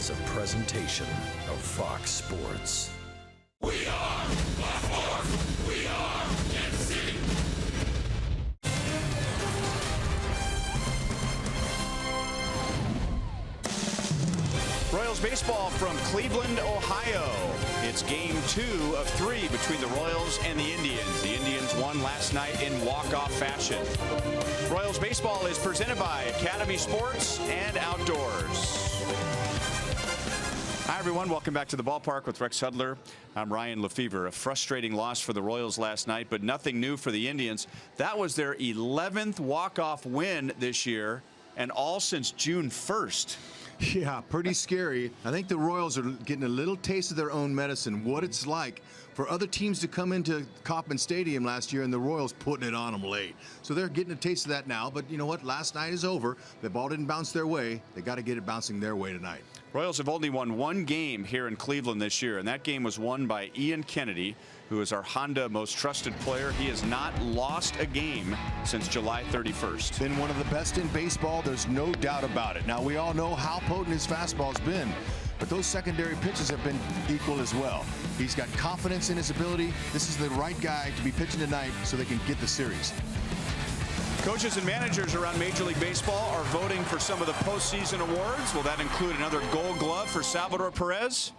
is a presentation of Fox Sports. We are Baltimore. We are Kansas City. Royals baseball from Cleveland, Ohio. It's game 2 of 3 between the Royals and the Indians. The Indians won last night in walk-off fashion. Royals baseball is presented by Academy Sports and Outdoors. Hi, everyone. Welcome back to the ballpark with Rex Hudler. I'm Ryan Lefevre. A frustrating loss for the Royals last night, but nothing new for the Indians. That was their 11th walk-off win this year, and all since June 1st. Yeah, pretty scary. I think the Royals are getting a little taste of their own medicine, what it's like for other teams to come into Kauffman Stadium last year and the Royals putting it on them late. So they're getting a taste of that now, but you know what? Last night is over. The ball didn't bounce their way. They got to get it bouncing their way tonight. Royals have only won 1 game here in Cleveland this year, and that game was won by Ian Kennedy, who is our Honda most trusted player. He has not lost a game since July 31st. Been one of the best in baseball. There's no doubt about it. Now, we all know how potent his fastball's been, but those secondary pitches have been equal as well. He's got confidence in his ability. This is the right guy to be pitching tonight so they can get the series. Coaches and managers around Major League Baseball are voting for some of the postseason awards. Will that include another Gold Glove for Salvador Perez?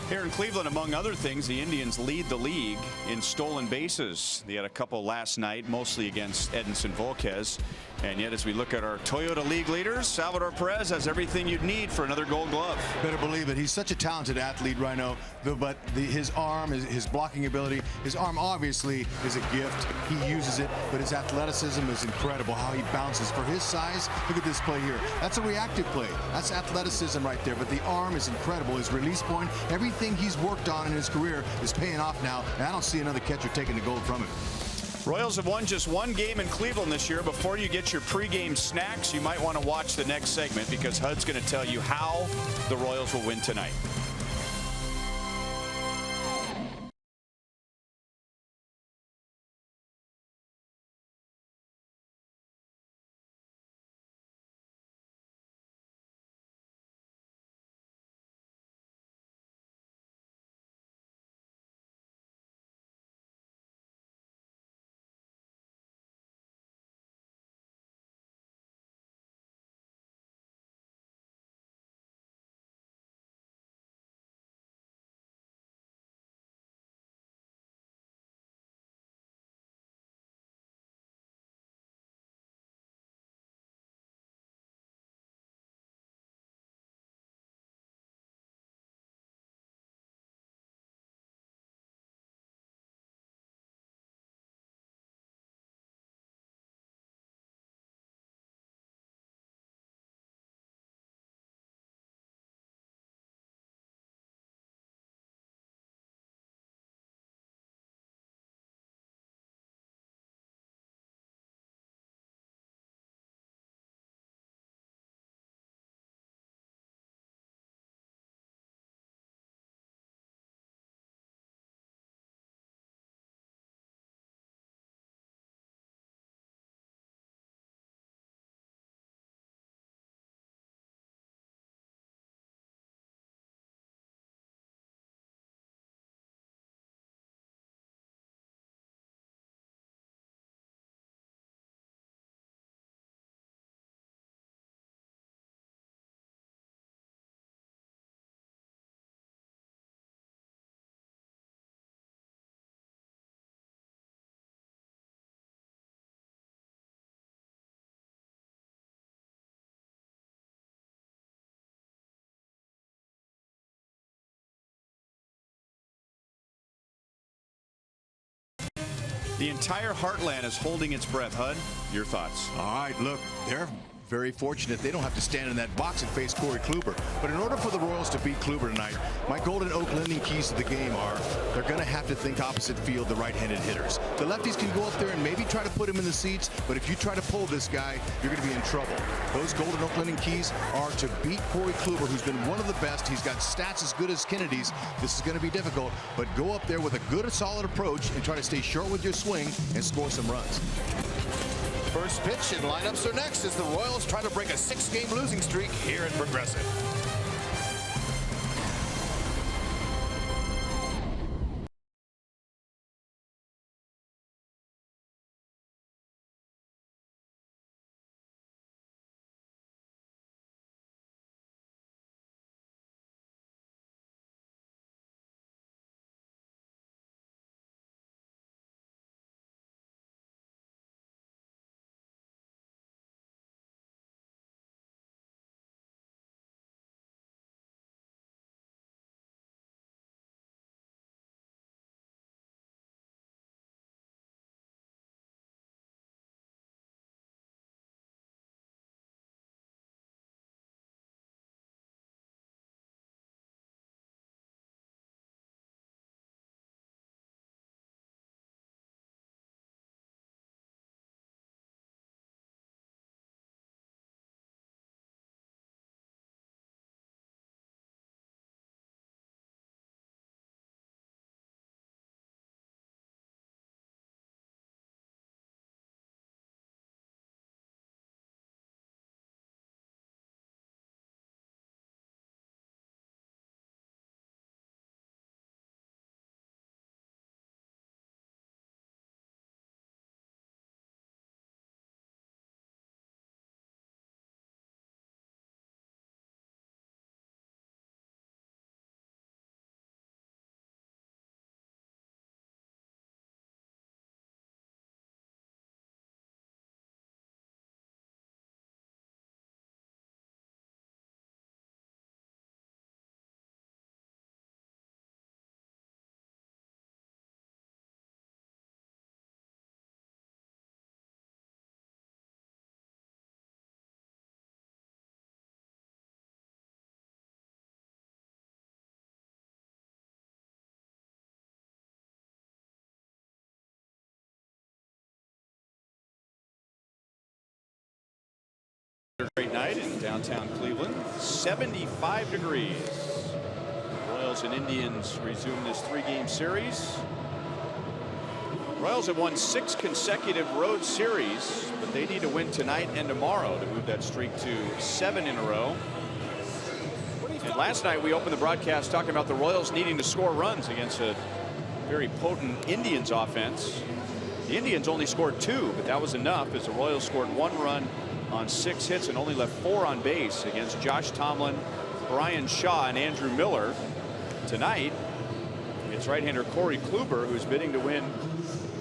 Here in Cleveland, among other things, the Indians lead the league in stolen bases. They had a couple last night, mostly against Edinson Volquez. And yet, as we look at our Toyota League leaders, Salvador Perez has everything you'd need for another Gold Glove. Better believe it. He's such a talented athlete right now. But his arm, his blocking ability, his arm obviously is a gift. He uses it, but his athleticism is incredible. How he bounces for his size. Look at this play here. That's a reactive play. That's athleticism right there. But the arm is incredible. His release point, everything he's worked on in his career is paying off now. And I don't see another catcher taking the gold from him. Royals have won just 1 game in Cleveland this year. Before you get your pregame snacks, you might want to watch the next segment because HUD's going to tell you how the Royals will win tonight. The entire heartland is holding its breath. HUD, your thoughts? All right, look, they're very fortunate they don't have to stand in that box and face Corey Kluber. But in order for the Royals to beat Kluber tonight, my golden Oakland keys to the game are they're going to have to think opposite field, the right-handed hitters. The lefties can go up there and maybe try to put him in the seats, but if you try to pull this guy, you're going to be in trouble. Those golden Oakland keys are to beat Corey Kluber, who's been one of the best. He's got stats as good as Kennedy's. This is going to be difficult, but go up there with a good, solid approach and try to stay short with your swing and score some runs. First pitch and lineups are next as the Royals try to break a 6-game losing streak here in Progressive. Great night in downtown Cleveland. 75 degrees. Royals and Indians resume this 3-game series. Royals have won 6 consecutive road series, but they need to win tonight and tomorrow to move that streak to 7 in a row. And last night we opened the broadcast talking about the Royals needing to score runs against a very potent Indians offense. The Indians only scored 2, but that was enough as the Royals scored 1 run on 6 hits and only left 4 on base against Josh Tomlin, Brian Shaw, and Andrew Miller. Tonight, it's right-hander Corey Kluber who's bidding to win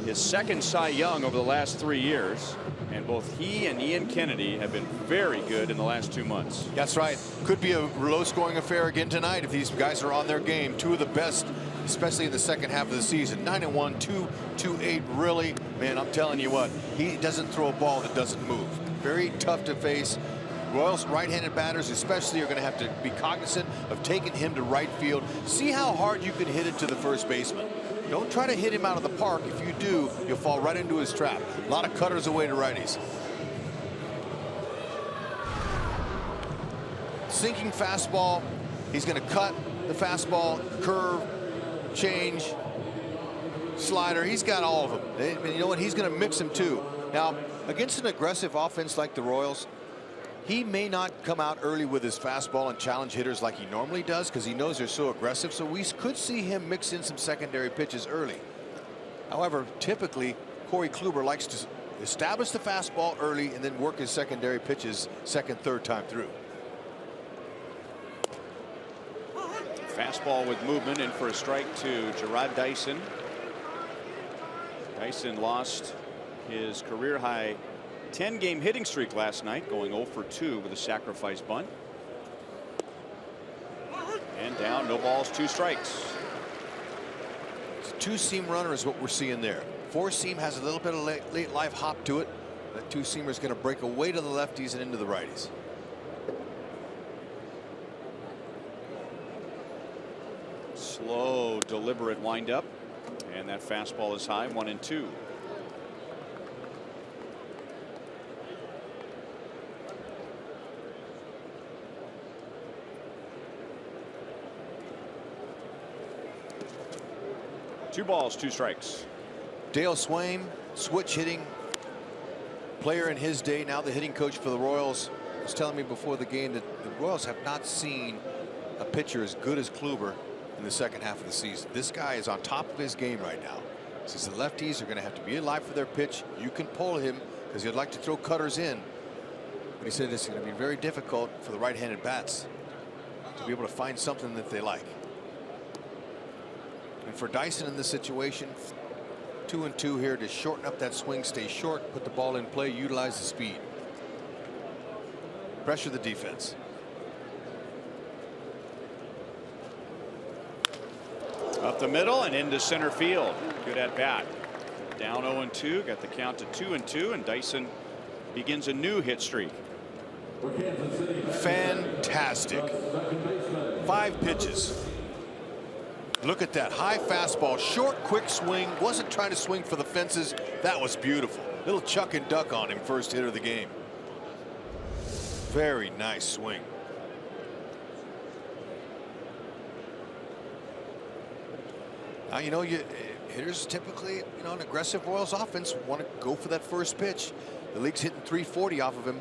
his 2nd Cy Young over the last 3 years. And both he and Ian Kennedy have been very good in the last 2 months. That's right. Could be a low-scoring affair again tonight if these guys are on their game. 2 of the best, especially in the second half of the season. 9-1, 2.28. Really, man, I'm telling you what, he doesn't throw a ball that doesn't move. Very tough to face. Royals right-handed batters especially are going to have to be cognizant of taking him to right field. See how hard you can hit it to the first baseman. Don't try to hit him out of the park. If you do, you'll fall right into his trap. A lot of cutters away to righties. Sinking fastball. He's going to cut the fastball, curve, change, slider. He's got all of them. You know what? He's going to mix them too. Now, against an aggressive offense like the Royals, he may not come out early with his fastball and challenge hitters like he normally does because he knows they're so aggressive. So we could see him mix in some secondary pitches early. However, typically, Corey Kluber likes to establish the fastball early and then work his secondary pitches second, third time through. Fastball with movement in for a strike to Gerard Dyson. Dyson lost his career-high 10-game hitting streak last night, going 0 for 2 with a sacrifice bunt. And down, no balls, 2 strikes. Two-seam runner is what we're seeing there. Four-seam has a little bit of late life hop to it. That two-seamer is going to break away to the lefties and into the righties. Slow, deliberate windup, and that fastball is high, 1-2. Two balls, two strikes. Dale Swaim, switch hitting player in his day, now the hitting coach for the Royals, was telling me before the game that the Royals have not seen a pitcher as good as Kluber in the second half of the season. This guy is on top of his game right now. Says the lefties are going to have to be alive for their pitch. You can pull him because he'd like to throw cutters in. But he said it's going to be very difficult for the right-handed bats to be able to find something that they like. And for Dyson in this situation, 2-2 here to shorten up that swing, stay short, put the ball in play, utilize the speed. Pressure the defense. Up the middle and into center field. Good at bat. Down 0-2, got the count to 2-2, and Dyson begins a new hit streak. Fantastic. 5 pitches. Look at that high fastball, short, quick swing. Wasn't trying to swing for the fences. That was beautiful. Little chuck and duck on him, first hit of the game. Very nice swing. Now, you know, hitters typically, an aggressive Royals offense want to go for that first pitch. The league's hitting 340 off of him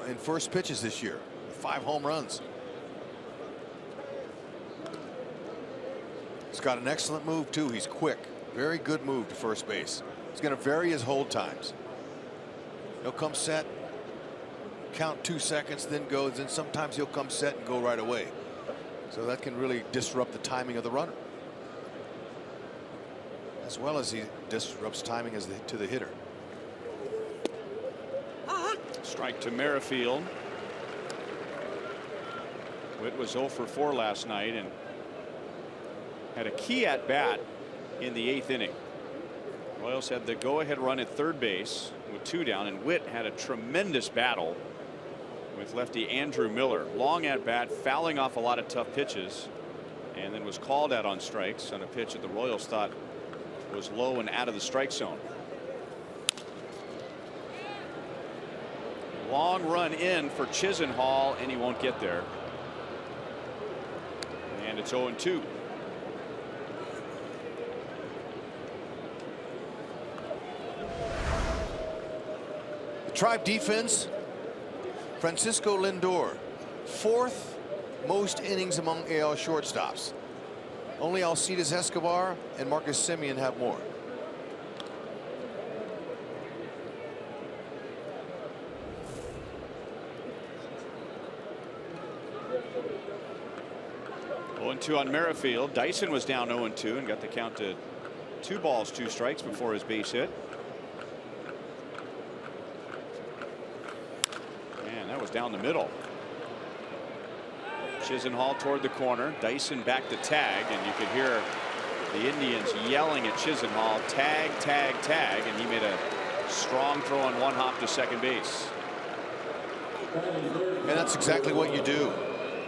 in first pitches this year, with 5 home runs. He's got an excellent move too. He's quick. Very good move to first base. He's going to vary his hold times. He'll come set, count 2 seconds, then go. Then sometimes he'll come set and go right away. So that can really disrupt the timing of the runner, as well as he disrupts timing to the hitter. Strike to Merrifield. Witt was 0 for 4 last night and had a key at bat in the 8th inning. Royals had the go-ahead run at third base with 2 down, and Witt had a tremendous battle with lefty Andrew Miller. Long at bat, fouling off a lot of tough pitches, and then was called out on strikes on a pitch that the Royals thought was low and out of the strike zone. Long run in for Chisenhall, and he won't get there. And it's 0-2. Tribe defense, Francisco Lindor, 4th most innings among AL shortstops. Only Alcides Escobar and Marcus Semien have more. On Merrifield. Dyson was down 0-2 and got the count to 2 balls, 2 strikes before his base hit. And that was down the middle. Chisenhall toward the corner. Dyson back to tag, and you could hear the Indians yelling at Chisenhall, tag, tag, tag, and he made a strong throw on 1 hop to second base. And that's exactly what you do.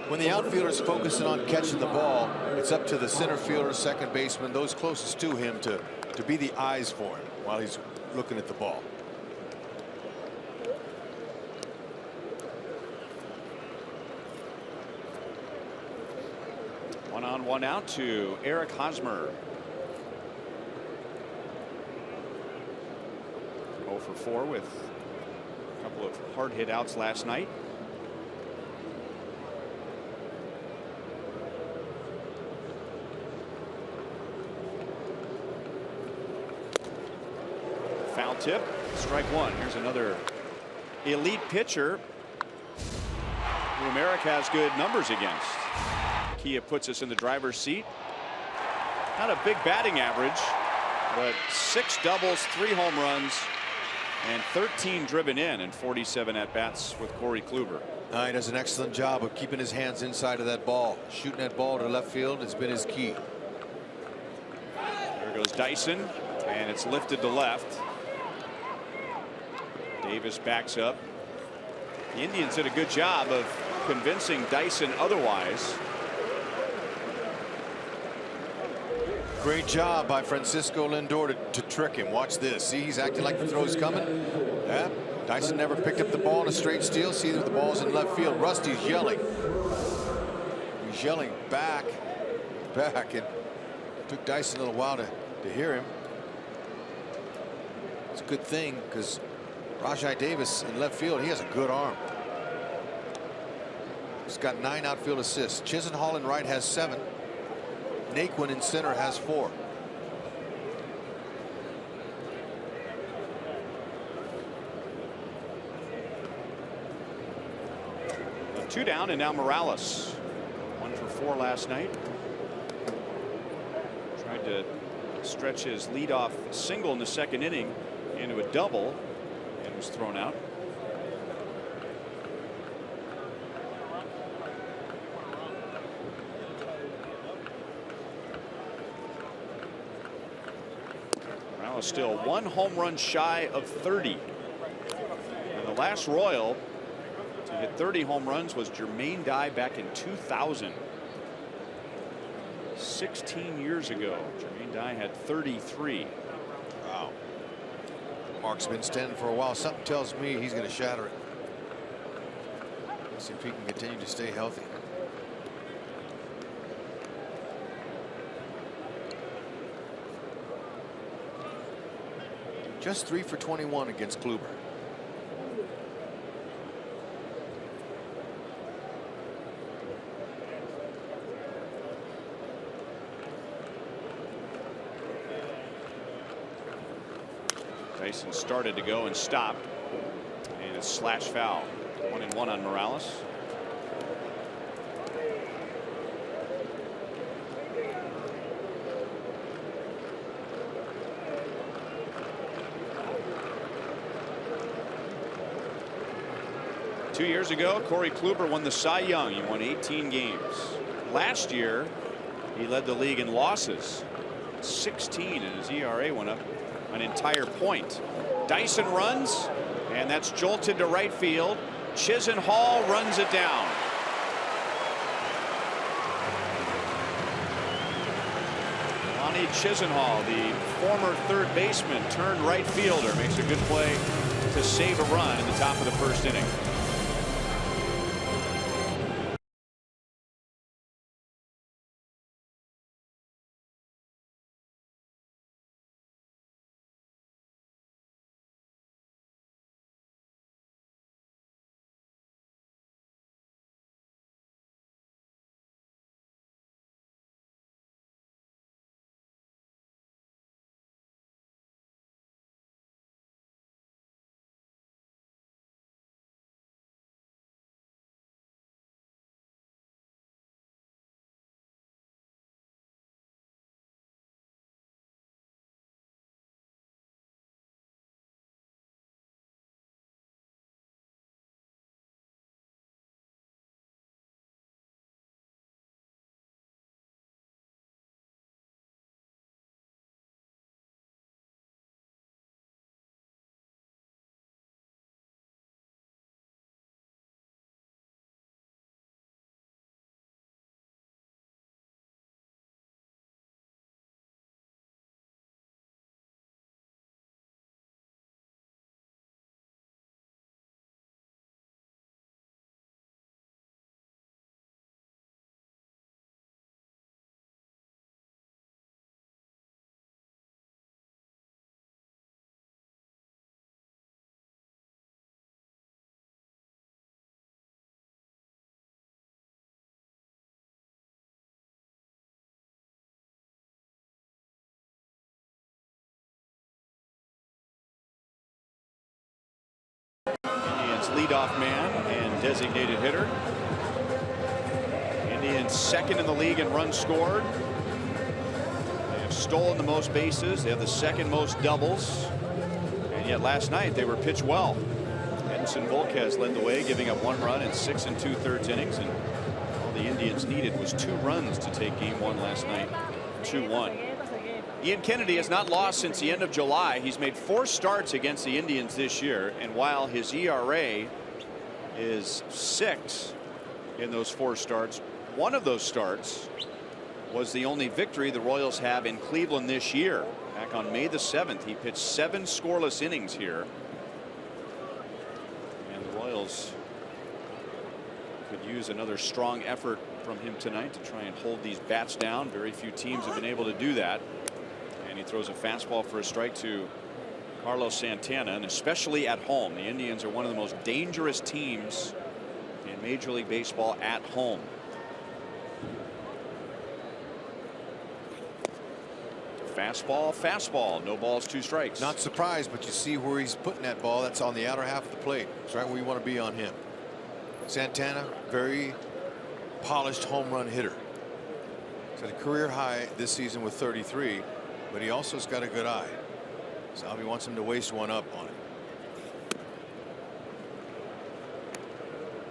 When the outfielder's focusing on catching the ball, it's up to the center fielder, second baseman, those closest to him to be the eyes for him while he's looking at the ball. One on, one out to Eric Hosmer. 0 for 4 with a couple of hard hit outs last night. Foul tip, strike 1. Here's another elite pitcher who America has good numbers against. Kia puts us in the driver's seat. Not a big batting average, but 6 doubles, 3 home runs, and 13 driven in and 47 at bats with Corey Kluber. He does an excellent job of keeping his hands inside of that ball. Shooting that ball to left field has been his key. There goes Dyson. And it's lifted to left. Davis backs up. The Indians did a good job of convincing Dyson otherwise. Great job by Francisco Lindor to trick him. Watch this. See, he's acting like the throw's coming. Yeah. Dyson never picked up the ball in a straight steal. See that the ball's in left field. Rusty's yelling. He's yelling back. And it took Dyson a little while to hear him. It's a good thing because Rajai Davis in left field, he has a good arm. He's got 9 outfield assists. Chisenhall in right has 7. Naquin in center has 4. Two down, and now Morales. 1 for 4 last night. Tried to stretch his leadoff single in the second inning into a double and was thrown out. Morales still 1 home run shy of 30. And the last Royal to hit 30 home runs was Jermaine Dye back in 2000. 16 years ago, Jermaine Dye had 33. Wow. Mark's been standing for a while. Something tells me he's going to shatter it. Let's see if he can continue to stay healthy. Just 3 for 21 against Kluber. Dyson started to go and stopped, and it's slash foul. 1-1 on Morales. Two years ago, Corey Kluber won the Cy Young. He won 18 games. Last year, he led the league in losses, 16, and his ERA went up an entire point. Dyson runs, and that's jolted to right field. Chisenhall runs it down. Lonnie Chisenhall, the former third baseman turned right fielder, makes a good play to save a run in the top of the first inning. Leadoff man and designated hitter. Indians second in the league in runs scored. They have stolen the most bases. They have the second most doubles. And yet last night they were pitched well. Edinson Volquez led the way, giving up 1 run in 6 2/3 innings. And all the Indians needed was 2 runs to take game 1 last night. 2-1. Ian Kennedy has not lost since the end of July. He's made 4 starts against the Indians this year, and while his ERA is 6 in those 4 starts, one of those starts was the only victory the Royals have in Cleveland this year. Back on May the 7th, he pitched 7 scoreless innings here, and the Royals could use another strong effort from him tonight to try and hold these bats down. Very few teams have been able to do that. And he throws a fastball for a strike to Carlos Santana, and especially at home. The Indians are one of the most dangerous teams in Major League Baseball at home. Fastball, fastball, no balls, 2 strikes. Not surprised, but you see where he's putting that ball. That's on the outer half of the plate. It's right where you want to be on him. Santana, very polished home run hitter. He's at a career high this season with 33, but he also has got a good eye. Salvi wants him to waste one up on it.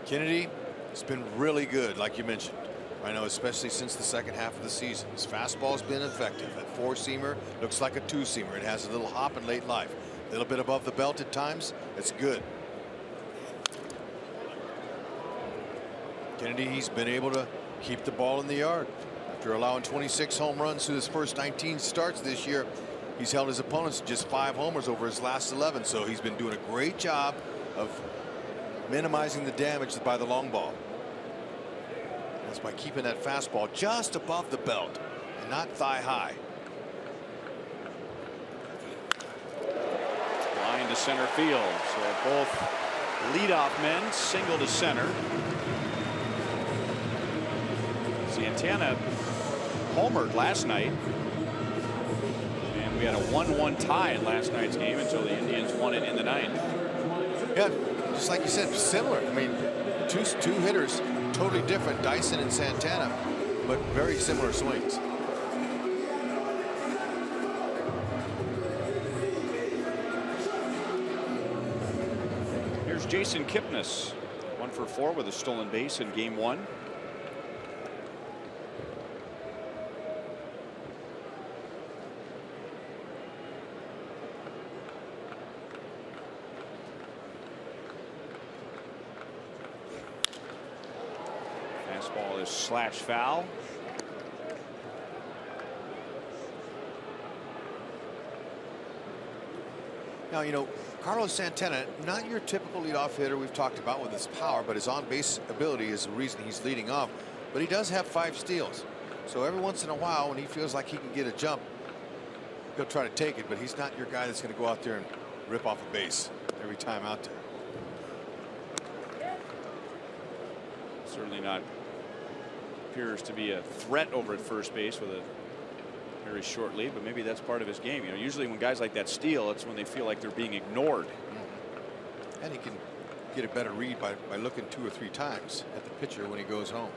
Kennedy has been really good, like you mentioned. I know, especially since the second half of the season. His fastball's been effective. That 4-seamer looks like a 2-seamer. It has a little hop in late life. A little bit above the belt at times. That's good. Kennedy, he's been able to keep the ball in the yard. After allowing 26 home runs through his first 19 starts this year, he's held his opponents to just 5 homers over his last 11. So he's been doing a great job of minimizing the damage by the long ball. That's by keeping that fastball just above the belt and not thigh high. Line to center field. So both leadoff men single to center. Santana homered last night, and we had a 1-1 tie in last night's game until the Indians won it in the 9th. Yeah, just like you said, similar. I mean, two hitters, totally different, Dyson and Santana, but very similar swings. Here's Jason Kipnis, 1 for 4 with a stolen base in game 1. Fastball is slash foul. Now, you know, Carlos Santana, not your typical leadoff hitter we've talked about with his power, but his on-base ability is the reason he's leading off. But he does have 5 steals. So every once in a while, when he feels like he can get a jump, he'll try to take it, but he's not your guy that's going to go out there and rip off a base every time out there. Certainly not. Appears to be a threat over at first base with a very short lead, but maybe that's part of his game. You know, usually when guys like that steal, it's when they feel like they're being ignored. And he can get a better read by looking 2 or 3 times at the pitcher when he goes home.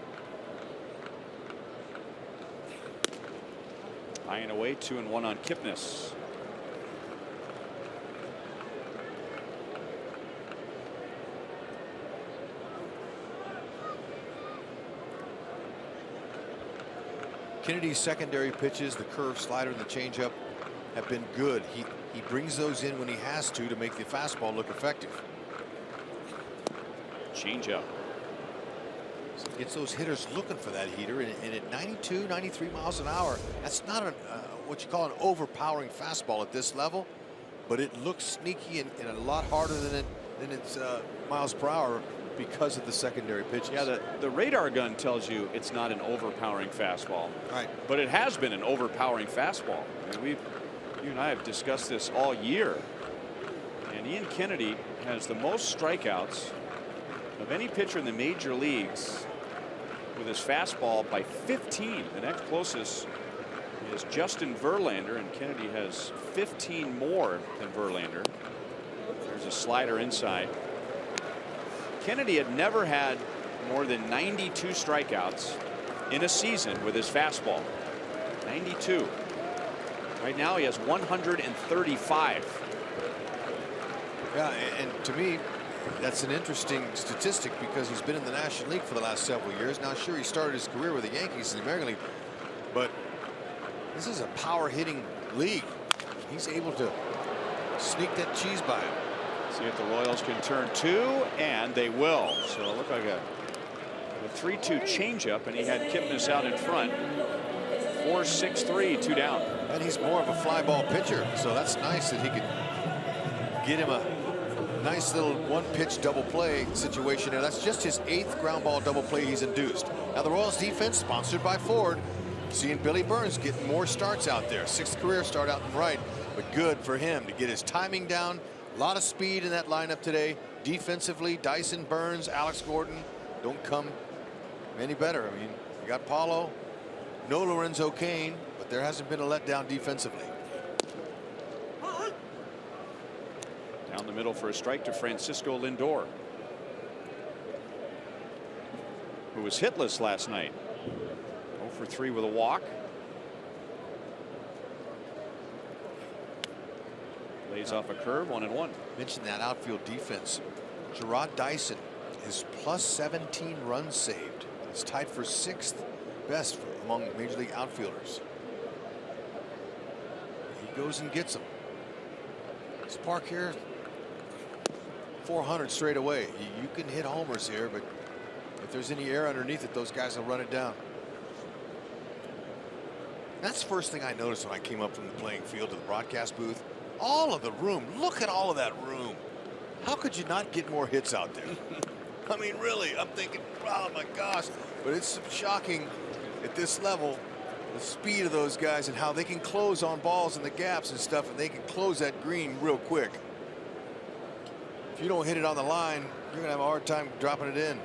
High and away, 2-1 on Kipnis. Kennedy's secondary pitches, the curve, slider, and the changeup, have been good. He brings those in when he has to make the fastball look effective. Changeup. So he gets those hitters looking for that heater, and at 92, 93 miles an hour, that's not what you call an overpowering fastball at this level, but it looks sneaky and a lot harder than its miles per hour because of the secondary pitches. Yeah, the radar gun tells you it's not an overpowering fastball. Right. But it has been an overpowering fastball. I mean, you and I have discussed this all year. And Ian Kennedy has the most strikeouts of any pitcher in the major leagues with his fastball by 15. The next closest is Justin Verlander, and Kennedy has 15 more than Verlander. There's a slider inside. Kennedy had never had more than 92 strikeouts in a season with his fastball. 92. Right now he has 135. Yeah, and to me, that's an interesting statistic because he's been in the National League for the last several years. Now, sure, he started his career with the Yankees in the American League, but this is a power hitting league. He's able to sneak that cheese by him. See if the Royals can turn 2, and they will. So it looked like a 3-2 changeup, and he had KIPNIS out in front. 4-6-3, 2 down. And he's more of a fly ball pitcher, so that's nice that he could get him a nice little one-pitch double play situation there. That's just his 8th ground ball double play he's induced. Now the Royals defense, sponsored by Ford, seeing Billy Burns getting more starts out there. 6th career start out in right, but good for him to get his timing down. A lot of speed in that lineup today. Defensively, Dyson, Burns, Alex Gordon don't come any better. I mean, you got Paulo, no Lorenzo Cain, but there hasn't been a letdown defensively. Down the middle for a strike to Francisco Lindor, who was hitless last night. 0 for 3 with a walk. Lays off a curve, 1-1. Mentioned that outfield defense. Gerard Dyson is plus 17 runs saved. It's tied for 6th best among Major League outfielders. He goes and gets them. This park here, 400 straight away. You can hit homers here, but if there's any air underneath it, those guys will run it down. That's the first thing I noticed when I came up from the playing field to the broadcast booth. All of the room. Look at all of that room. How could you not get more hits out there? I mean, really, I'm thinking, oh my gosh. But it's shocking at this level, the speed of those guys and how they can close on balls in the gaps and stuff, and they can close that green real quick. If you don't hit it on the line, you're going to have a hard time dropping it in.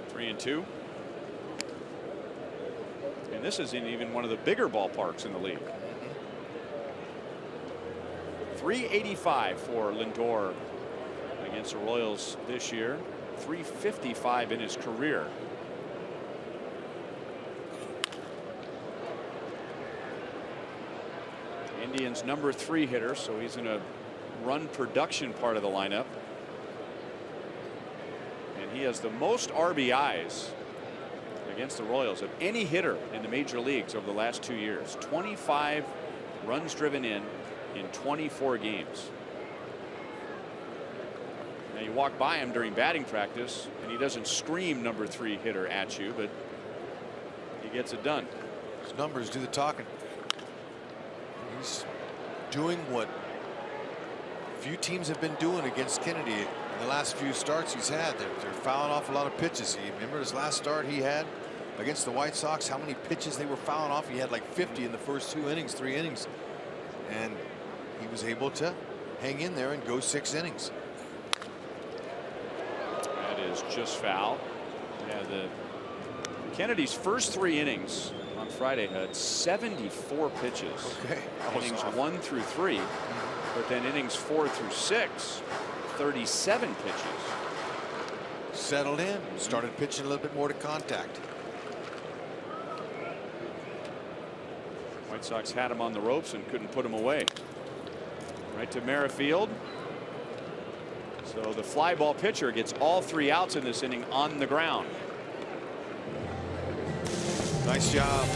3-2. And this isn't even one of the bigger ballparks in the league. 385 for Lindor against the Royals this year. 355 in his career. Indians' number 3 hitter, so he's in a run production part of the lineup. And he has the most RBIs against the Royals of any hitter in the major leagues over the last 2 years. 25 runs driven in 24 games. Now you walk by him during batting practice and he doesn't scream number 3 hitter at you, but he gets it done. His numbers do the talking. He's doing what few teams have been doing against Kennedy in the last few starts he's had. They're fouling off a lot of pitches. Remember his last start he had against the White Sox, how many pitches they were fouling off? He had like 50 in the first 2 innings, 3 innings. And he was able to hang in there and go 6 innings. That is just foul. Yeah, Kennedy's first 3 innings on Friday had 74 pitches. Okay. Innings 1 through 3, but then innings 4 through 6, 37 pitches. Settled in, started pitching a little bit more to contact. White Sox had him on the ropes and couldn't put him away. Right to MERRIFIELD. So the fly ball pitcher gets all 3 outs in this inning on the ground. Nice job.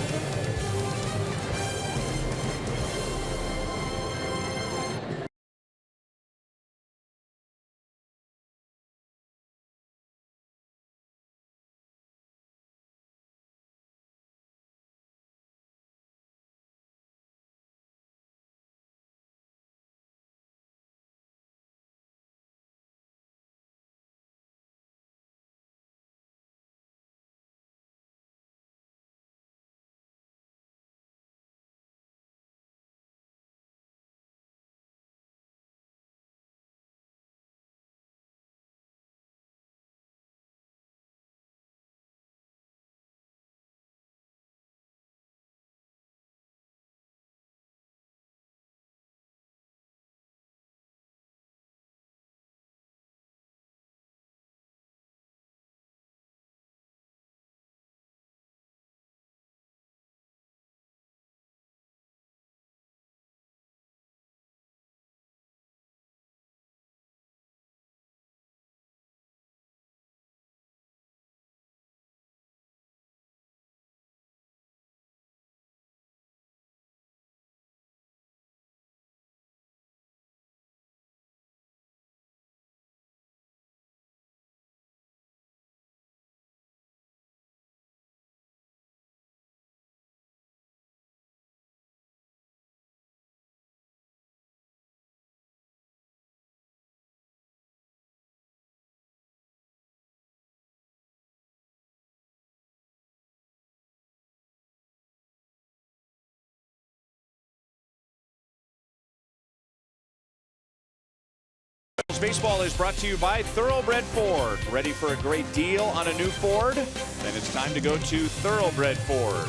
Royals baseball is brought to you by Thoroughbred Ford. Ready for a great deal on a new Ford? Then it's time to go to Thoroughbred Ford.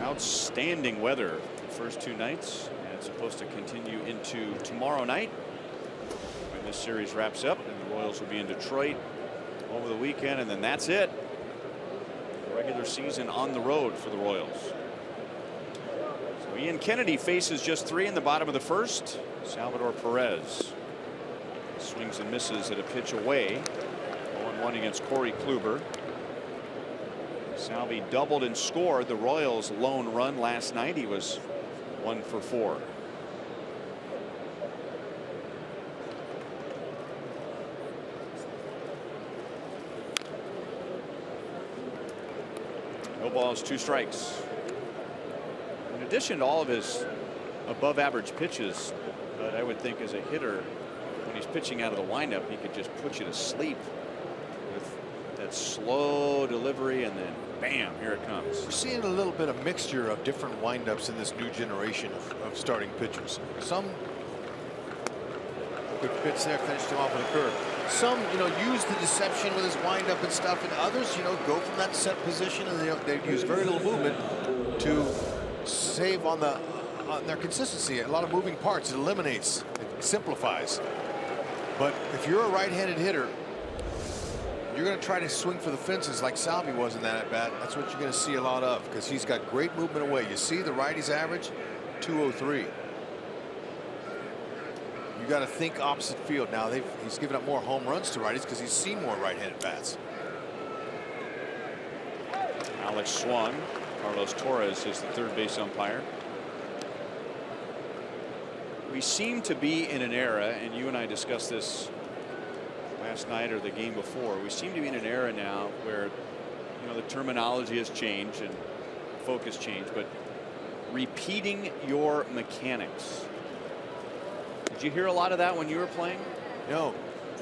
Outstanding weather the first two nights, and it's supposed to continue into tomorrow night when this series wraps up, and the Royals will be in Detroit over the weekend, and then that's it. Regular season on the road for the Royals. So Ian Kennedy faces just 3 in the bottom of the first. Salvador Perez swings and misses at a pitch away. 0-1 against Corey Kluber. Salvi doubled and scored the Royals' lone run last night. He was 1 for 4. No balls, 2 strikes. In addition to all of his above average pitches, but I would think as a hitter, when he's pitching out of the windup, he could just put you to sleep with that slow delivery, and then bam, here it comes. We're seeing a little bit of mixture of different windups in this new generation of starting pitchers. Some good pitch there, finished him off with a curve. Some, use the deception with his windup and stuff, and others, go from that set position, and they use very little movement to save on their consistency. A lot of moving parts. It eliminates, it simplifies. But if you're a right-handed hitter, you're going to try to swing for the fences like Salvi was in that at bat. That's what you're going to see a lot of, because he's got great movement away. You see the righty's average 203. You got to think opposite field. Now he's given up more home runs to righties because he's seen more right-handed bats. Alex swung. Carlos Torres is the third base umpire. We seem to be in an era, and you and I discussed this last night or the game before. We seem to be in an era now where the terminology has changed and focus changed, but repeating your mechanics. Did you hear a lot of that when you were playing? No.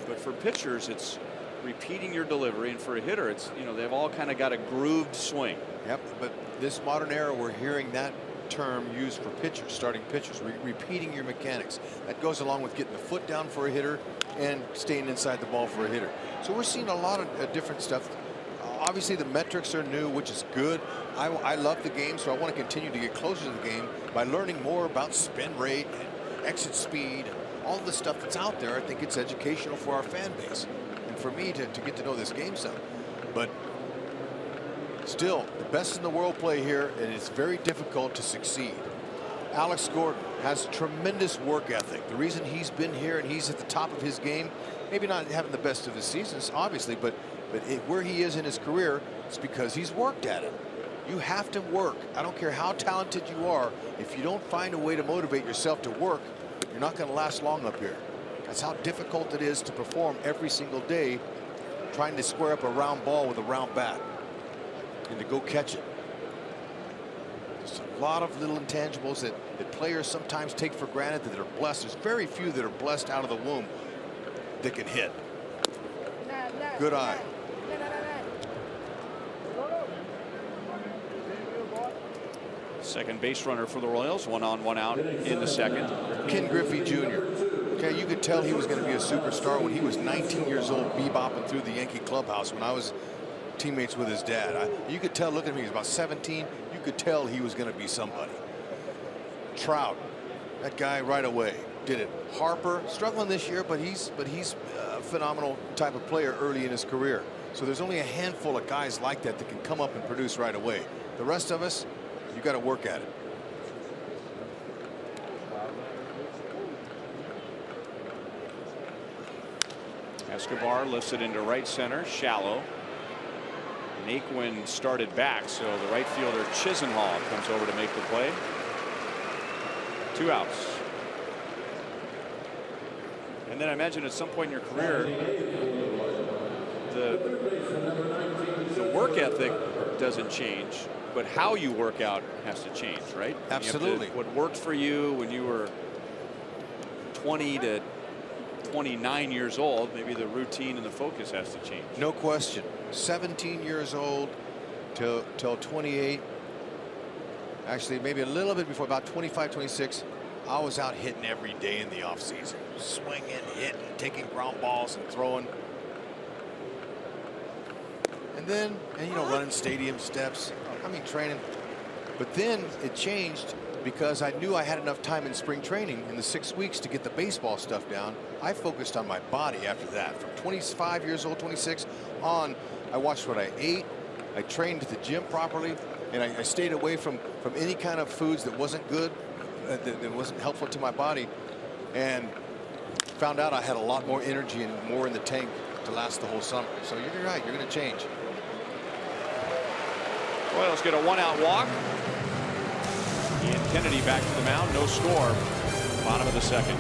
But for pitchers, it's repeating your delivery, and for a hitter, it's they've all kind of got a grooved swing. Yep. But this modern era, we're hearing that term used for pitchers, starting pitchers, repeating your mechanics. That goes along with getting the foot down for a hitter and staying inside the ball for a hitter. So we're seeing a lot of different stuff. Obviously, the metrics are new, which is good. I love the game, so I want to continue to get closer to the game by learning more about spin rate and exit speed, all the stuff that's out there. I think it's educational for our fan base and for me to get to know this game some. But still, the best in the world play here, and it's very difficult to succeed. Alex Gordon has tremendous work ethic. The reason he's been here and he's at the top of his game, maybe not having the best of his seasons, obviously, but where he is in his career, it's because he's worked at it. You have to work. I don't care how talented you are. If you don't find a way to motivate yourself to work, you're not going to last long up here. That's how difficult it is to perform every single day, trying to square up a round ball with a round bat and to go catch it. There's a lot of little intangibles that players sometimes take for granted that are blessed. There's very few that are blessed out of the womb that can hit. Good eye. Second base runner for the Royals, 1 on 1 out in the second. Ken Griffey Jr. Okay, you could tell he was going to be a superstar when he was 19 years old, bebopping through the Yankee clubhouse when I was teammates with his dad. You could tell, look at me, he was about 17. You could tell he was going to be somebody. Trout, that guy right away did it. Harper struggling this year, but he's a phenomenal type of player early in his career. So there's only a handful of guys like that that can come up and produce right away. The rest of us, you got to work at it. Escobar lifts it into right center, shallow. Naquin started back, so the right fielder Chisenhall comes over to make the play. 2 outs. And then I imagine at some point in your career, the work ethic doesn't change, but how you work out has to change, right? Absolutely. What worked for you when you were 20 to 29 years old, maybe the routine and the focus has to change. No question. 17 years old till 28. Actually, maybe a little bit before, about 25, 26. I was out hitting every day in the offseason, swinging, hitting, taking ground balls and throwing. And then, you know, running stadium steps, I mean, training. But then it changed because I knew I had enough time in spring training in the 6 weeks to get the baseball stuff down. I focused on my body after that. From 25 years old, 26 on, I watched what I ate. I trained at the gym properly, and I stayed away from any kind of foods that wasn't good, that wasn't helpful to my body, and found out I had a lot more energy and more in the tank to last the whole summer. So you're right, you're going to change. Royals get a 1-out walk. Ian Kennedy back to the mound, no score. Bottom of the second.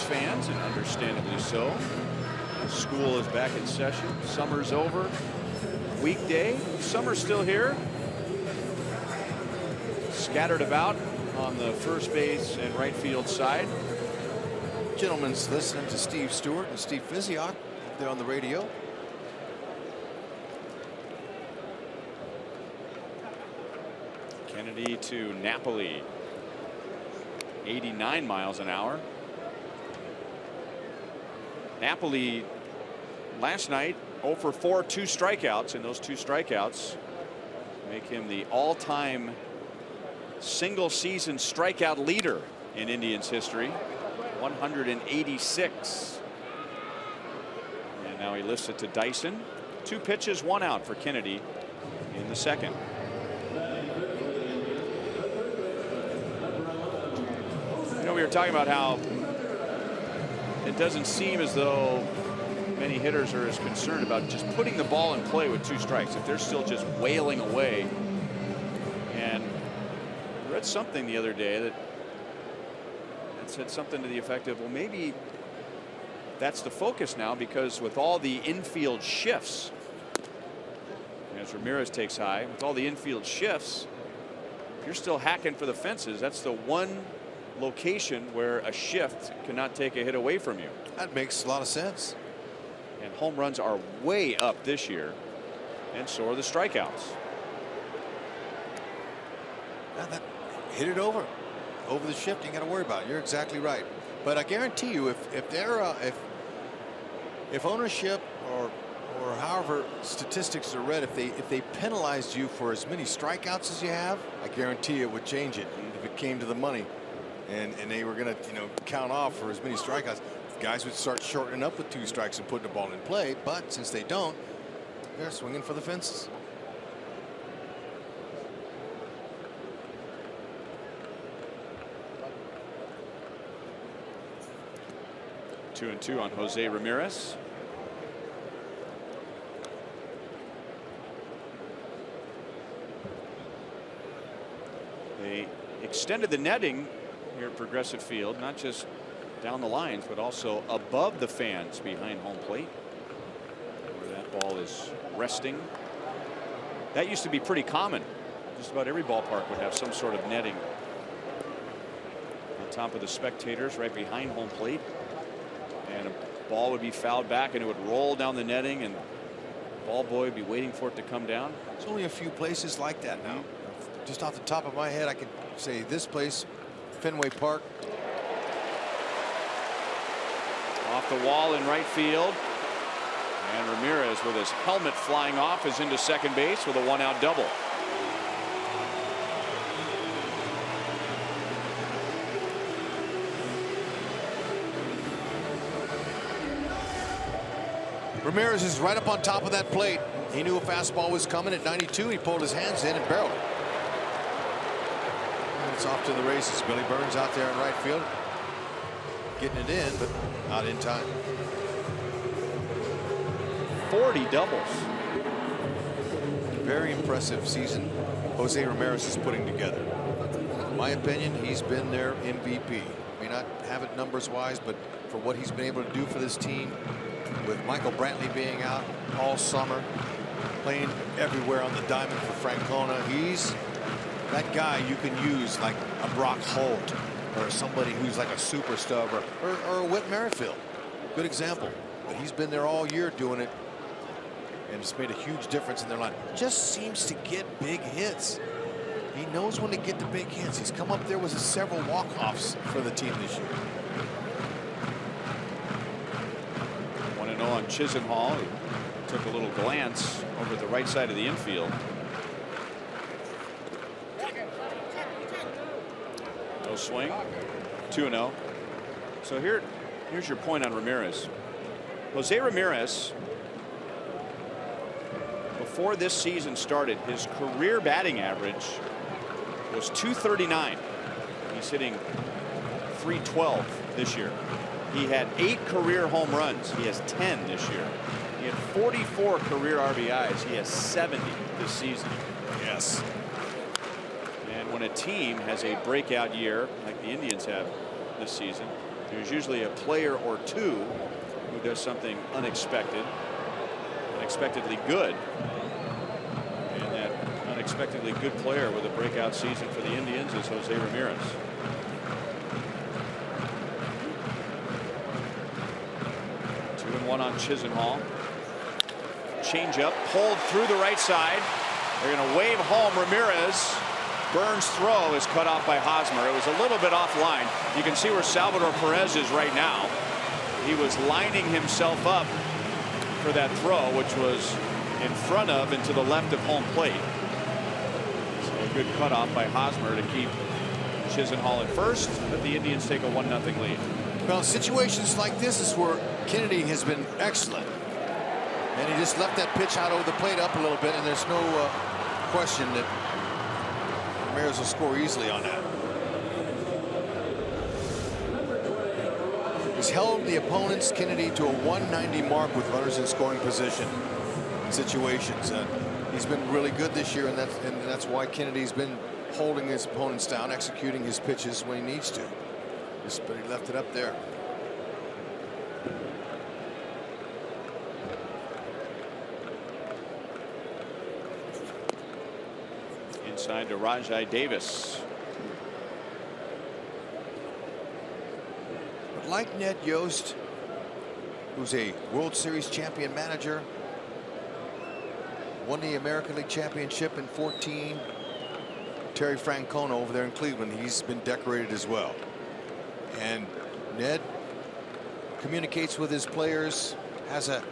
Fans, and understandably so. School is back in session. Summer's over. Weekday. Summer's still here. Scattered about on the first base and right field side. Gentlemen's listening to Steve Stewart and Steve Physiok. They're on the radio. Kennedy to Napoli. 89 miles an hour. Napoli last night 0 for 4, 2 strikeouts, and those 2 strikeouts make him the all-time single season strikeout leader in Indians history. 186. And now he lifts it to Dyson. 2 pitches, 1 out for Kennedy in the second. You know, we were talking about how it doesn't seem as though many hitters are as concerned about just putting the ball in play with 2 strikes. If they're still just wailing away. And I read something the other day that said something to the effect of, well, maybe that's the focus now, because with all the infield shifts, as Ramirez takes high, with all the infield shifts, if you're still hacking for the fences, that's the one location where a shift cannot take a hit away from you. That makes a lot of sense. And home runs are way up this year, and so are the strikeouts. Hit it over the shift. You got to worry about it. You're exactly right. But I guarantee you, if ownership or however statistics are read, if they penalized you for as many strikeouts as you have, I guarantee it would change it if it came to the money. And they were going to, count off for as many strikeouts. Guys would start shortening up with 2 strikes and putting the ball in play. But since they don't, they're swinging for the fences. Two and 2 on Jose Ramirez. They extended the netting here at Progressive Field, not just down the lines, but also above the fans behind home plate, where that ball is resting. That used to be pretty common. Just about every ballpark would have some sort of netting on top of the spectators right behind home plate, and a ball would be fouled back and it would roll down the netting, and ball boy would be waiting for it to come down. There's only a few places like that now. Just off the top of my head, I could say this place, Fenway Park. Off the wall in right field, and Ramirez, with his helmet flying off, is into second base with a 1-out double. Ramirez is right up on top of that plate. He knew a fastball was coming at 92. He pulled his hands in and barreled it. And it's off to the races. Billy Burns out there in right field, getting it in, but not in time. 40 doubles. Very impressive season Jose Ramirez is putting together. In my opinion, he's been their MVP. May not have it numbers wise, but for what he's been able to do for this team, with Michael Brantley being out all summer, playing everywhere on the diamond for Francona, he's that guy you can use like a Brock Holt or somebody who's like a superstar, or a Whit Merrifield. Good example. But he's been there all year doing it, and it's made a huge difference in their line. Just seems to get big hits. He knows when to get the big hits. He's come up there with several walk-offs for the team this year. 1-0 on Chisenhall. He took a little glance over the right side of the infield. No swing. 2-0. So here's your point on Ramirez. Jose Ramirez, before this season started, his career batting average was .239. He's hitting .312 this year. He had 8 career home runs. He has 10 this year. He had 44 career RBIs. He has 70 this season. Yes. And when a team has a breakout year like the Indians have this season, there's usually a player or two who does something unexpected, unexpectedly good. And that unexpectedly good player with a breakout season for the Indians is Jose Ramirez. 2-1 on Chisenhall. Changeup pulled through the right side. They're going to wave home Ramirez. Burns' throw is cut off by Hosmer. It was a little bit offline. You can see where Salvador Perez is right now. He was lining himself up for that throw, which was in front of and to the left of home plate. So a good cutoff by Hosmer to keep Chisenhall at first, but the Indians take a 1-0 lead. Well, situations like this is where Kennedy has been excellent. And he just left that pitch out over the plate up a little bit, and there's no question that Ramirez will score easily on that. He's held the opponents, Kennedy, to a 190 mark with runners in scoring position situations. He's been really good this year, and that's why Kennedy's been holding his opponents down, executing his pitches when he needs to. But he left it up there. Inside to Rajai Davis. But like Ned Yost, who's a World Series champion manager, won the American League Championship in '14. Terry Francona over there in Cleveland, he's been decorated as well. And Ned communicates with his players, has a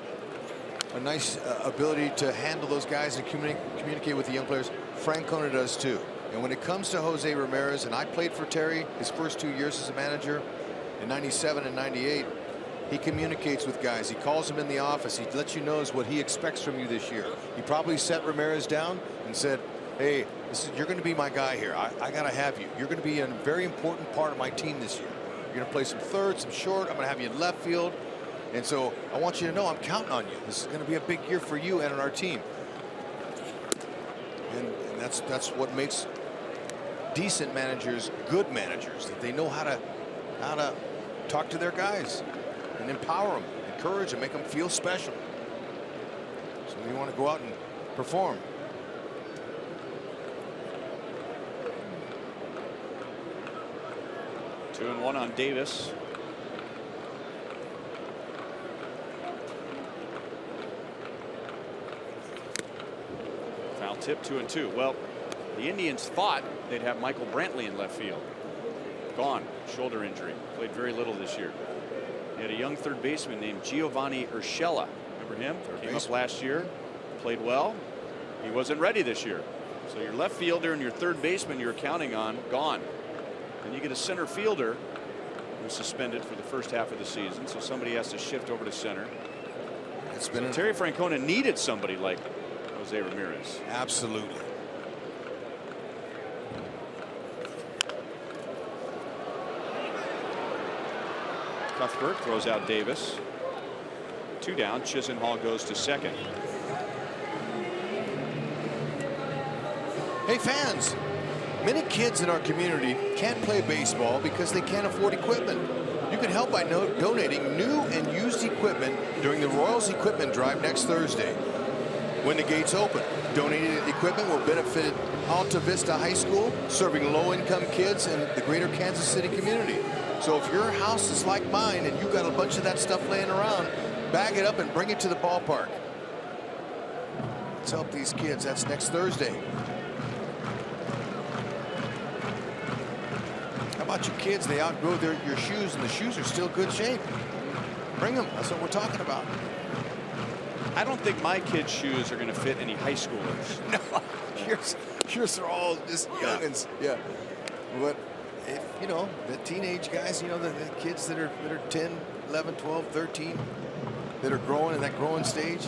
nice ability to handle those guys and communicate with the young players. Francona does too. And when it comes to Jose Ramirez, and I played for Terry his first 2 years as a manager in '97 and '98, he communicates with guys. He calls them in the office. He lets you know what he expects from you this year. He probably set Ramirez down and said, hey, you're going to be my guy here. I got to have you. You're going to be a very important part of my team this year. You're going to play some third, some short. I'm going to have you in left field. And so I want you to know I'm counting on you. This is going to be a big year for you and on our team. And that's what makes decent managers good managers, that they know how to talk to their guys and empower them, encourage them, make them feel special. So you want to go out and perform. 2-1 on Davis. Foul tip, 2-2. Well, the Indians thought they'd have Michael Brantley in left field. Gone, shoulder injury. Played very little this year. They had a young third baseman named Giovanni Urshela. Remember him? Came up last year, played well. He wasn't ready this year. So your left fielder and your third baseman you're counting on, gone. And you get a center fielder who's suspended for the first half of the season, so somebody has to shift over to center. It's been Terry Francona needed somebody like Jose Ramirez. Absolutely. Cuthbert throws out Davis. 2 down. Chisenhall goes to second. Hey fans, many kids in our community can't play baseball because they can't afford equipment. You can help by donating new and used equipment during the Royals equipment drive next Thursday when the gates open. Donated equipment will benefit Alta Vista High School, serving low-income kids in the greater Kansas City community. So if your house is like mine and you've got a bunch of that stuff laying around, bag it up and bring it to the ballpark. Let's help these kids. That's next Thursday. How about you kids? They outgrow your shoes, and the shoes are still good shape. Bring them. That's what we're talking about. I don't think my kids' shoes are going to fit any high schoolers. No, yours are all just youngins. Yeah. But if you know the teenage guys, you know the kids that are 10, 11, 12, 13, that are growing in that growing stage,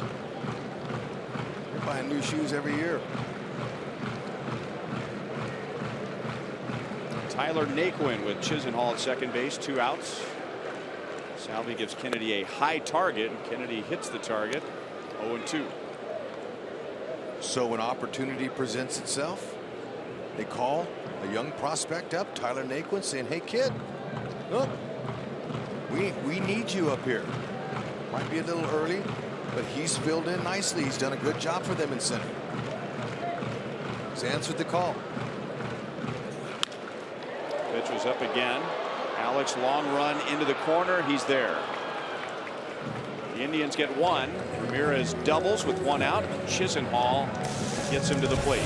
they're buying new shoes every year. Tyler Naquin with Chisenhall at second base, 2 outs. Salvi gives Kennedy a high target, and Kennedy hits the target. 0-2. So when opportunity presents itself, they call a young prospect up, Tyler Naquin, saying, "Hey kid, look, we need you up here." Might be a little early, but he's filled in nicely. He's done a good job for them in center. He's answered the call. Pitch was up again. Alex, long run into the corner. He's there. The Indians get 1. Ramirez doubles with 1 out. Chisenhall gets him to the plate.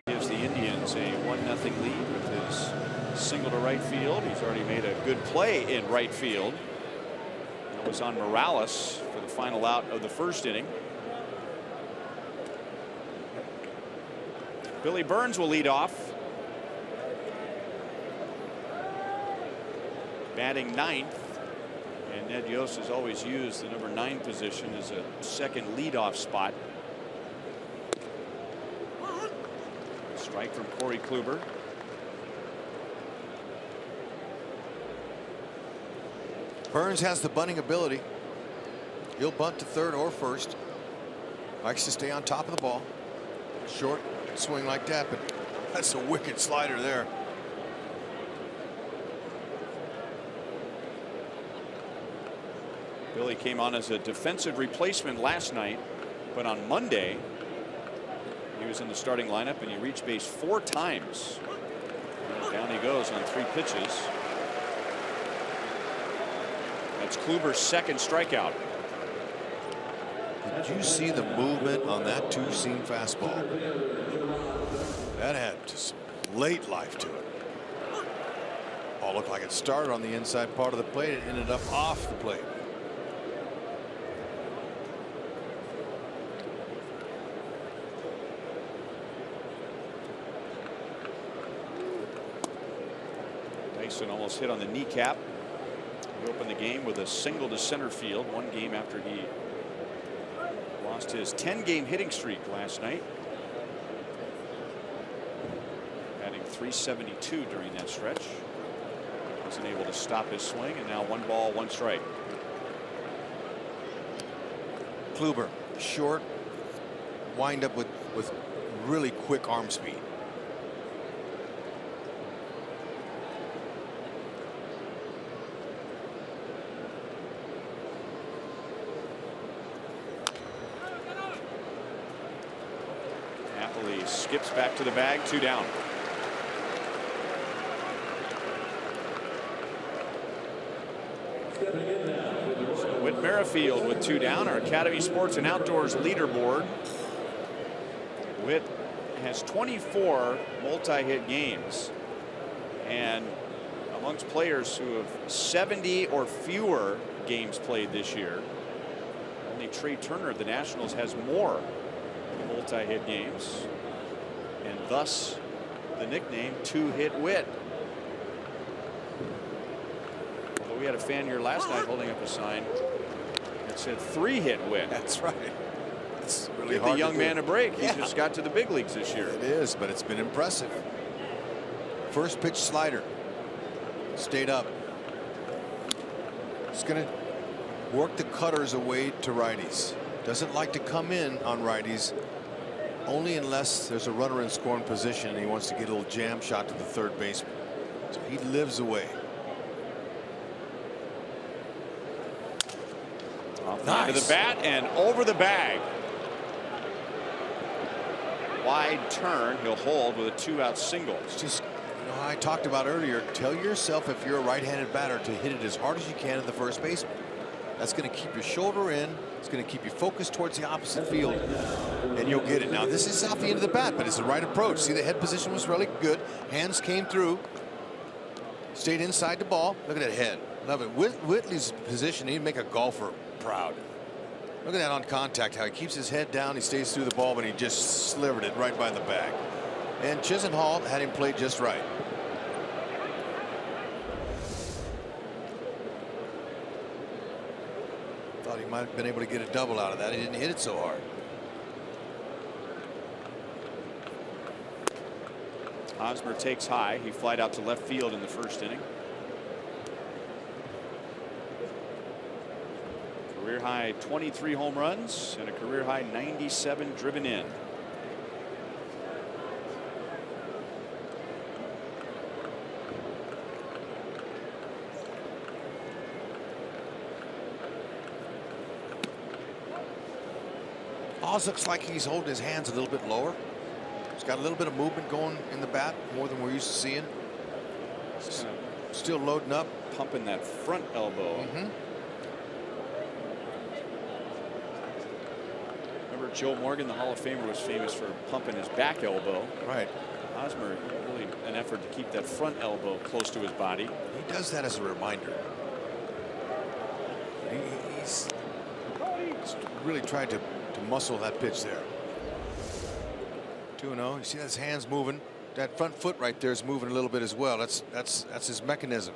Gives the Indians a 1-0 lead with his single to right field. He's already made a good play in right field. That was on Morales for the final out of the first inning. Billy Burns will lead off. Batting ninth. And Ned Yost has always used the number 9 position as a second leadoff spot. Strike from Corey Kluber. Burns has the bunting ability. He'll bunt to third or first. Likes to stay on top of the ball. Short swing like that, but that's a wicked slider there. Billy came on as a defensive replacement last night, but on Monday he was in the starting lineup and he reached base 4 times. And down he goes on 3 pitches. That's Kluber's second strikeout. Did you see the movement on that 2-seam fastball? That had just late life to it. Ball looked like it started on the inside part of the plate. It ended up off the plate. Dyson almost hit on the kneecap. He opened the game with a single to center field, 1 game after he lost his 10-game hitting streak last night. Batting .372 during that stretch. Wasn't able to stop his swing, and now 1 ball, 1 strike. Kluber, short, wind up with really quick arm speed. Skips back to the bag, 2 down. So Whit Merrifield with 2 down, our Academy Sports and Outdoors leaderboard. Whit has 24 multi-hit games, and amongst players who have 70 or fewer games played this year, only Trey Turner of the Nationals has more multi-hit games, and thus the nickname 2-Hit Whit. Although we had a fan here last night holding up a sign that said 3-Hit Whit. That's right. It's really Give hard the young man a break. Yeah. He just got to the big leagues this year. It is, but it's been impressive. First pitch slider. Stayed up. He's going to work the cutters away to righties. Doesn't like to come in on righties only unless there's a runner in scoring position and he wants to get a little jam shot to the third baseman. So he lives away. Off the end of the bat and over the bag. Wide turn. He'll hold with a 2-out single. It's just, you know, I talked about earlier, tell yourself if you're a right-handed batter to hit it as hard as you can at the first baseman. That's going to keep your shoulder in. It's going to keep you focused towards the opposite field, and you'll get it. Now, this is off the end of the bat, but it's the right approach. See, the head position was really good. Hands came through. Stayed inside the ball. Look at that head. Love it. Whitley's position, he'd make a golfer proud. Look at that on contact, how he keeps his head down. He stays through the ball, but he just slivered it right by the bag. And Chisenhall had him played just right. Thought he might have been able to get a double out of that. He didn't hit it so hard. Hosmer takes high. He flied out to left field in the first inning. Career high 23 home runs and a career high 97 driven in. Oz looks like he's holding his hands a little bit lower. He's got a little bit of movement going in the bat, more than we're used to seeing. Still loading up. Pumping that front elbow. Remember Joe Morgan, the Hall of Famer, was famous for pumping his back elbow. Right. Hosmer, really an effort to keep that front elbow close to his body. He does that as a reminder. really tried to muscle that pitch there. 2-0. You see his hands moving. That front foot right there is moving a little bit as well. That's his mechanism.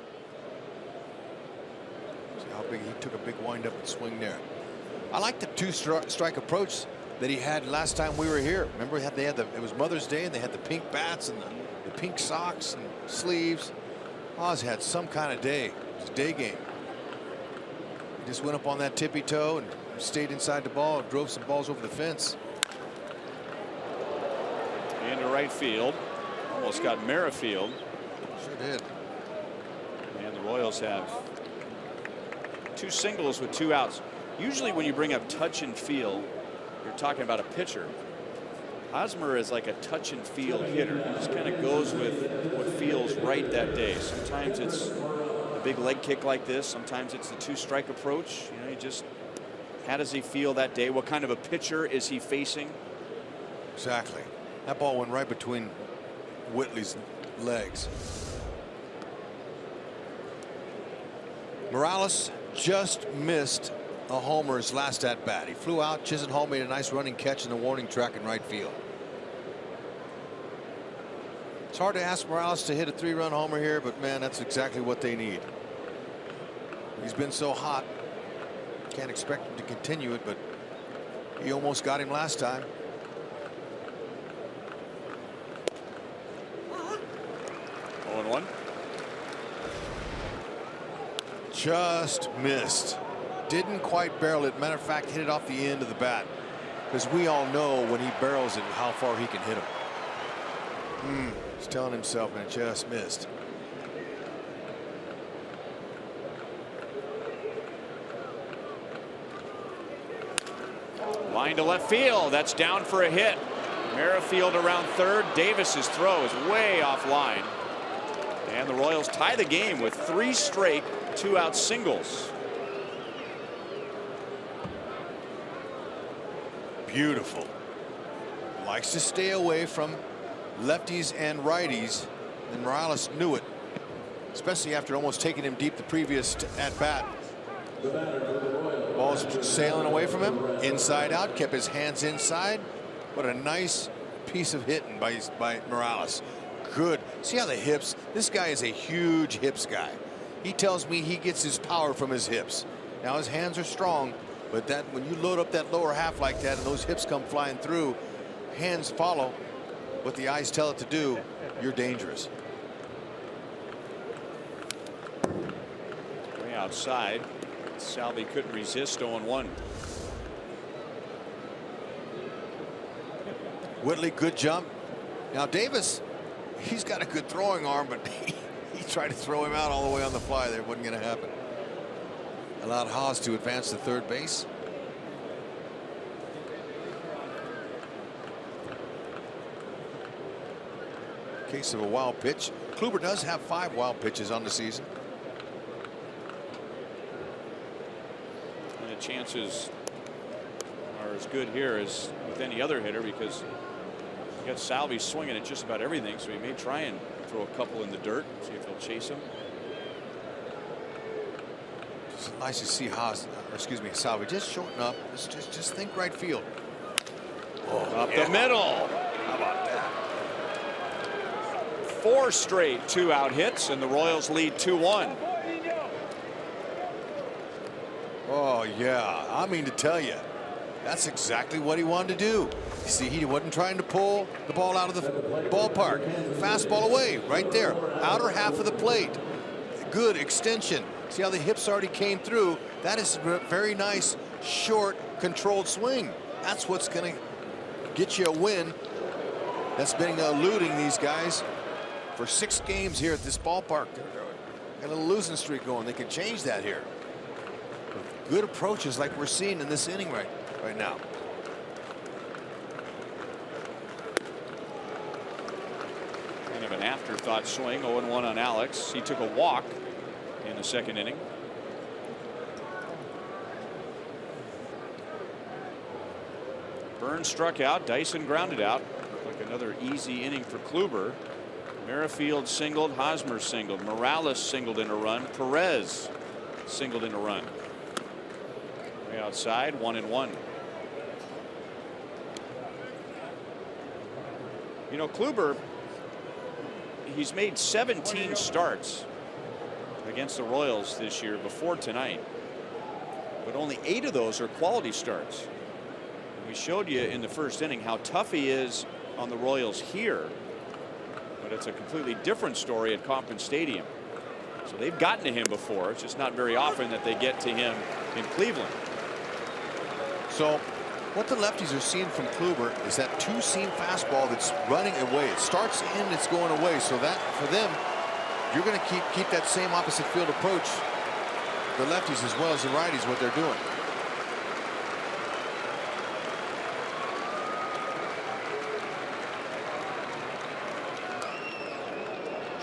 See how big he took a big wind up and swing there. I like the two-strike approach that he had last time we were here. Remember, it was Mother's Day, and they had the pink bats and the pink socks and sleeves. Oz had some kind of day. It was a day game. He just went up on that tippy toe and stayed inside the ball and drove some balls over the fence. Into right field. Almost got Merrifield. Sure did. And the Royals have 2 singles with 2 outs. Usually when you bring up touch and feel, you're talking about a pitcher. Hosmer is like a touch and feel hitter. He just kind of goes with what feels right that day. Sometimes it's a big leg kick like this. Sometimes it's the 2-strike approach. You know, he just, how does he feel that day? What kind of a pitcher is he facing? Exactly. That ball went right between Whitley's legs. Morales just missed a homer his last at bat. He flew out. Chisenhall made a nice running catch in the warning track in right field. It's hard to ask Morales to hit a 3-run homer here, but man, that's exactly what they need. He's been so hot. Can't expect him to continue it, but he almost got him last time. One. Just missed. Didn't quite barrel it. Matter of fact, hit it off the end of the bat. Because we all know when he barrels it how far he can hit him. He's telling himself, man, just missed. Line to left field. That's down for a hit. Merrifield around third. Davis's throw is way offline. And the Royals tie the game with 3 straight 2-out singles. Beautiful. Likes to stay away from lefties and righties. And Morales knew it, especially after almost taking him deep the previous at bat. Ball's sailing away from him. Inside out. Kept his hands inside. What a nice piece of hitting by Morales. Good. See how the hips, this guy is a huge hips guy. He tells me he gets his power from his hips. Now his hands are strong, but that when you load up that lower half like that and those hips come flying through, hands follow what the eyes tell it to do, you're dangerous. Way outside. Salvi couldn't resist. 0-1. Whitley, good jump. Now Davis, he's got a good throwing arm, but he tried to throw him out all the way on the fly there. It wasn't going to happen. Allowed Haas to advance to third base. Case of a wild pitch. Kluber does have 5 wild pitches on the season. And the chances are as good here as with any other hitter because you got Salvi swinging at just about everything, so he may try and throw a couple in the dirt, see if he'll chase him. It's nice to see Salvi just shorten up. Just think right field. Up the middle. How about that? 4 straight 2-out hits, and the Royals lead 2-1. Oh yeah, I mean to tell you, that's exactly what he wanted to do. You see, he wasn't trying to pull the ball out of the ballpark. Fastball away, right there, outer half of the plate. Good extension. See how the hips already came through. That is a very nice, short, controlled swing. That's what's going to get you a win. That's been eluding these guys for 6 games here at this ballpark. Got a little losing streak going. They can change that here. Good approaches like we're seeing in this inning right now. Kind of an afterthought swing. 0-1 on Alex. He took a walk in the second inning. Burns struck out. Dyson grounded out. Looked like another easy inning for Kluber. Merrifield singled. Hosmer singled. Morales singled in a run. Perez singled in a run. Way outside. 1-1. You know, Kluber, he's made 17 starts against the Royals this year before tonight, but only 8 of those are quality starts. We showed you in the first inning how tough he is on the Royals here, but it's a completely different story at Kauffman Stadium. So they've gotten to him before. It's just not very often that they get to him in Cleveland. So what the lefties are seeing from Kluber is that two-seam fastball that's running away. It starts in, it's going away. So that for them, you're going to keep that same opposite field approach. The lefties as well as the righties, what they're doing.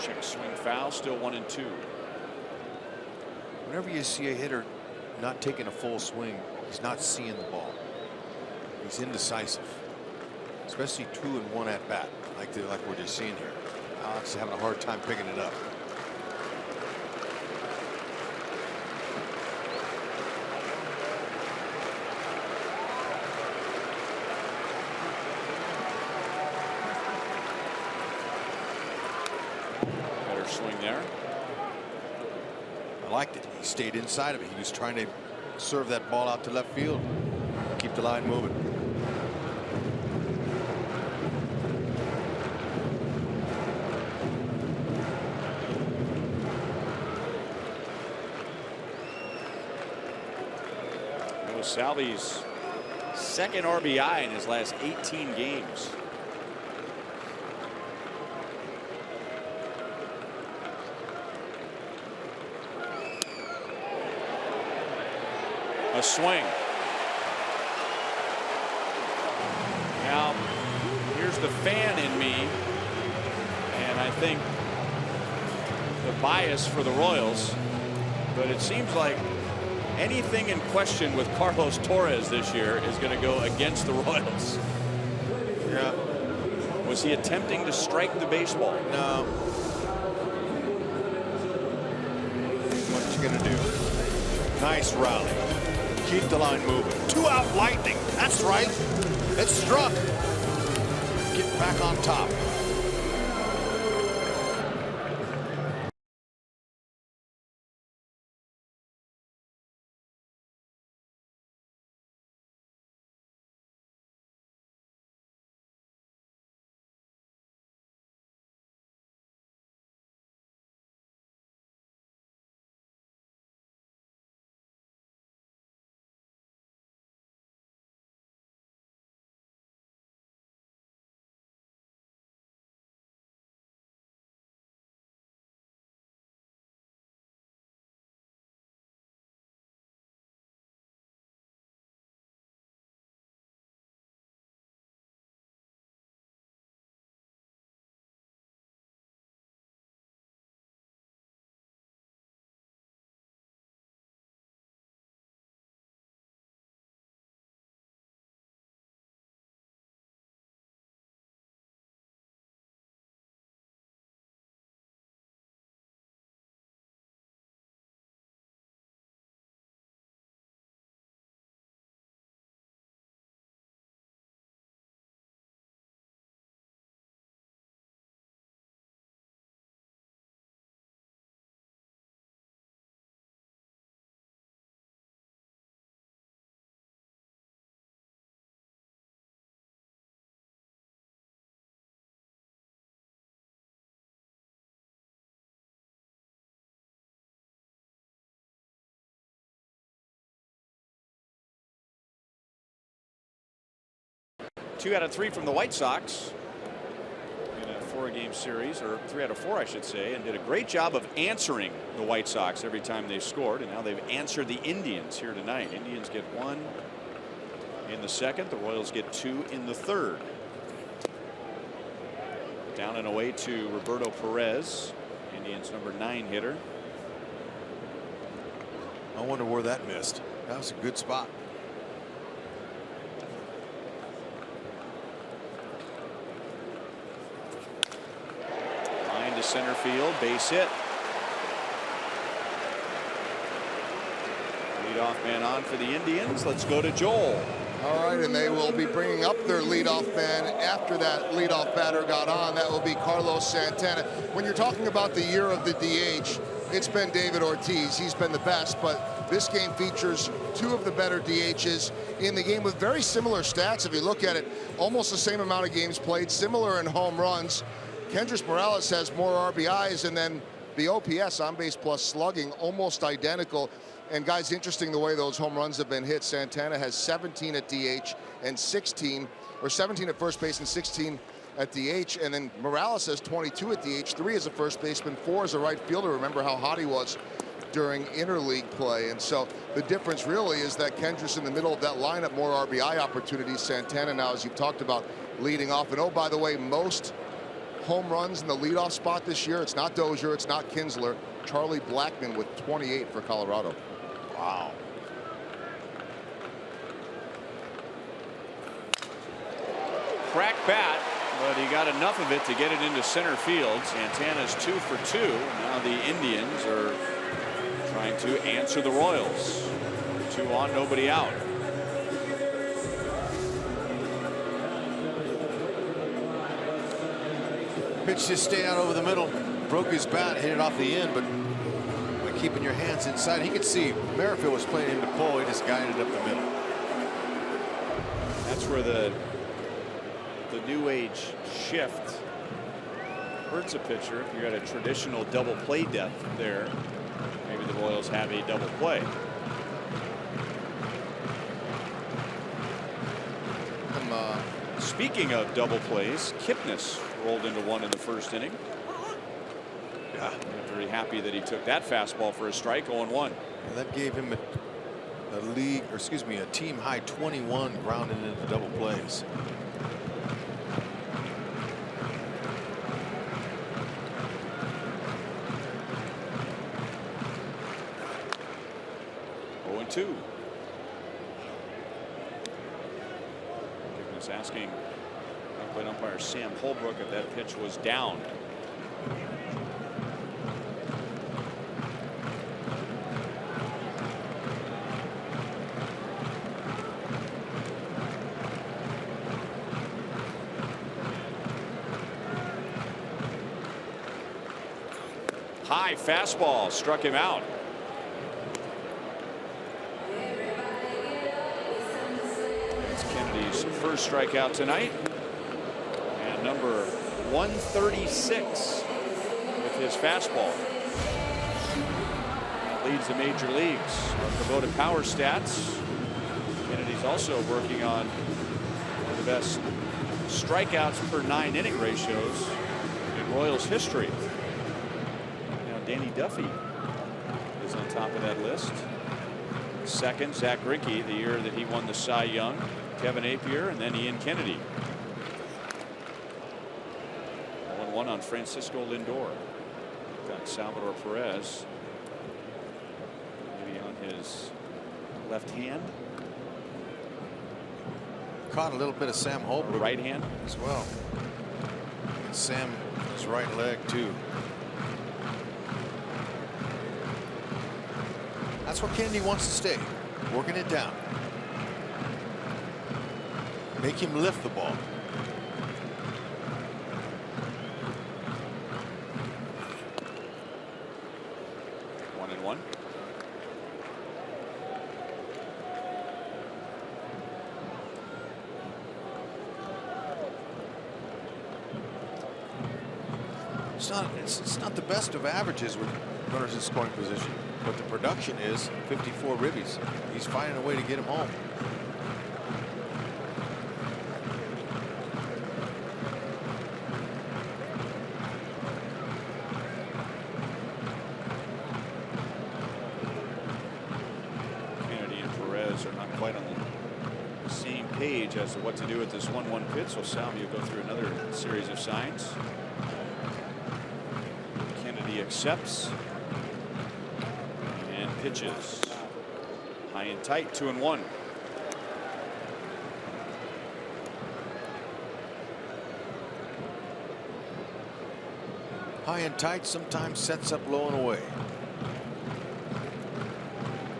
Check swing foul, still 1-2. Whenever you see a hitter not taking a full swing, he's not seeing the ball. He's indecisive, especially 2 and 1 at bat, like we're just seeing here. Alex is having a hard time picking it up. Better swing there. I liked it. He stayed inside of it. He was trying to serve that ball out to left field, keep the line moving. It was Salvi's second RBI in his last 18 games. A swing. Now, here's the fan in me, and I think the bias for the Royals, but it seems like anything in question with Carlos Torres this year is going to go against the Royals. Yeah. Was he attempting to strike the baseball? No. What you gonna do? Nice rally. Keep the line moving. 2-out lightning. That's right. It struck. Get back on top. Two out of three from the White Sox in a 4-game series, or 3 out of 4, I should say, and did a great job of answering the White Sox every time they've scored. And now they've answered the Indians here tonight. Indians get 1 in the second. The Royals get 2 in the third. Down and away to Roberto Perez, Indians number 9 hitter. I wonder where that missed. That was a good spot. Line to center field, base hit. Leadoff man on for the Indians. Let's go to Joel. All right, started, and they will be bringing up their leadoff man after that leadoff batter got on. That will be Carlos Santana. When you're talking about the year of the DH, it's been David Ortiz. He's been the best, but this game features two of the better DHs in the game with very similar stats. If you look at it, almost the same amount of games played, similar in home runs. Kendrys Morales has more RBIs, and then the OPS, on base plus slugging, almost identical. And guys, interesting the way those home runs have been hit. Santana has 17 at DH and 17 at first base and 16 at DH, and then Morales has 22 at DH, 3 as a first baseman, 4 as a right fielder. Remember how hot he was during interleague play. And so the difference really is that Kendrys in the middle of that lineup, more RBI opportunities. Santana now, as you've talked about, leading off. And oh, by the way, most home runs in the leadoff spot this year, it's not Dozier, it's not Kinsler. Charlie Blackmon with 28 for Colorado. Wow. Crack bat, but he got enough of it to get it into center field. Santana's 2 for 2. Now the Indians are trying to answer the Royals. 2 on, nobody out. Pitch just stayed out over the middle. Broke his bat, hit it off the end, but by keeping your hands inside, he could see Merrifield was playing him to pull. He just guided it up the middle. That's where the new age shift hurts a pitcher. If you're at a traditional double play depth there, maybe the Royals have a double play. Speaking of double plays, Kipnis rolled into one in the first inning. Yeah, I'm very happy that he took that fastball for a strike. 0-1. And that gave him a team high 21 grounded into double plays. Two. Kipnis asking plate umpire Sam Holbrook if that pitch was down. High fastball struck him out. First strikeout tonight, and number 136 with his fastball. Leads the major leagues. Our Kubota power stats. Kennedy's also working on one of the best strikeouts per 9 inning ratios in Royals history. Now Danny Duffy is on top of that list. Second, Zach Greinke, the year that he won the Cy Young. Kevin Apier, and then Ian Kennedy. 1-1 on Francisco Lindor. Got Salvador Perez maybe on his left hand. Caught a little bit of Sam Holbrook. Right hand as well. And Sam, his right leg too. That's where Kennedy wants to stay. Working it down. Make him lift the ball. One and one. It's not the best of averages with runners in scoring position, but the production is 54 ribbies. He's finding a way to get him home. As to what to do with this 1-1 pitch. So Salvi will go through another series of signs. Kennedy accepts and pitches. High and tight, 2-1. High and tight sometimes sets up low and away.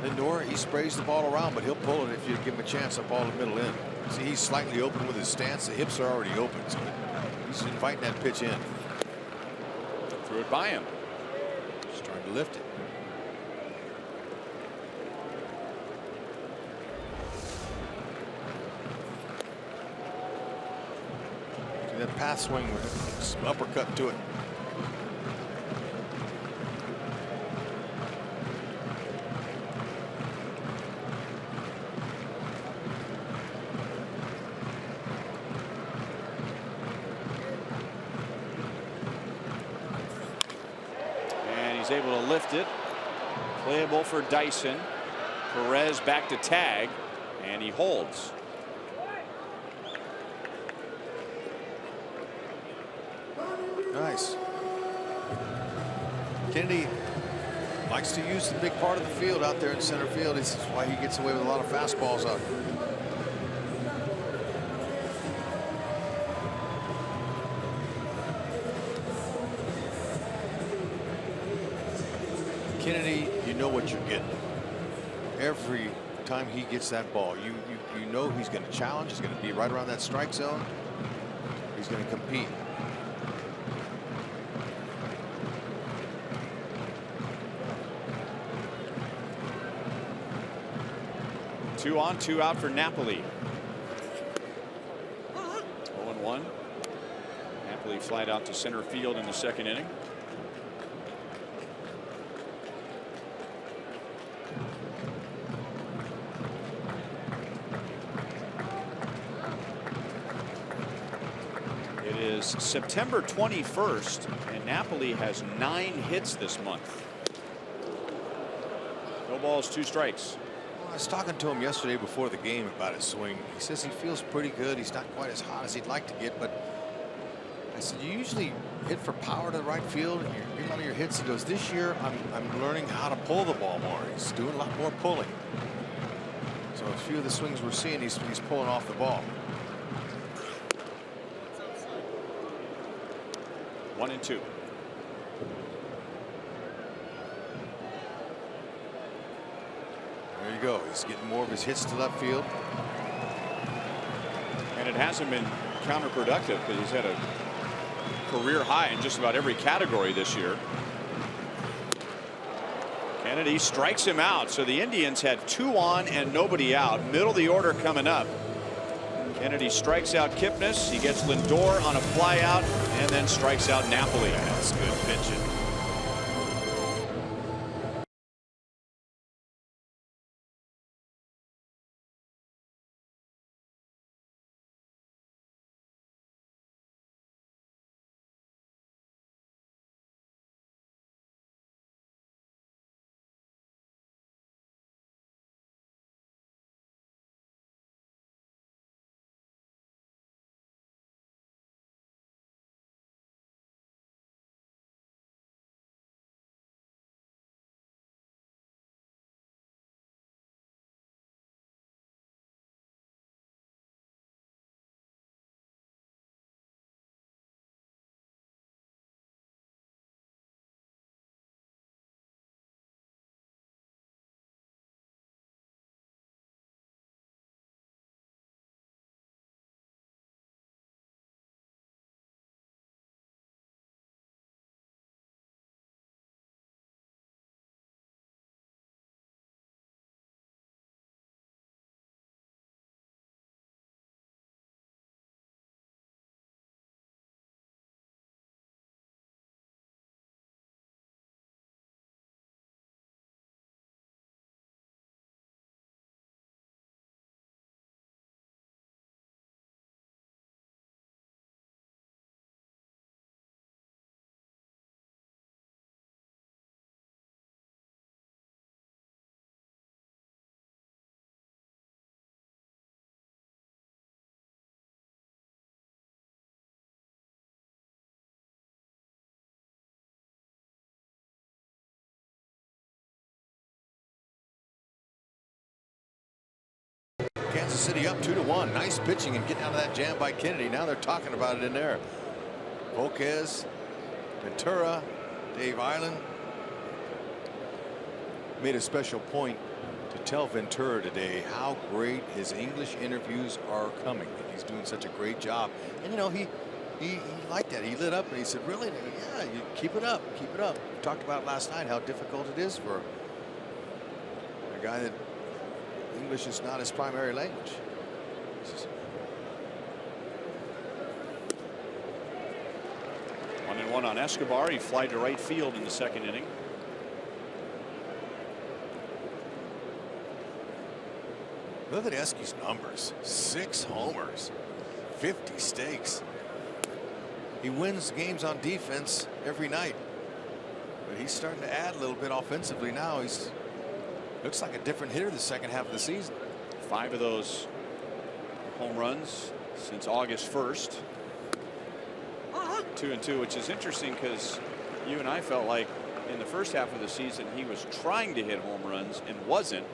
Lindor, he sprays the ball around, but he'll pull it if you give him a chance up all the middle end. See, he's slightly open with his stance. The hips are already open, so he's inviting that pitch in. Threw it by him. Just trying to lift it. See that path swing with some uppercut to it. Able to lift it. Playable for Dyson. Perez back to tag, and he holds. Nice. Kennedy likes to use the big part of the field out there in center field. This is why he gets away with a lot of fastballs out. Kennedy, you know what you're getting. Every time he gets that ball, you know he's going to challenge. He's going to be right around that strike zone. He's going to compete. Two on, two out for Napoli. 0-1. Napoli flied out to center field in the second inning. September 21st, and Napoli has 9 hits this month. No balls, 2 strikes. Well, I was talking to him yesterday before the game about his swing. He says he feels pretty good. He's not quite as hot as he'd like to get, but I said, you usually hit for power to the right field, and you're getting a lot of your hits. He goes, this year I'm learning how to pull the ball more. He's doing a lot more pulling. So a few of the swings we're seeing, he's pulling off the ball. 1-2. There you go. He's getting more of his hits to left field. And it hasn't been counterproductive because he's had a career high in just about every category this year. Kennedy strikes him out. So the Indians had 2 on and nobody out. Middle of the order coming up. Kennedy strikes out KIPNIS. He gets LINDOR on a fly out and then strikes out Napoli. That's good pitching. Kansas City up 2-1. Nice pitching and getting out of that jam by Kennedy. Now they're talking about it in there. Volquez, Ventura, Dave Island made a special point to tell Ventura today how great his English interviews are coming. He's doing such a great job. And, you know, he liked that. He lit up and he said, really? Yeah, you keep it up. Keep it up. We talked about last night how difficult it is for a guy that English is not his primary language. 1-1 on Escobar. He flied to right field in the second inning. Look at Esky's numbers. 6 homers, 50 steaks. He wins games on defense every night. But he's starting to add a little bit offensively now. He's looks like a different hitter the second half of the season. 5 of those home runs since August 1st. 2-2, which is interesting because you and I felt like in the first half of the season he was trying to hit home runs and wasn't.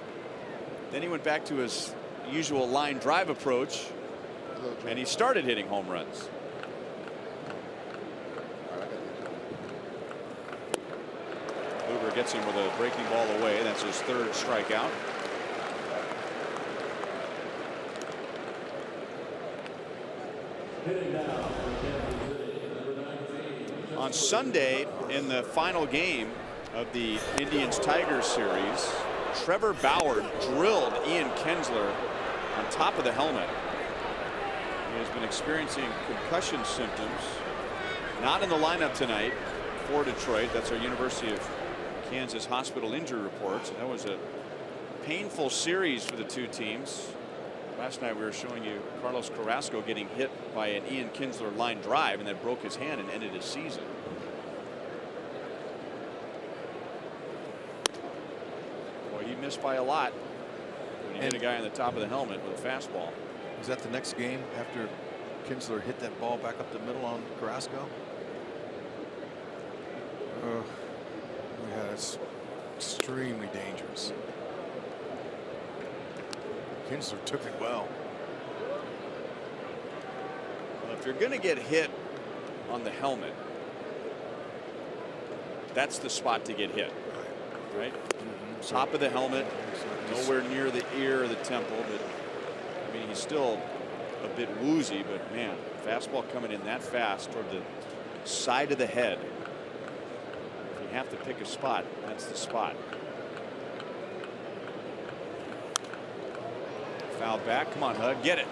Then he went back to his usual line drive approach and he started hitting home runs. Kluber gets him with a breaking ball away. That's his 3rd strikeout. On Sunday, in the final game of the Indians-Tigers series, Trevor Bauer drilled Ian Kinsler on top of the helmet. He has been experiencing concussion symptoms. Not in the lineup tonight for Detroit. That's our University of Kansas hospital injury reports. And that was a painful series for the two teams. Last night we were showing you Carlos Carrasco getting hit by an Ian Kinsler line drive and that broke his hand and ended his season. Boy, he missed by a lot when he hit a guy on the top of the helmet with a fastball. Was that the next game after Kinsler hit that ball back up the middle on Carrasco? Yeah, that's extremely dangerous. Kinsler took it well. Well, if you're going to get hit on the helmet, that's the spot to get hit, right? Top of the helmet, nowhere near the ear or the temple. But I mean, he's still a bit woozy, but man, fastball coming in that fast toward the side of the head. If you have to pick a spot, that's the spot. Foul back. Come on, Hud, get it.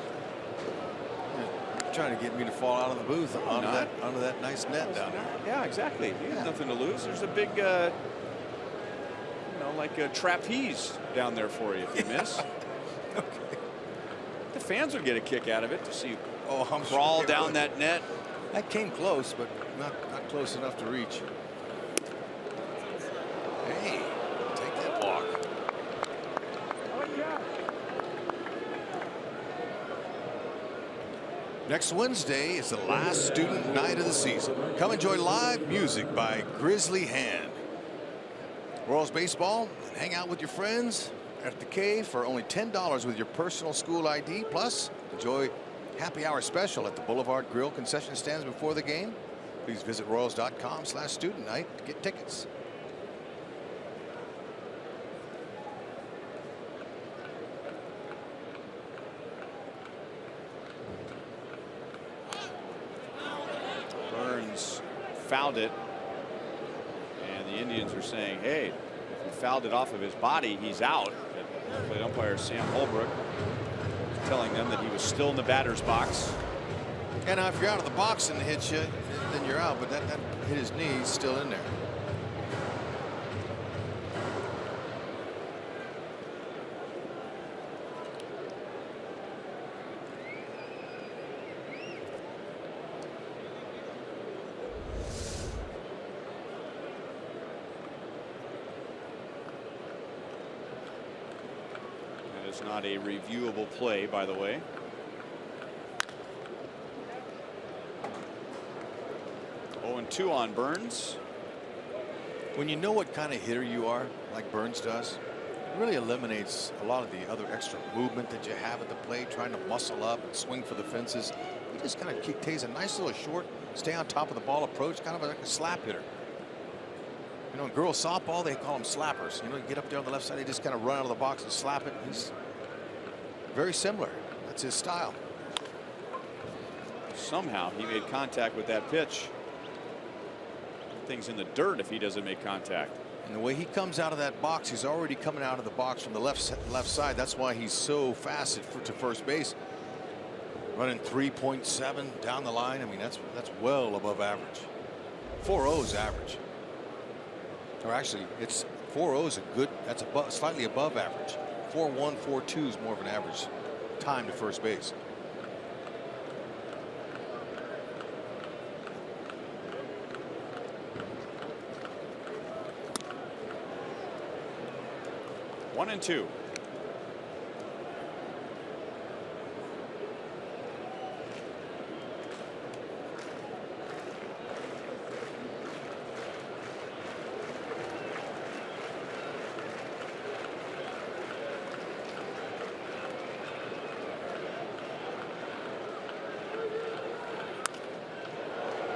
You're trying to get me to fall out of the booth onto that nice net down there. Yeah, exactly. You have nothing to lose. There's a big, you know, like a trapeze down there for you if you miss. Okay. The fans would get a kick out of it to see you I'm crawl sure down that net. That came close, but not close enough to reach. Hey, take that walk. Next Wednesday is the last student night of the season. Come enjoy live music by Grizzly Hand. Royals baseball, and hang out with your friends at the K for only $10 with your personal school ID. Plus, enjoy happy hour special at the Boulevard Grill concession stands before the game. Please visit Royals.com/student night to get tickets. Burns fouled it, and the Indians are saying, hey, if he fouled it off of his body, he's out. Plate umpire Sam Holbrook telling them that he was still in the batter's box. And now if you're out of the box and it hits you, then you're out, but that hit his knee, he's still in there. Not a reviewable play, by the way. Oh, and 2 on Burns. When you know what kind of hitter you are, like Burns does, it really eliminates a lot of the other extra movement that you have at the plate, trying to muscle up and swing for the fences. He just kind of takes a nice little short, stay on top of the ball approach, kind of like a slap hitter. You know, in girls softball, they call them slappers. You know, you get up there on the left side, they just kind of run out of the box and slap it. He's very similar. That's his style. Somehow he made contact with that pitch. Things in the dirt if he doesn't make contact. And the way he comes out of that box, he's already coming out of the box from the left side. That's why he's so fast to first base. Running 3.7 down the line. I mean, that's well above average. 4.0 is average. Or actually, it's 4.0 is a good. That's slightly above average. 4.1, 4.2 is more of an average time to first base. One and two.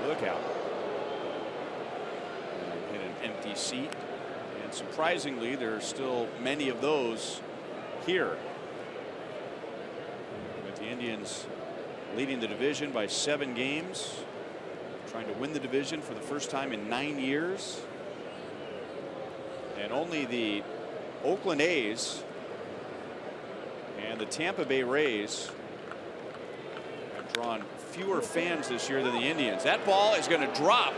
Look out. Hit an empty seat. And surprisingly, there are still many of those here. With the Indians leading the division by 7 games. Trying to win the division for the first time in 9 years. And only the Oakland A's and the Tampa Bay Rays have drawn fewer fans this year than the Indians. That ball is going to drop,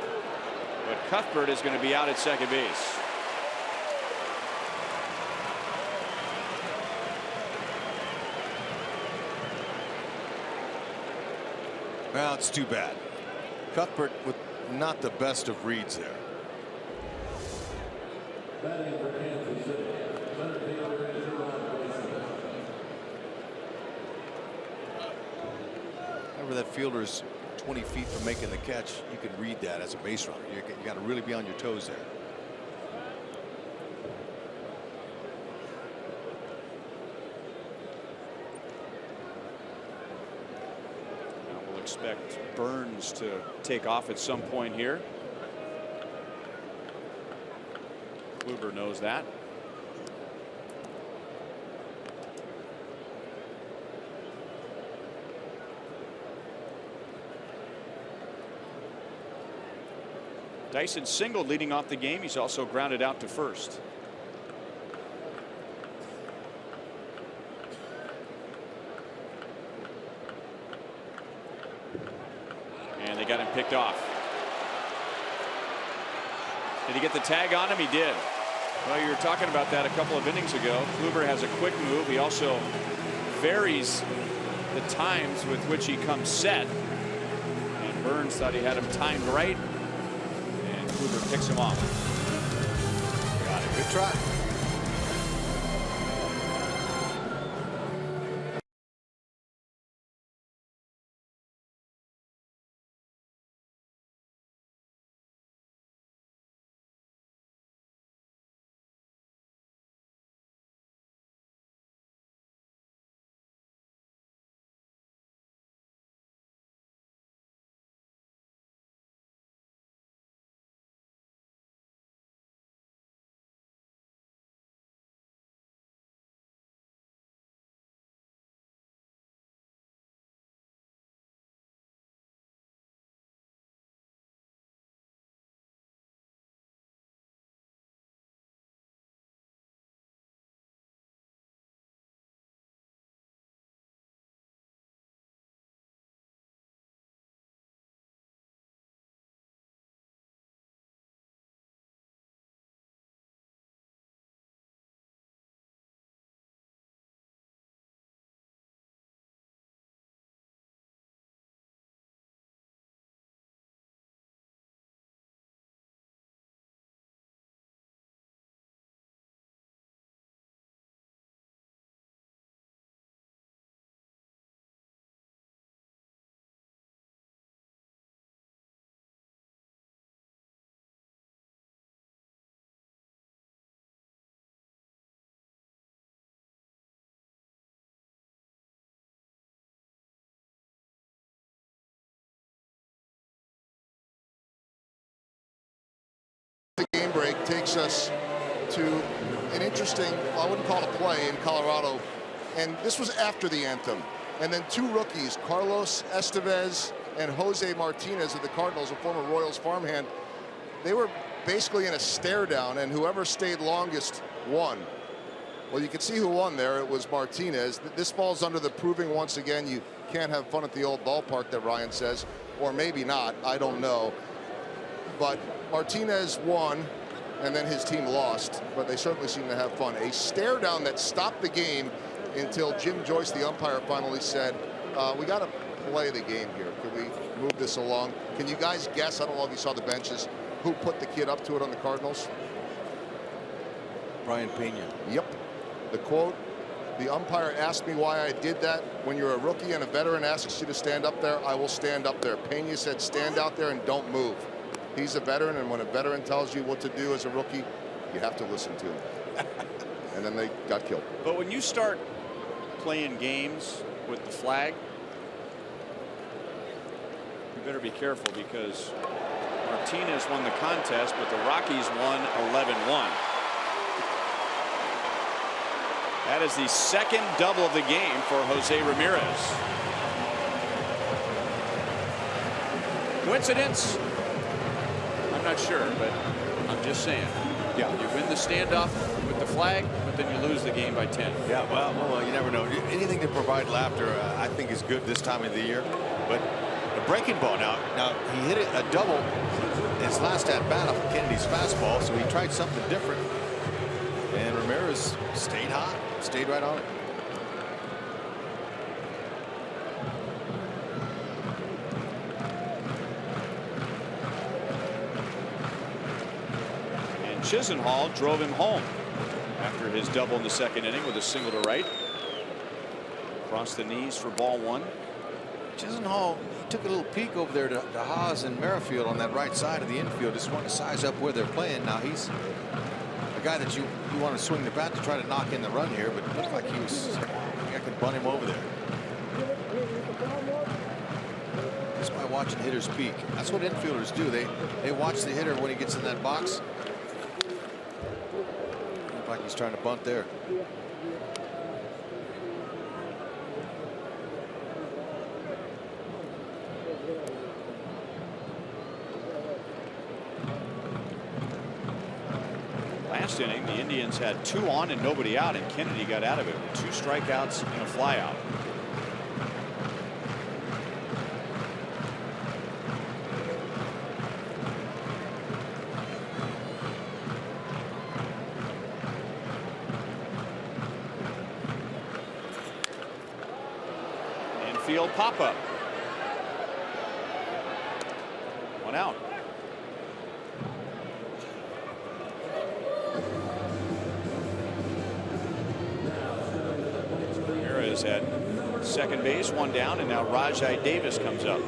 but Cuthbert is going to be out at second base. Well, it's too bad. Cuthbert with not the best of reads there. Whenever that fielder's 20 feet from making the catch, you can read that as a base runner. You got to really be on your toes there. Expect Burns to take off at some point here. Kluber knows that. Dyson singled leading off the game. He's also grounded out to first. Got him picked off. Did he get the tag on him? He did. Well, you were talking about that a couple of innings ago. Kluber has a quick move. He also varies the times with which he comes set. And Burns thought he had him timed right. And Kluber picks him off. Got it. Good try. break takes us to an interesting, I wouldn't call it a play in Colorado. And this was after the anthem. And then two rookies, Carlos Estevez and Jose Martinez of the Cardinals, a former Royals farmhand, they were basically in a stare down, and whoever stayed longest won. Well, you can see who won there. It was Martinez. This falls under the proving once again you can't have fun at the old ballpark that Ryan says, or maybe not, I don't know. But Martinez won, and then his team lost, but they certainly seem to have fun. A stare down that stopped the game until Jim Joyce, the umpire, finally said, we got to play the game here. Can we move this along? Can you guys guess, I don't know if you saw the benches, who put the kid up to it on the Cardinals? Brian Pena. Yep. The quote, the umpire asked me why I did that. When you're a rookie and a veteran asks you to stand up there, I will stand up there. Pena said, stand out there and don't move. He's a veteran, and when a veteran tells you what to do as a rookie, you have to listen to him. And then they got killed. But when you start playing games with the flag, you better be careful, because Martinez won the contest, but the Rockies won 11-1. That is the second double of the game for Jose Ramirez. Coincidence? I'm not sure, but I'm just saying. Yeah. You win the standoff with the flag, but then you lose the game by 10. Yeah, well, you never know. Anything to provide laughter, I think, is good this time of the year. But the breaking ball now he hit it a double his last at bat off of Kennedy's fastball, so he tried something different. And Ramirez stayed hot, stayed right on it. And Chisenhall drove him home after his double in the second inning with a single to right. Across the knees for ball one. Chisenhall, he took a little peek over there to Haas and Merrifield on that right side of the infield. Just wanted to size up where they're playing. Now he's a guy that you want to swing the bat to try to knock in the run here, but it looked like I could bunt him over there. Just by watching hitters peek. That's what infielders do. They watch the hitter when he gets in that box. Looked like he's trying to bunt there. Last inning, the Indians had 2 on and nobody out, and Kennedy got out of it with 2 strikeouts and a flyout. Infield pop-up. 1 out. At second base, 1 down, and now Rajai Davis comes up.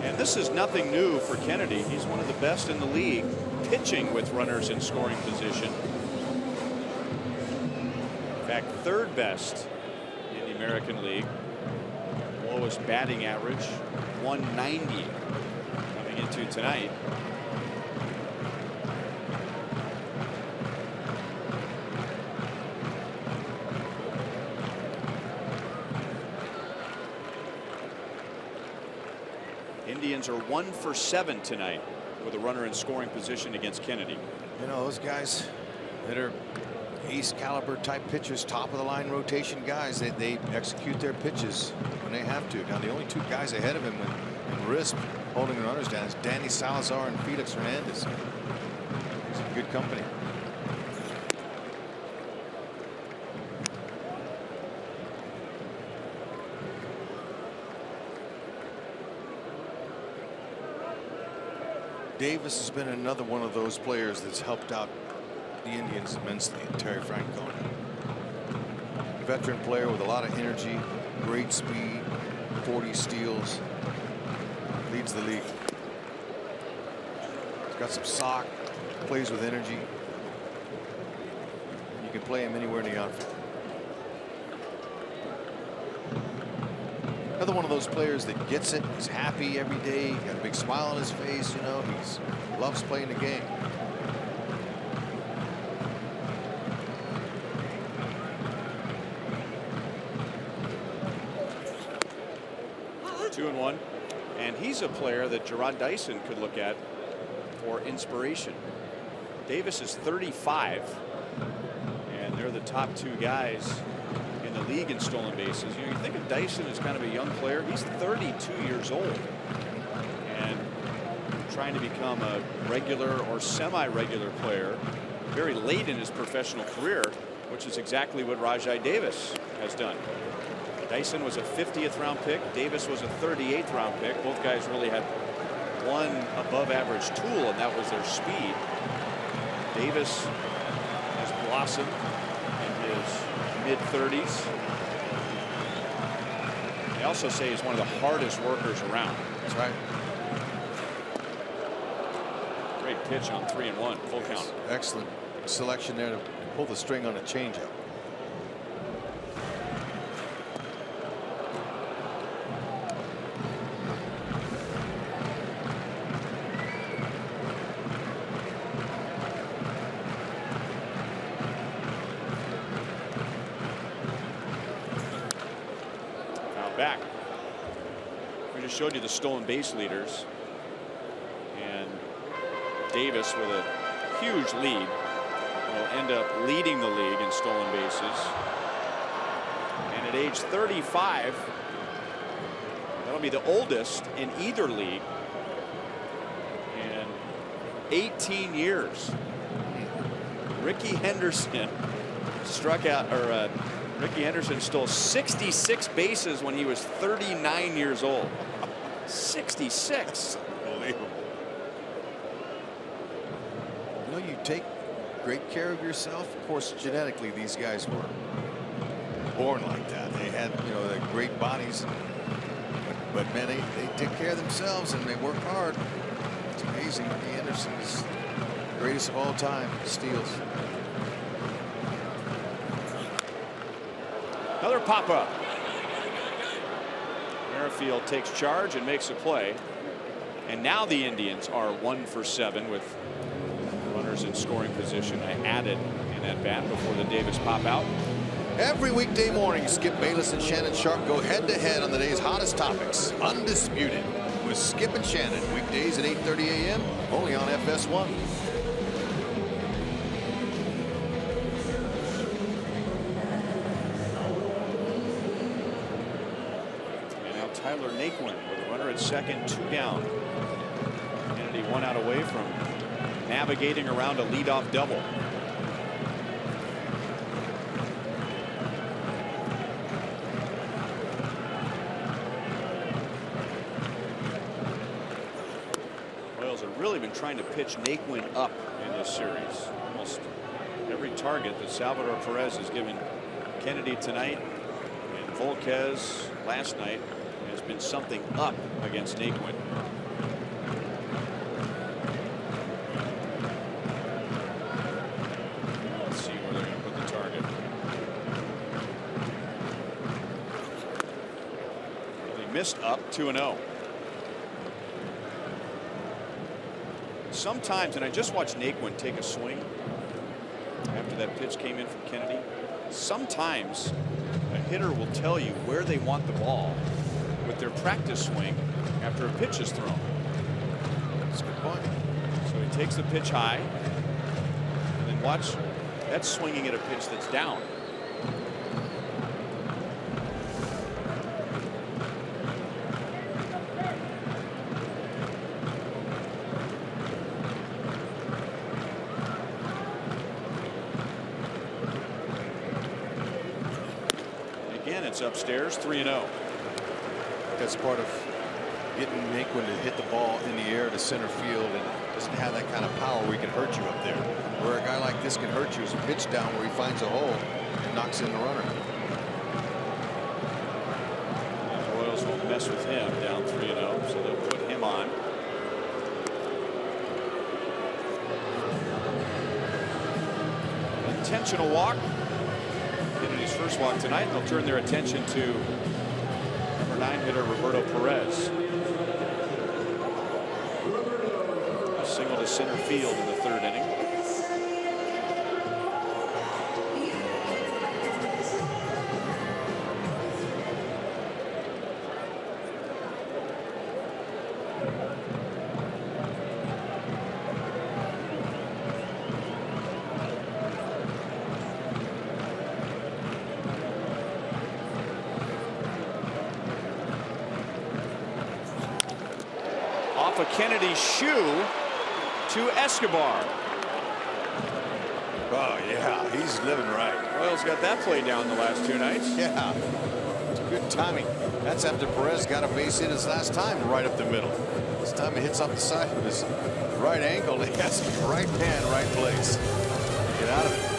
And this is nothing new for Kennedy. He's one of the best in the league pitching with runners in scoring position. In fact, 3rd best in the American League. Lowest batting average, 190 coming into tonight. Indians are 1 for 7 tonight with a runner in scoring position against Kennedy. You know, those guys that are ace caliber type pitchers, top of the line rotation guys, they execute their pitches when they have to. Now the only 2 guys ahead of him in risk holding the runners down is Danny Salazar and Felix Hernandez. He's in good company. Davis has been another one of those players that's helped out the Indians immensely. Terry Francona, a veteran player with a lot of energy, great speed, 40 steals, leads the league. He's got some sock, plays with energy. You can play him anywhere in the outfield. Another one of those players that gets it, is happy every day, got a big smile on his face, you know, he loves playing the game. Two and one. And he's a player that Gerard Dyson could look at for inspiration. Davis is 35, and they're the top two guys in the league in stolen bases. You know, you think of Dyson as kind of a young player. He's 32 years old and trying to become a regular or semi-regular player very late in his professional career, which is exactly what Rajai Davis has done. Dyson was a 50th round pick. Davis was a 38th round pick. Both guys really had one above average tool, and that was their speed. Davis has blossomed in his mid-30s. They also say he's one of the hardest workers around. That's right. Great pitch on 3-1, full count. Excellent selection there to pull the string on a changeup. Back. We just showed you the stolen base leaders, and Davis with a huge lead will end up leading the league in stolen bases. And at age 35, that'll be the oldest in either league in 18 years. Ricky Henderson struck out, or Ricky Henderson stole 66 bases when he was 39 years old. 66. Unbelievable. You know, you take great care of yourself. Of course, genetically, these guys were born like that. They had, you know, the great bodies. But man, they take care of themselves and they work hard. It's amazing. Ricky Henderson is the greatest of all time. Steals. Another pop-up. Merrifield takes charge and makes a play. And now the Indians are 1 for 7 with runners in scoring position. I added in at bat before the Davis pop out. Every weekday morning, Skip Bayless and Shannon Sharp go head-to-head on the day's hottest topics. Undisputed with Skip and Shannon. Weekdays at 8:30 a.m. only on FS1. Tyler Naquin with a runner at second, 2 down. Kennedy 1 out away from navigating around a leadoff double. Royals have really been trying to pitch Naquin up in this series. Almost every target that Salvador Perez has given Kennedy tonight and Volquez last night has been something up against Naquin. Let's see where they're going to put the target. Well, he missed up 2-0. Sometimes, and I just watched Naquin take a swing after that pitch came in from Kennedy. Sometimes a hitter will tell you where they want the ball with their practice swing after a pitch is thrown. That's a good point. So he takes the pitch high, and then watch, that's swinging at a pitch that's down. And again, it's upstairs, 3-0. That's part of getting Naquin to hit the ball in the air to center field, and doesn't have that kind of power where he can hurt you up there. Where a guy like this can hurt you is a pitch down where he finds a hole and knocks in the runner. The Royals won't mess with him down 3-0, so they'll put him on. Intentional walk. Kennedy's first walk tonight. They'll turn their attention to number 9 hitter Roberto Perez. A single to center field in the 3rd inning. Off of Kennedy's shoe to Escobar. Oh, yeah, he's living right. Royals got that play down the last 2 nights. Yeah, good timing. That's after Perez got a base hit his last time right up the middle. This time it hits off the side of his right ankle. He has to be right hand, right place. Get out of it.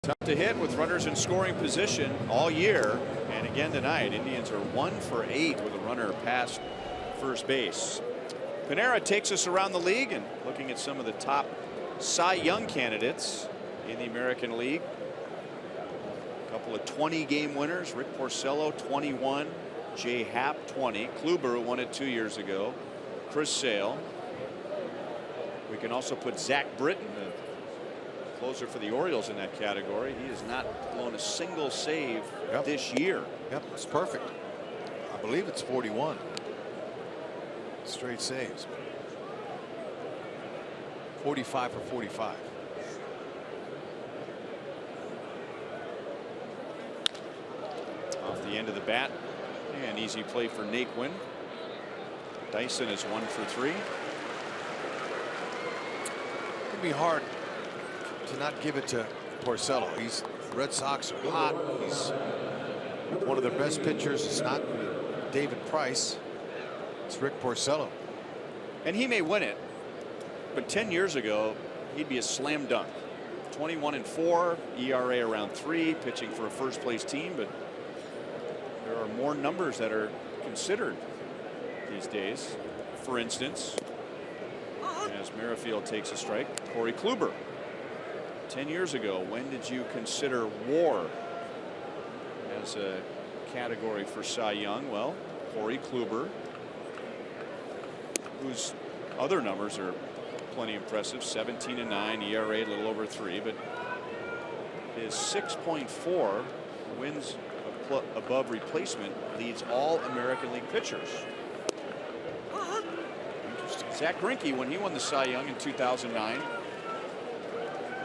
Tough to hit with runners in scoring position all year, and again tonight. Indians are 1 for 8 with a runner past first base. Panera takes us around the league and looking at some of the top Cy Young candidates in the American League. A couple of 20-game winners: Rick Porcello 21, Jay Happ 20, Kluber, who won it 2 years ago, Chris Sale. We can also put Zach Britton, the closer for the Orioles, in that category. He has not blown a single save this year. Yep, it's perfect. I believe it's 41 straight saves. 45 for 45. Off the end of the bat, and easy play for Naquin. Dyson is 1 for 3. It'd be hard to not give it to Porcello. He's Red Sox are hot. He's one of their best pitchers. It's not David Price. It's Rick Porcello. And he may win it, but 10 years ago he'd be a slam dunk. 21-4, ERA around 3, pitching for a first place team, but there are more numbers that are considered these days. For instance, as Merrifield takes a strike, Corey Kluber. 10 years ago, when did you consider WAR as a category for Cy Young? Well, Corey Kluber, whose other numbers are plenty impressive, 17-9, ERA a little over 3, but his 6.4 wins above replacement leads all American League pitchers. Interesting. Zach Greinke, when he won the Cy Young in 2009,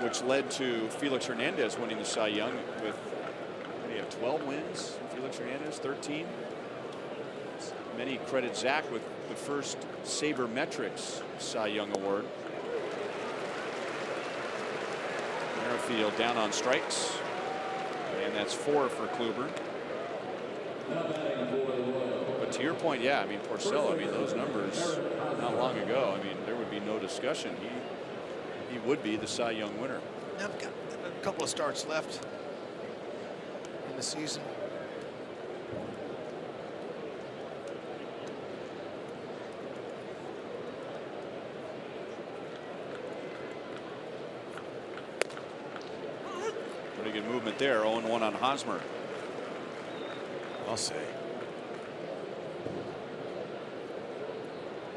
which led to Felix Hernandez winning the Cy Young with, what do you have, 12 wins? Felix Hernandez 13. Many credit Zach with the first Sabermetrics Cy Young award. Merrifield down on strikes, and that's 4 for Kluber. But to your point, yeah, I mean, Porcello, I mean, those numbers not long ago, I mean, there would be no discussion. He would be the Cy Young winner. I've got a couple of starts left in the season. Pretty good movement there. 0-1 on Hosmer. I'll say.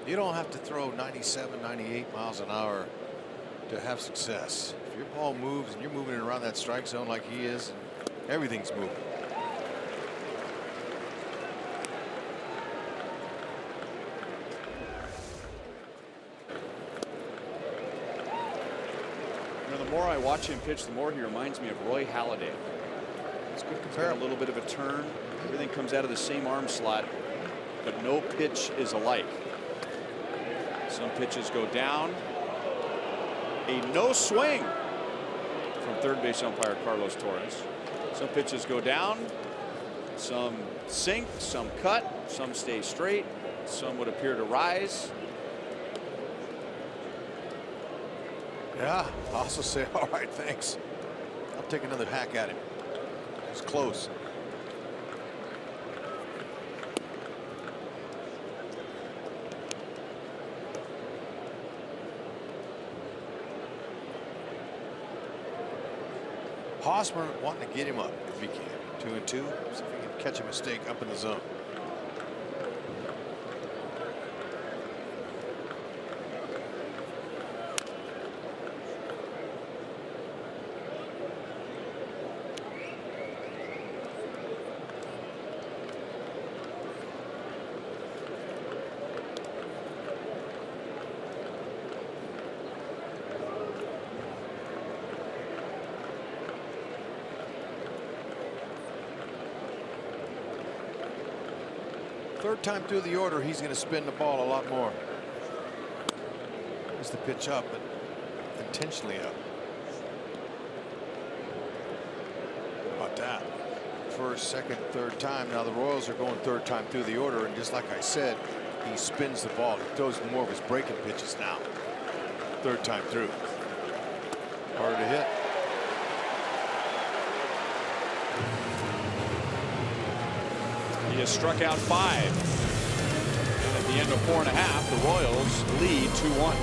You don't have to throw 97, 98 miles an hour to have success. If your ball moves and you're moving it around that strike zone like he is, everything's moving. You know, the more I watch him pitch, the more he reminds me of Roy Halladay. It's good He's got a little bit of a turn. Everything comes out of the same arm slot, but no pitch is alike. Some pitches go down. A no swing from third base umpire Carlos Torres. Some pitches go down. Some sink, some cut, some stay straight, some would appear to rise. Yeah, I'll also say, all right, thanks. I'll take another hack at him. It's close. Hosmer wanting to get him up if he can. 2-2. See if he can catch a mistake up in the zone. Third time through the order, he's going to spin the ball a lot more. It's the pitch up, but intentionally up. How about that? First, second, third time. Now the Royals are going third time through the order, and just like I said, he spins the ball. He throws more of his breaking pitches now. Third time through. Harder to hit. He has struck out 5. At the end of 4.5, the Royals lead 2-1.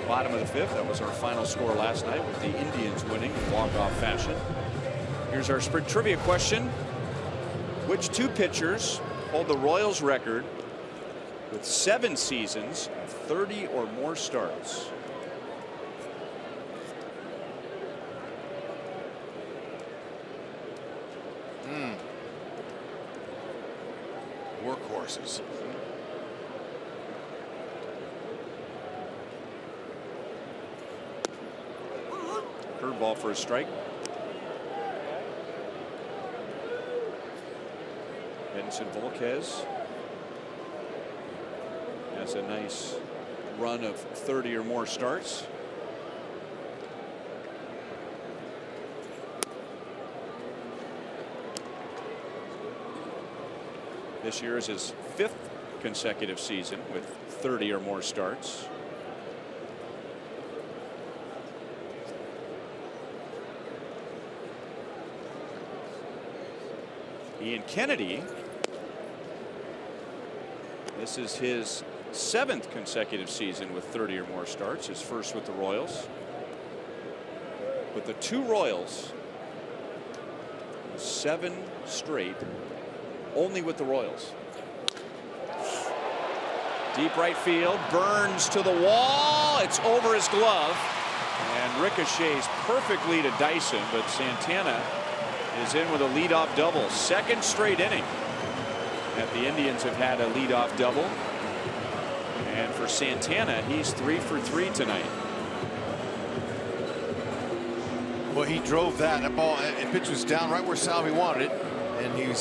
Bottom of the 5th. That was our final score last night, with the Indians winning in walk-off fashion. Here's our sprint trivia question. Which 2 pitchers hold the Royals record with 7 seasons of 30 or more starts? Workhorses. Curveball for a strike. Edinson Volquez has a nice run of 30 or more starts. This year is his 5th consecutive season with 30 or more starts. Ian Kennedy, this is his 7th consecutive season with 30 or more starts, his first with the Royals. But the 2 Royals, 7 straight, only with the Royals. Deep right field, Burns to the wall, it's over his glove, and ricochets perfectly to Dyson, but Santana is in with a leadoff double. 2nd straight inning that the Indians have had a leadoff double. And for Santana, he's 3 for 3 tonight. Well, he drove that. That ball, the pitch was down right where Salvi wanted it. And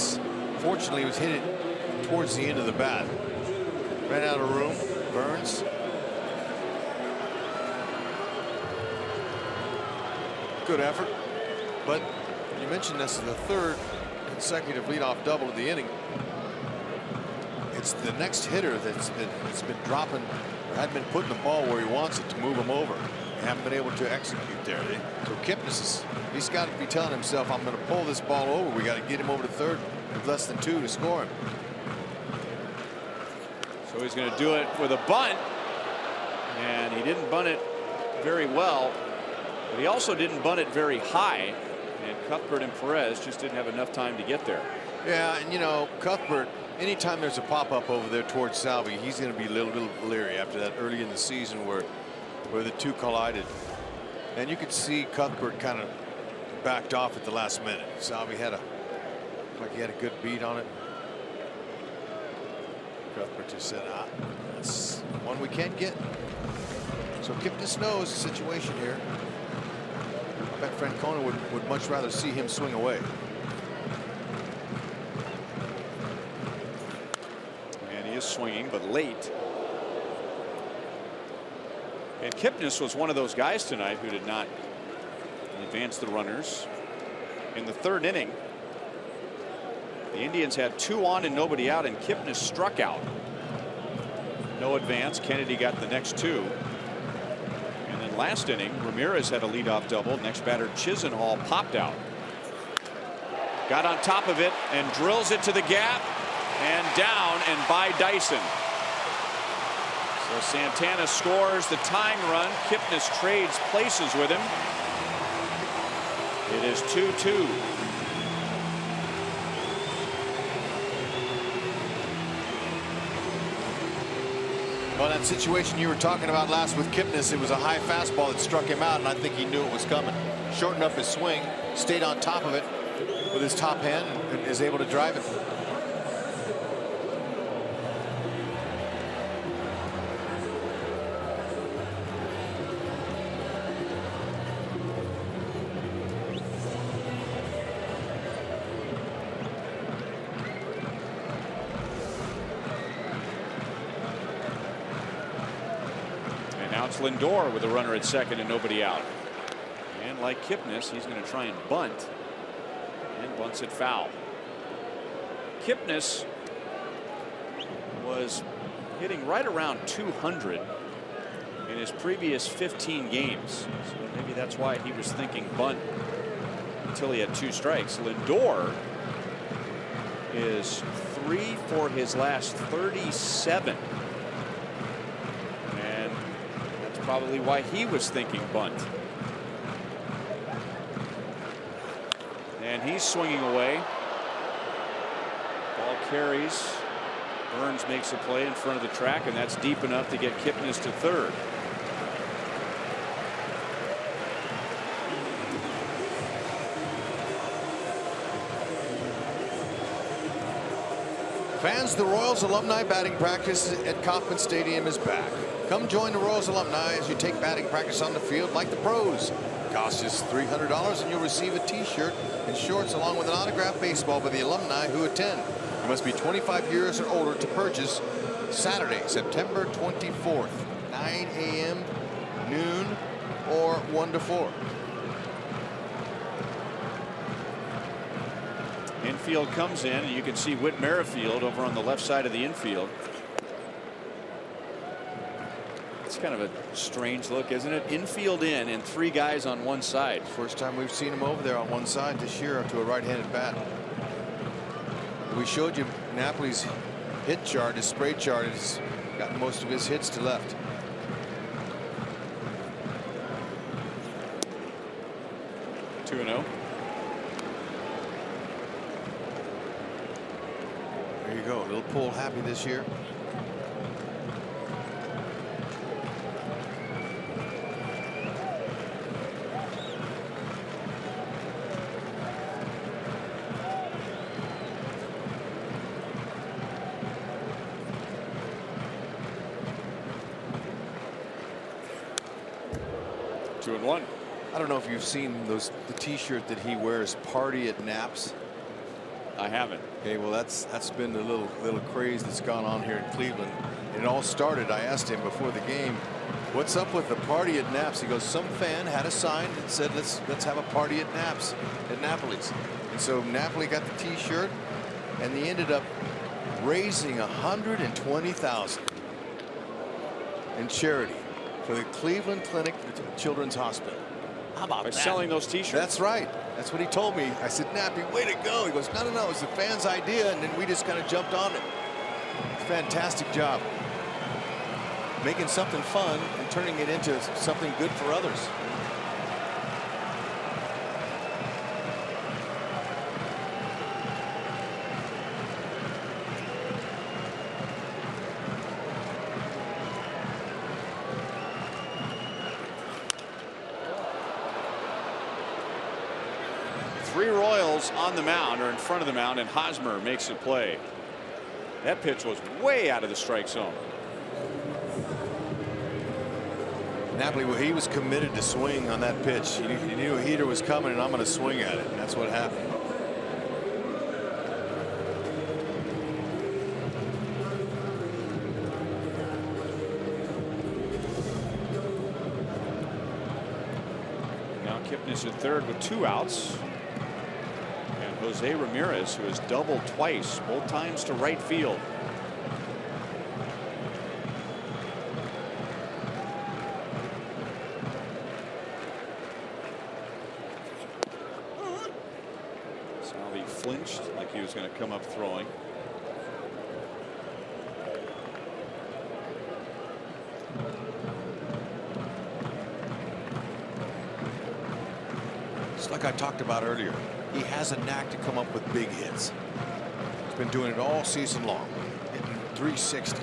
fortunately, he was hit it towards the end of the bat. Ran out of room. Burns. Good effort. But you mentioned this is the 3rd consecutive leadoff double of the inning. It's the next hitter that's been dropping, or hadn't been putting the ball where he wants it to move him over. They haven't been able to execute there. So KIPNIS he's got to be telling himself, I'm going to pull this ball over. We got to get him over to 3rd with less than 2 to score him. So he's going to do it with a bunt, and he didn't bunt it very well, but he also didn't bunt it very high. And Cuthbert and Perez just didn't have enough time to get there. Yeah, and you know, Cuthbert, anytime there's a pop-up over there towards Salvi, he's going to be a little leery after that early in the season where the 2 collided. And you could see Cuthbert kind of backed off at the last minute. Salvi had he had a good beat on it. Cuthbert just said, that's one we can't get. So KIPNIS knows the situation here. I bet Francona would much rather see him swing away. And he is swinging, but late. And KIPNIS was one of those guys tonight who did not advance the runners. In the 3rd inning, the Indians had 2 on and nobody out, and KIPNIS struck out. No advance. Kennedy got the next 2. And then last inning, Ramirez had a leadoff double. Next batter, Chisenhall, popped out. Got on top of it and drills it to the gap and down and by Dyson. So Santana scores the tying run. KIPNIS trades places with him. It is 2-2. Well, that situation you were talking about last with KIPNIS, it was a high fastball that struck him out, and I think he knew it was coming. Shortened up his swing, stayed on top of it with his top hand, and is able to drive it. It's Lindor with a runner at 2nd and nobody out. And like KIPNIS, he's going to try and bunt. And bunts it foul. KIPNIS was hitting right around 200 in his previous 15 games. So maybe that's why he was thinking bunt until he had 2 strikes. Lindor is 3 for his last 37. Probably why he was thinking bunt. And he's swinging away. Ball carries. Burns makes a play in front of the track, and that's deep enough to get KIPNIS to 3rd. Fans, the Royals alumni batting practice at Kauffman Stadium is back. Come join the Royals alumni as you take batting practice on the field like the pros. It costs just $300 and you'll receive a t-shirt and shorts along with an autographed baseball by the alumni who attend. You must be 25 years or older to purchase. Saturday, September 24th, 9 a.m., noon, or 1 to 4. Infield comes in, and you can see Whit Merrifield over on the left side of the infield. It's kind of a strange look, isn't it? Infield in and 3 guys on one side. First time we've seen him over there on one side this year to a right-handed bat. We showed you Napoli's hit chart, his spray chart. Has gotten most of his hits to left. Two and 0. There you go. A little pull happy this year. I don't know if you've seen the t-shirt that he wears, "Party at Naps." I haven't. Okay, well that's been the little craze that's gone on here in Cleveland. And it all started, I asked him before the game, what's up with the party at Naps? He goes, some fan had a sign that said let's have a party at Naps at Napoli's. And so Napoli got the t-shirt, and they ended up raising $120,000 in charity for the Cleveland Clinic Children's Hospital. How about By that? selling those t-shirts? That's right. That's what he told me. I said, Nappy, way to go. He goes, no, it was the fans' idea, and then we just kind of jumped on it. Fantastic job. Making something fun and turning it into something good for others. Three Royals on the mound, or in front of the mound, and Hosmer makes a play. That pitch was way out of the strike zone. Napoli, well, he was committed to swing on that pitch. He knew a heater was coming, and I'm going to swing at it. And that's what happened. Now KIPNIS at third with 2 outs. And Jose Ramirez, who has doubled twice, both times to right field. Salvi flinched like he was going to come up throwing. It's like I talked about earlier. He has a knack to come up with big hits. He's been doing it all season long, hitting 360.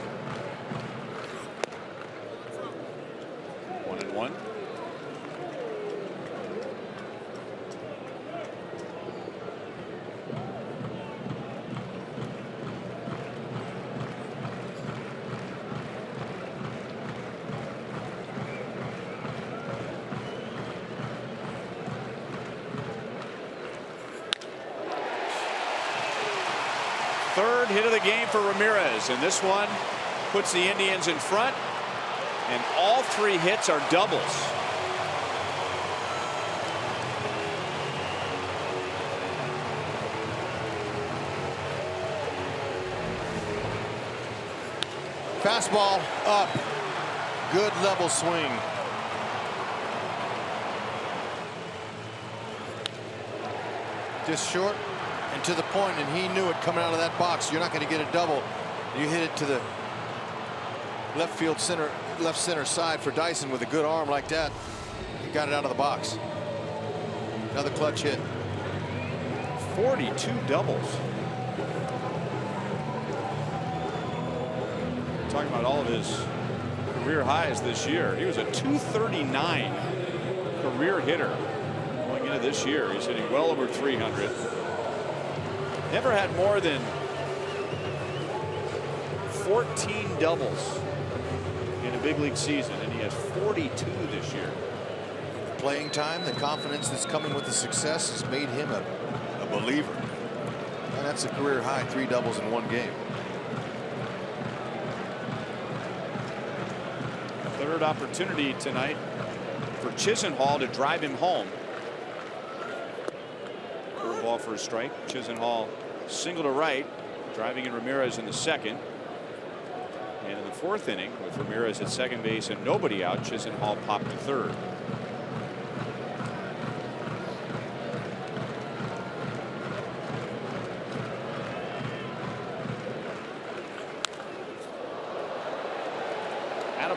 1-1. Third hit of the game for Ramirez, and this one puts the Indians in front, and all 3 hits are doubles. Fastball up. Good level swing. Just short and to the point, and he knew it coming out of that box. You're not going to get a double. You hit it to the left center side for Dyson with a good arm like that. He got it out of the box. Another clutch hit. 42 doubles. Talking about all of his career highs this year. He was a .239 career hitter going into this year. He's hitting well over 300. Never had more than 14 doubles in a big league season, and he has 42 this year. Playing time, the confidence that's coming with the success has made him a believer. And that's a career high, 3 doubles in 1 game. Third opportunity tonight for Chisenhall to drive him home. Curveball for a strike. Chisenhall single to right, driving in Ramirez in the second. And in the 4th inning, with Ramirez at second base and nobody out, Chisenhall popped to third.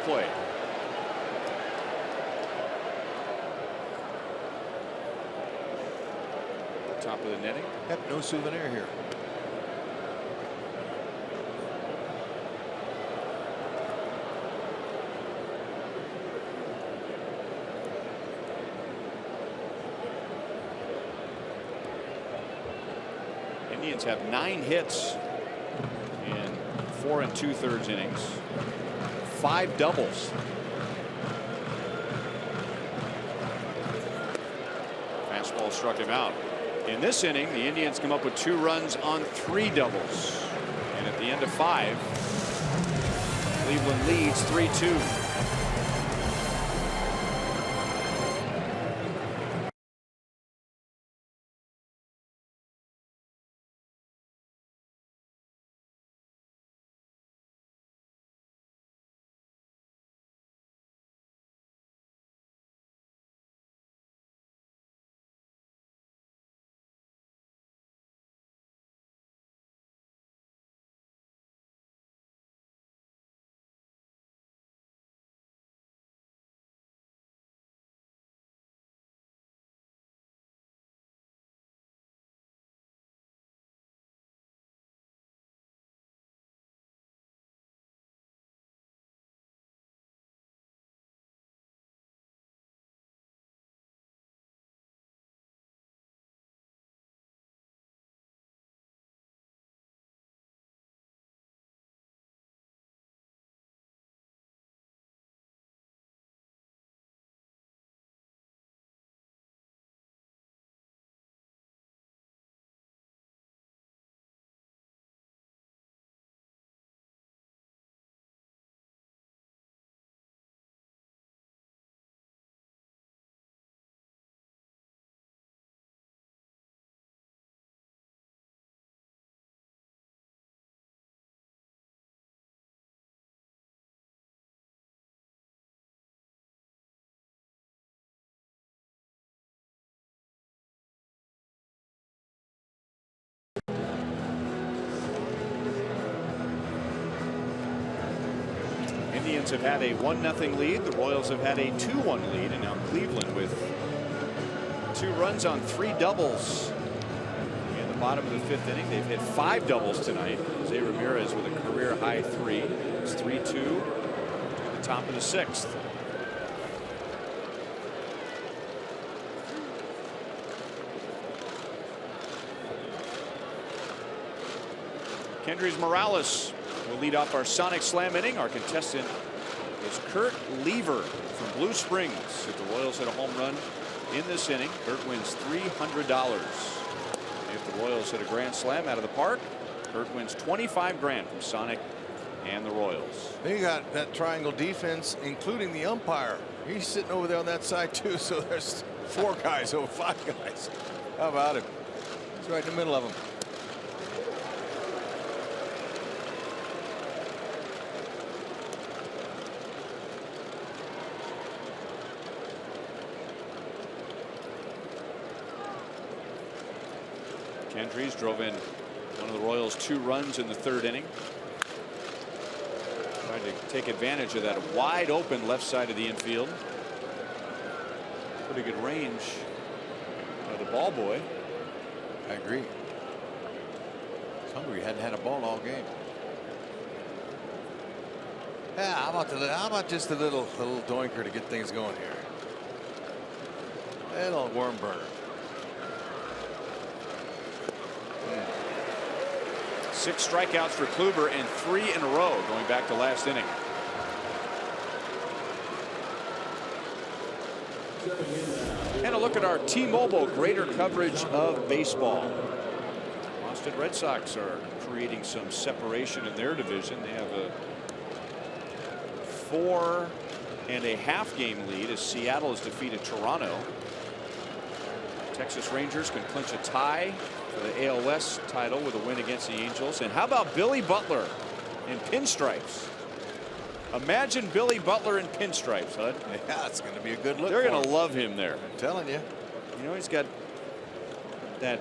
Play. Top of the netting. Yep, no souvenir here. Indians have 9 hits in 4 2/3 innings. 5 doubles. Fastball struck him out. In this inning, the Indians come up with 2 runs on 3 doubles. And at the end of 5, Cleveland leads 3-2. Indians have had a 1-0 lead. The Royals have had a 2-1 lead, and now Cleveland with 2 runs on 3 doubles. In the bottom of the 5th inning, they've hit 5 doubles tonight. Jose Ramirez with a career high 3. It's 3-2 to the top of the 6th. Kendrys Morales will lead off our Sonic Slam inning. Our contestant is Kurt Lever from Blue Springs. If the Royals hit a home run in this inning, Kurt wins $300. If the Royals hit a grand slam out of the park, Kurt wins $25,000 from Sonic and the Royals. They got that triangle defense, including the umpire. He's sitting over there on that side too. So there's 4 guys over 5 guys. How about him? He's right in the middle of them. Kendrys drove in one of the Royals' 2 runs in the 3rd inning. Tried to take advantage of that wide open left side of the infield. Pretty good range by the ball boy. I agree. He's hungry. Hadn't had a ball all game. Yeah, how about just a little doinker to get things going here. A little worm burner. 6 strikeouts for Kluber and 3 in a row going back to last inning. And a look at our T-Mobile greater coverage of baseball. Boston Red Sox are creating some separation in their division. They have a 4.5 game lead as Seattle has defeated Toronto. Texas Rangers can clinch a tie for the AL West title with a win against the Angels. And how about Billy Butler in pinstripes? Imagine Billy Butler in pinstripes, Hud. Yeah, it's going to be a good look. They're going to love him there. I'm telling you. You know, he's got that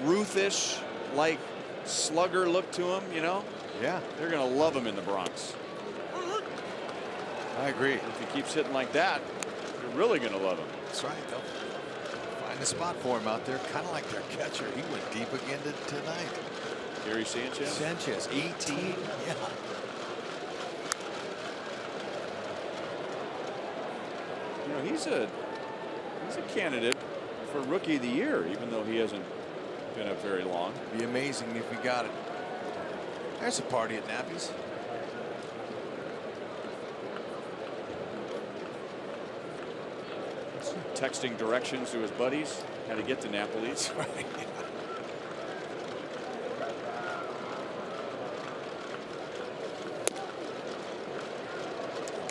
Ruthish like slugger look to him, you know? Yeah. They're going to love him in the Bronx. I agree. If he keeps hitting like that, they're really going to love him. That's right. They'll find a spot for him out there, kind of like their catcher. He went deep again tonight. Gary Sanchez. Sanchez, 18. Yeah. You know, he's a candidate for Rookie of the Year, even though he hasn't been up very long. Be amazing if we got it. There's a party at Nappy's. Texting directions to his buddies how to get to Napoli's. Right.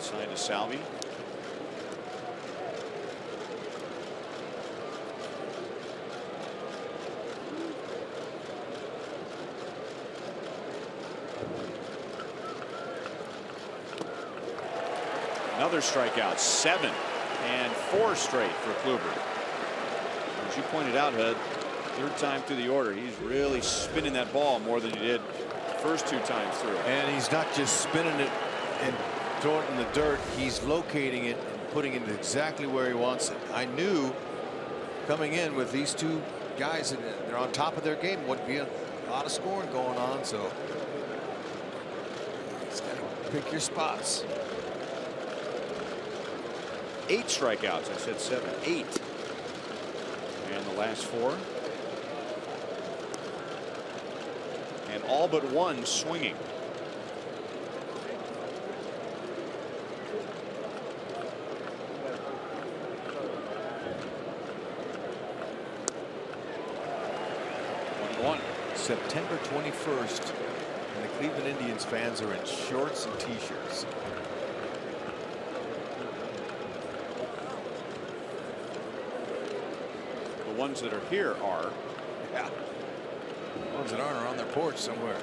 Sign to Salvi. Another strikeout, 7 and 4 straight for Kluber. As you pointed out, Hud, 3rd time through the order, he's really spinning that ball more than he did the first 2 times through. And he's not just spinning it and throwing it in the dirt. He's locating it and putting it exactly where he wants it. I knew coming in with these 2 guys, and they're on top of their game, would be a lot of scoring going on. So he's got to pick your spots. 8 strikeouts. I said 7. 8. And the last 4. And all but 1 swinging. September 21st, and the Cleveland Indians fans are in shorts and t-shirts. The ones that are here are. Yeah. The ones that aren't are on their porch somewhere.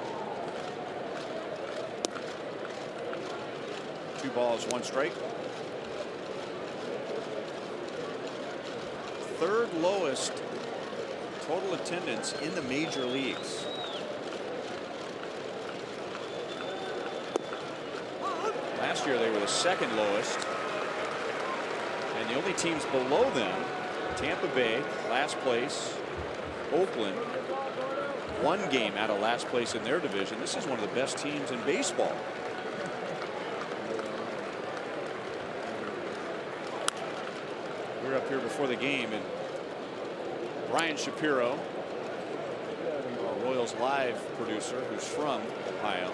2 balls, 1 strike. 3rd lowest total attendance in the major leagues. Last year they were the 2nd lowest, and the only teams below them, Tampa Bay, last place, Oakland, 1 game out of last place in their division. This is one of the best teams in baseball. We were up here before the game, and Brian Shapiro, Royals Live producer, who's from Ohio,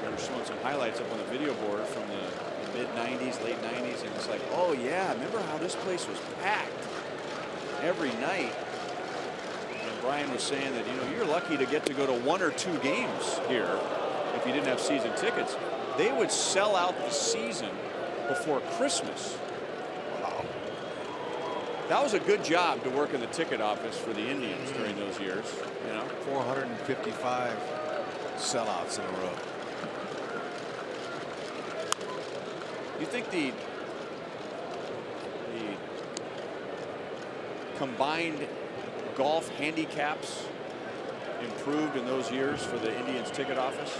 they were showing some highlights up on the video board from the mid-90s, late 90s, and it's like, oh yeah, remember how this place was packed every night? And Brian was saying that, you know, you're lucky to get to go to 1 or 2 games here if you didn't have season tickets. They would sell out the season before Christmas. That was a good job to work in the ticket office for the Indians during those years. You know, 455 sellouts in a row. You think the combined golf handicaps improved in those years for the Indians ticket office?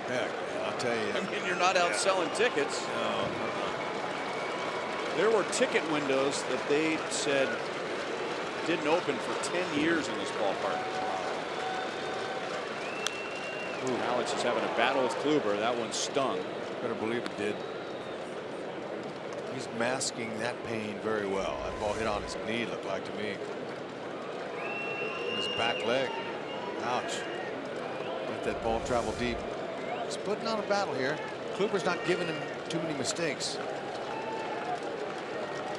Heck, I'll tell you. I mean, you're not out selling tickets. No. There were ticket windows that they said didn't open for 10 years in this ballpark. Ooh, Alex is having a battle with Kluber. That one stung. Better believe it did. He's masking that pain very well. That ball hit on his knee, looked like to me. His back leg. Ouch. Let that ball travel deep. He's putting on a battle here. Kluber's not giving him too many mistakes.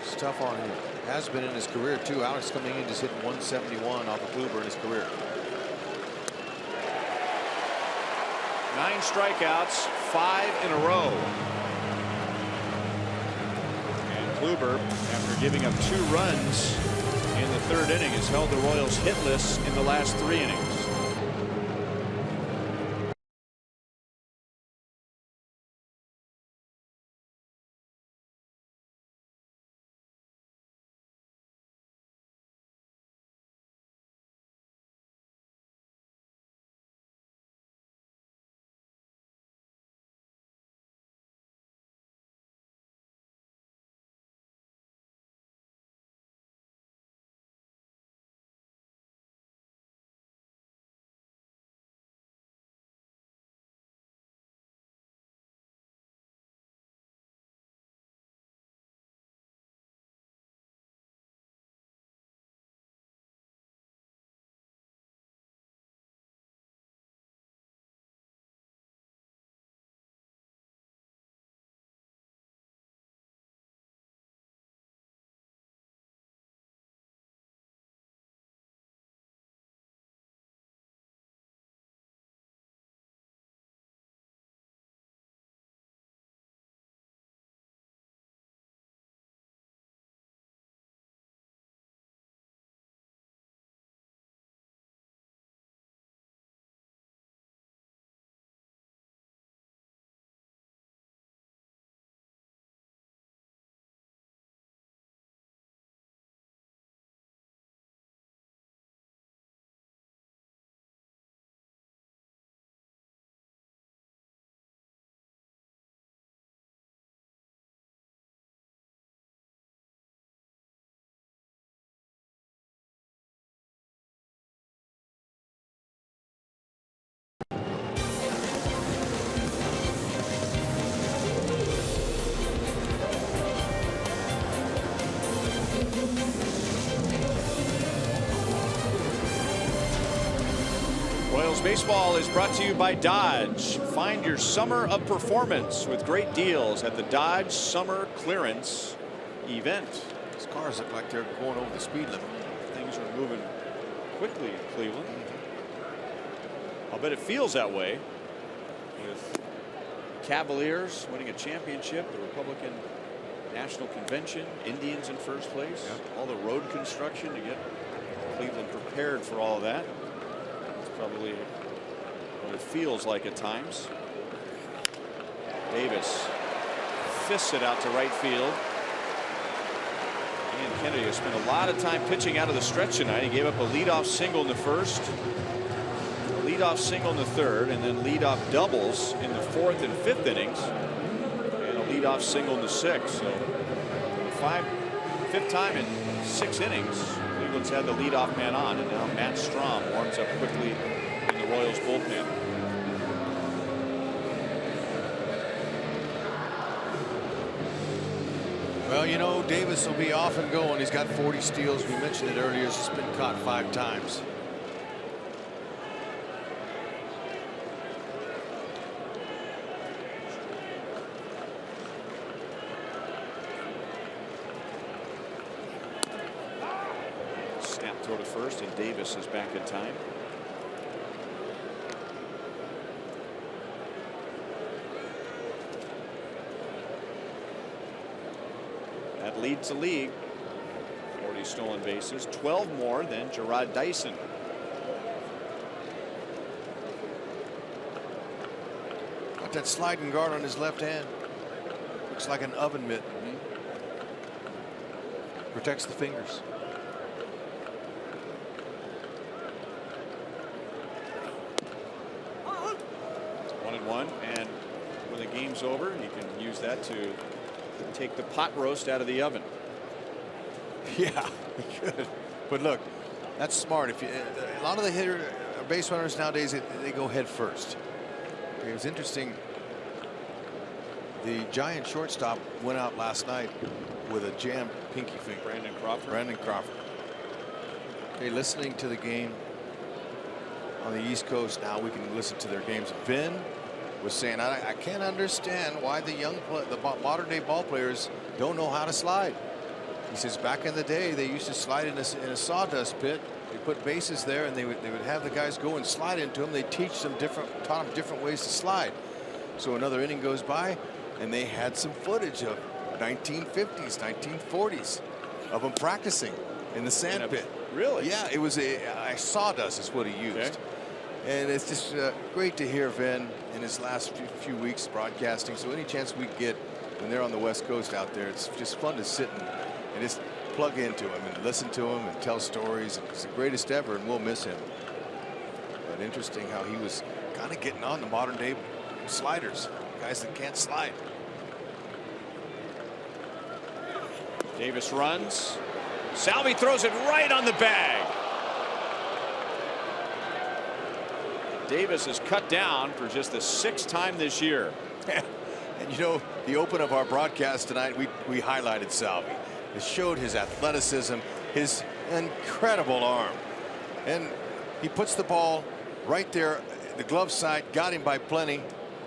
It's tough on him. Has been in his career too. Alex coming in just hitting 171 off of Kluber in his career. 9 strikeouts, 5 in a row. And Kluber, after giving up 2 runs in the 3rd inning, has held the Royals hitless in the last 3 innings. Royals baseball is brought to you by Dodge. Find your summer of performance with great deals at the Dodge Summer Clearance event. These cars look like they're going over the speed limit. Things are moving quickly in Cleveland. I'll bet it feels that way with Cavaliers winning a championship, the Republican National Convention, Indians in first place, all the road construction to get Cleveland prepared for all of that. It's probably what it feels like at times. Davis fists it out to right field. Ian Kennedy has spent a lot of time pitching out of the stretch tonight. He gave up a leadoff single in the first, a leadoff single in the third, and then leadoff doubles in the fourth and fifth innings, and a leadoff single in the sixth. So, fifth time in 6 innings, Cleveland's had the leadoff man on, and now Matt Strom warms up quickly in the Royals bullpen. Well, you know, Davis will be off and going. He's got 40 steals. We mentioned it earlier. He's been caught 5 times. Snap throw to first, and Davis is back in time. That leads the league. 40 stolen bases, 12 more than Gerard Dyson. Got that sliding guard on his left hand. Looks like an oven mitt. Protects the fingers. One and one, and when the game's over, you can use that to take the pot roast out of the oven. Yeah, good. But look, that's smart. If you, a lot of the base runners nowadays, they go head first. It was interesting. The Giant shortstop went out last night with a jammed pinky finger. Brandon Crawford. Brandon Crawford. Okay, listening to the game, on the East Coast now, we can listen to their games. Vin was saying, I can't understand why the modern day ball players don't know how to slide. He says back in the day they used to slide in a sawdust pit. They put bases there and they would have the guys go and slide into them. They taught them different ways to slide. So another inning goes by and they had some footage of 1950s, 1940s of them practicing in the sand pit. Really? Yeah, it was a sawdust is what he used. Okay. And it's just great to hear Vin in his last few weeks broadcasting. So any chance we get when they're on the West Coast out there, it's just fun to sit and just plug into him and listen to him and tell stories. It's the greatest ever, and we'll miss him. But interesting how he was kind of getting on the modern day sliders, guys that can't slide. Davis runs. Salvi throws it right on the bag. Davis is cut down for just the 6th time this year. And you know, the open of our broadcast tonight, we highlighted Salvi. It showed his athleticism, his incredible arm. And he puts the ball right there, the glove side, got him by plenty.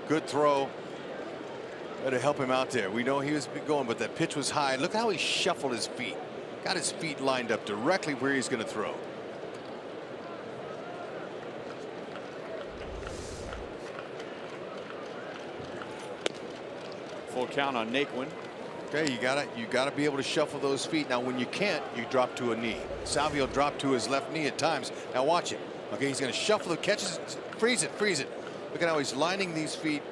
Good throw. Better help him out there. We know he was going, but that pitch was high. Look how he shuffled his feet. Got his feet lined up directly where he's going to throw. Full count on Naquin. Okay, you gotta be able to shuffle those feet. Now when you can't, you drop to a knee. Salvi will drop to his left knee at times. Now watch it. Okay, he's going to shuffle the catches, freeze it. Look at how he's lining these feet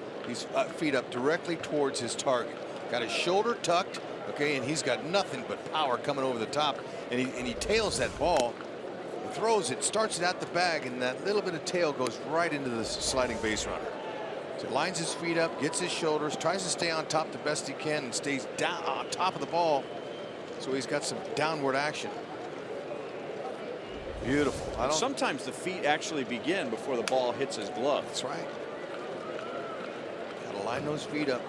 up directly towards his target. Got his shoulder tucked. Okay, and he's got nothing but power coming over the top, and he tails that ball and throws it, starts it at the bag, and that little bit of tail goes right into the sliding base runner. So he lines his feet up, gets his shoulders, tries to stay on top the best he can, and stays down on top of the ball. So he's got some downward action. Beautiful. Sometimes the feet actually begin before the ball hits his glove. That's right. Got to line those feet up.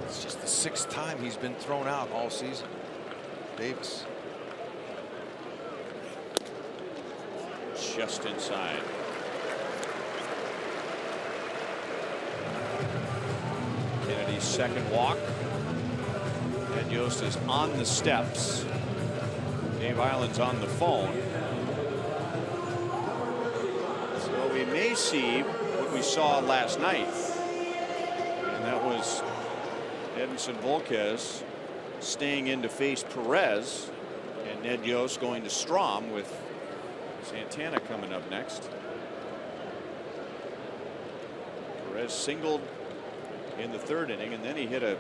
It's just the 6th time he's been thrown out all season. Davis. Just inside. Kennedy's second walk. And Yost is on the steps. Dave Island's on the phone. So we may see what we saw last night. And that was Edinson Volquez staying in to face Perez, and Ned Yost going to Strom with Santana coming up next. Perez singled in the 3rd inning, and then he hit a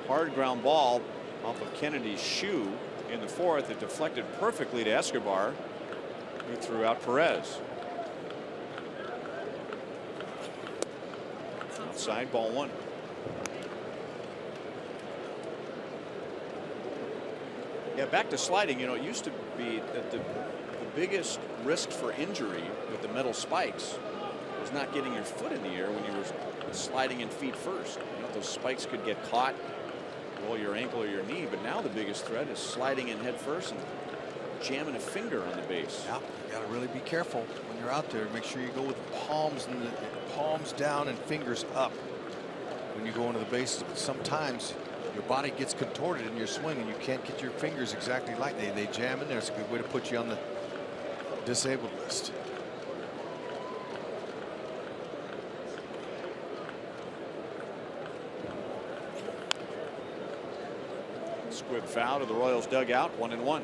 hard ground ball off of Kennedy's shoe in the 4th. It deflected perfectly to Escobar, who threw out Perez. Outside, ball 1. Yeah, back to sliding. You know, it used to be that the biggest risk for injury with the metal spikes was not getting your foot in the air when you were sliding in feet first. You know, those spikes could get caught, roll your ankle or your knee, but now the biggest threat is sliding in head first and jamming a finger on the base. Yeah, you got to really be careful when you're out there. Make sure you go with the palms down and fingers up when you go into the bases. But sometimes your body gets contorted in your swing and you can't get your fingers exactly like they jam in there. It's a good way to put you on the disabled list. Squib foul to the Royals dugout, 1-1.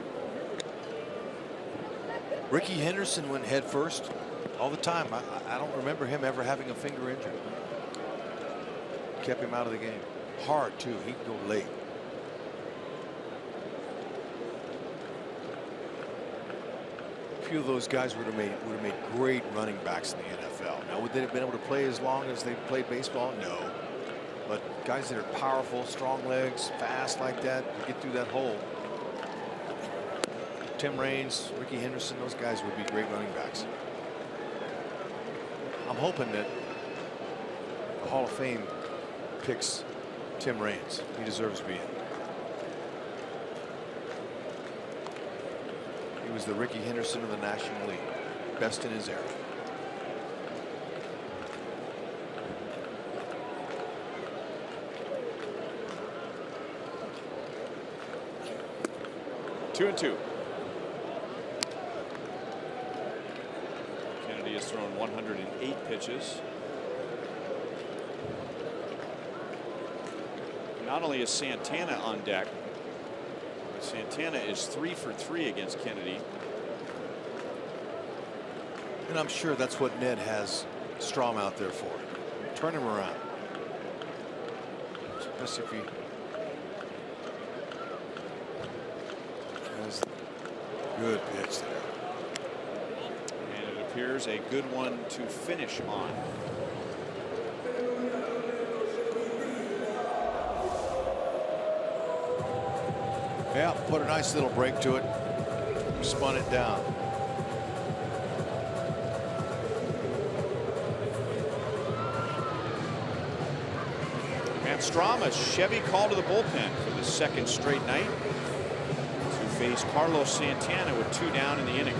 Ricky Henderson went head first all the time. I don't remember him ever having a finger injury. Kept him out of the game. Hard too. He'd go late. A few of those guys would have made great running backs in the NFL. Now, would they have been able to play as long as they played baseball? No. But guys that are powerful, strong legs, fast like that, to get through that hole. Tim Raines, Ricky Henderson, those guys would be great running backs. I'm hoping that the Hall of Fame picks Tim Raines. He deserves to be in. He was the Ricky Henderson of the National League, best in his era. Two and two. Kennedy has thrown 108 pitches. Not only is Santana on deck, Santana is 3 for 3 against Kennedy. And I'm sure that's what Ned has Strom out there for. Turn him around. Especially if he has good pitch there. And it appears a good one to finish on. Yeah, put a nice little break to it. Spun it down. Matt Strom, a Chevy call to the bullpen for the second straight night to face Carlos Santana with 2 down in the inning.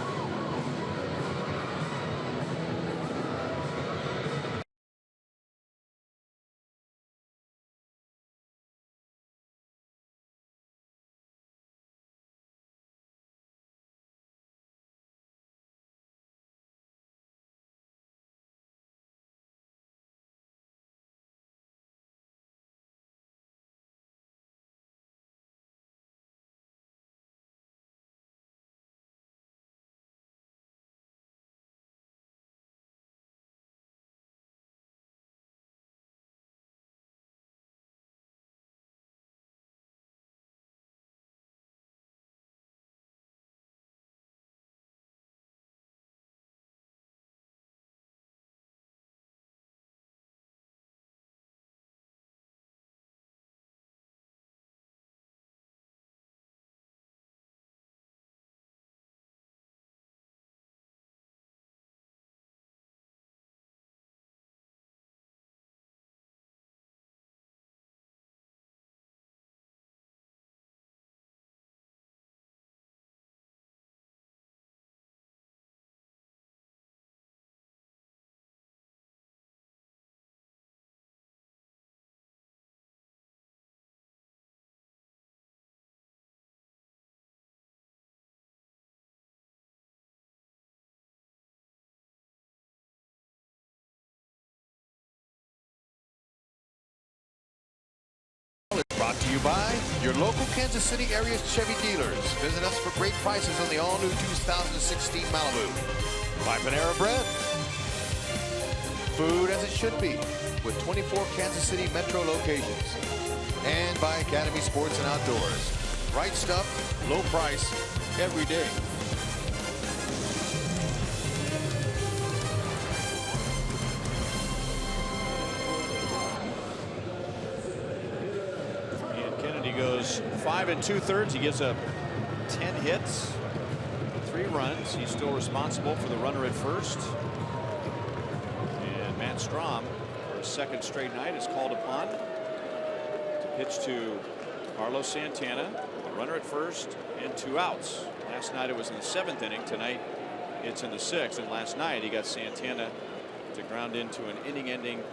Brought to you by your local Kansas City area Chevy dealers. Visit us for great prices on the all-new 2016 Malibu. By Panera Bread. Food as it should be with 24 Kansas City metro locations. And by Academy Sports and Outdoors. Right stuff, low price, every day. Goes 5 2/3. He gives up 10 hits, 3 runs. He's still responsible for the runner at first. And Matt Strom, for a second straight night, is called upon to pitch to Carlos Santana, the runner at first, and 2 outs. Last night it was in the 7th inning. Tonight it's in the 6th. And last night he got Santana to ground into an inning-ending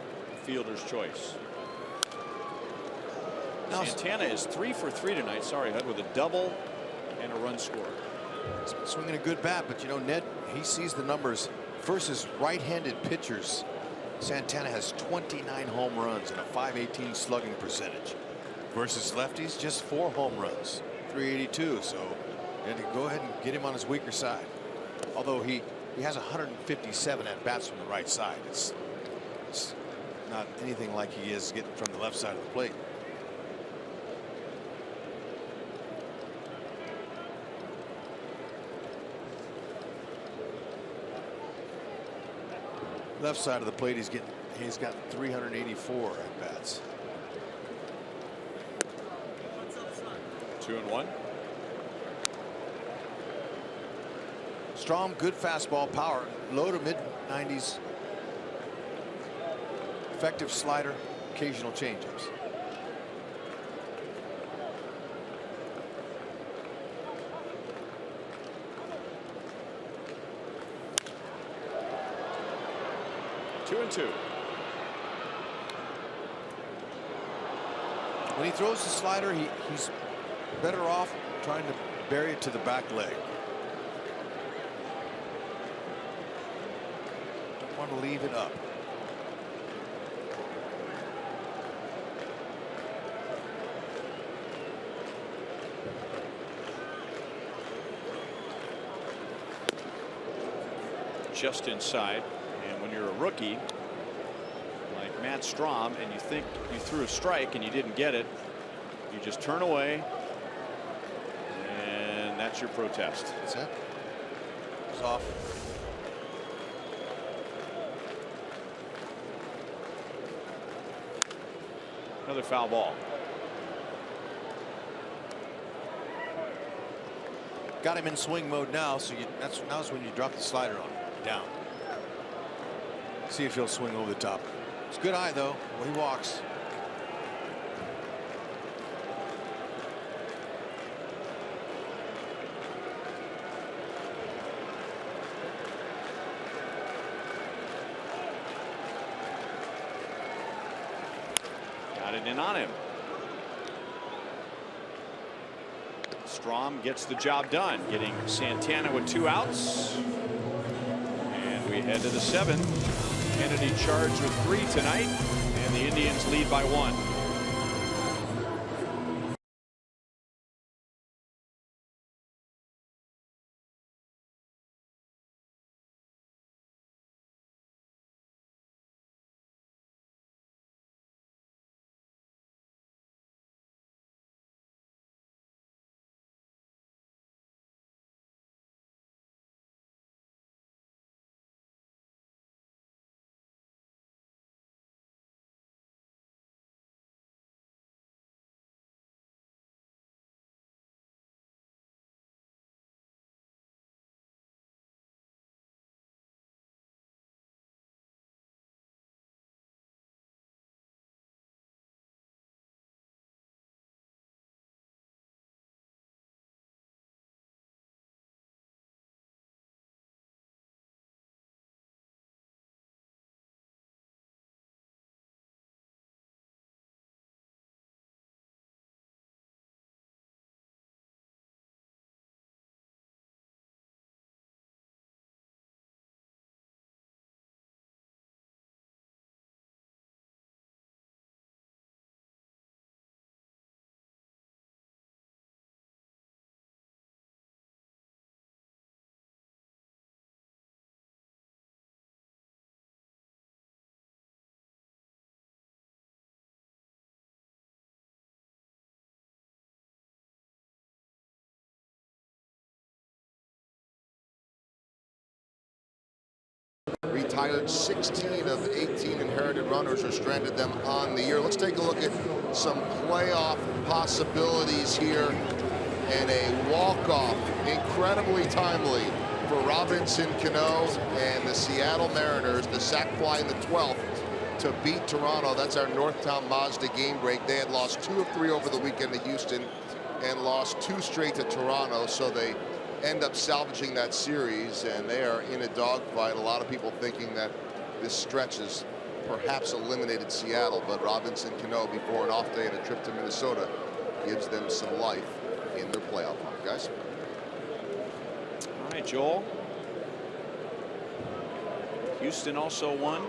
fielder's choice. Santana is 3 for 3 tonight. Sorry, HUD, with a double and a run scored. He's been swinging a good bat, but you know, Ned, he sees the numbers versus right-handed pitchers. Santana has 29 home runs and a .518 slugging percentage. Versus lefties, just 4 home runs, .382. So you had to go ahead and get him on his weaker side. Although he has 157 at bats from the right side. It's not anything like he is getting from the left side of the plate. Left side of the plate, he's got 384 at bats. 2-1. Strom, good fastball, power, low to mid 90s. Effective slider, occasional changeups. 2-2. When he throws the slider, he's better off trying to bury it to the back leg. Don't want to leave it up. Just inside. And when you're a rookie like Matt Strahm and you think you threw a strike and you didn't get it, you just turn away and that's your protest. That's it. It's off. Another foul ball. Got him in swing mode now, so now's when you drop the slider on him. Down. See if he'll swing over the top. It's a good eye though when he walks. Got it in on him. Strahm gets the job done, getting Santana with 2 outs. We head to the 7th. Kennedy charged with 3 tonight, and the Indians lead by 1. Retired 16 of 18 inherited runners or stranded them on the year. Let's take a look at some playoff possibilities here. And a walk-off, incredibly timely for Robinson Cano and the Seattle Mariners. The sac fly in the 12th to beat Toronto. That's our Northtown Mazda game break. They had lost 2 of 3 over the weekend to Houston and lost 2 straight to Toronto. So they end up salvaging that series, and they are in a dogfight. A lot of people thinking that this stretch has perhaps eliminated Seattle, but Robinson Cano, before an off day and a trip to Minnesota, gives them some life in their playoff hunt, guys. All right, Joel. Houston also won,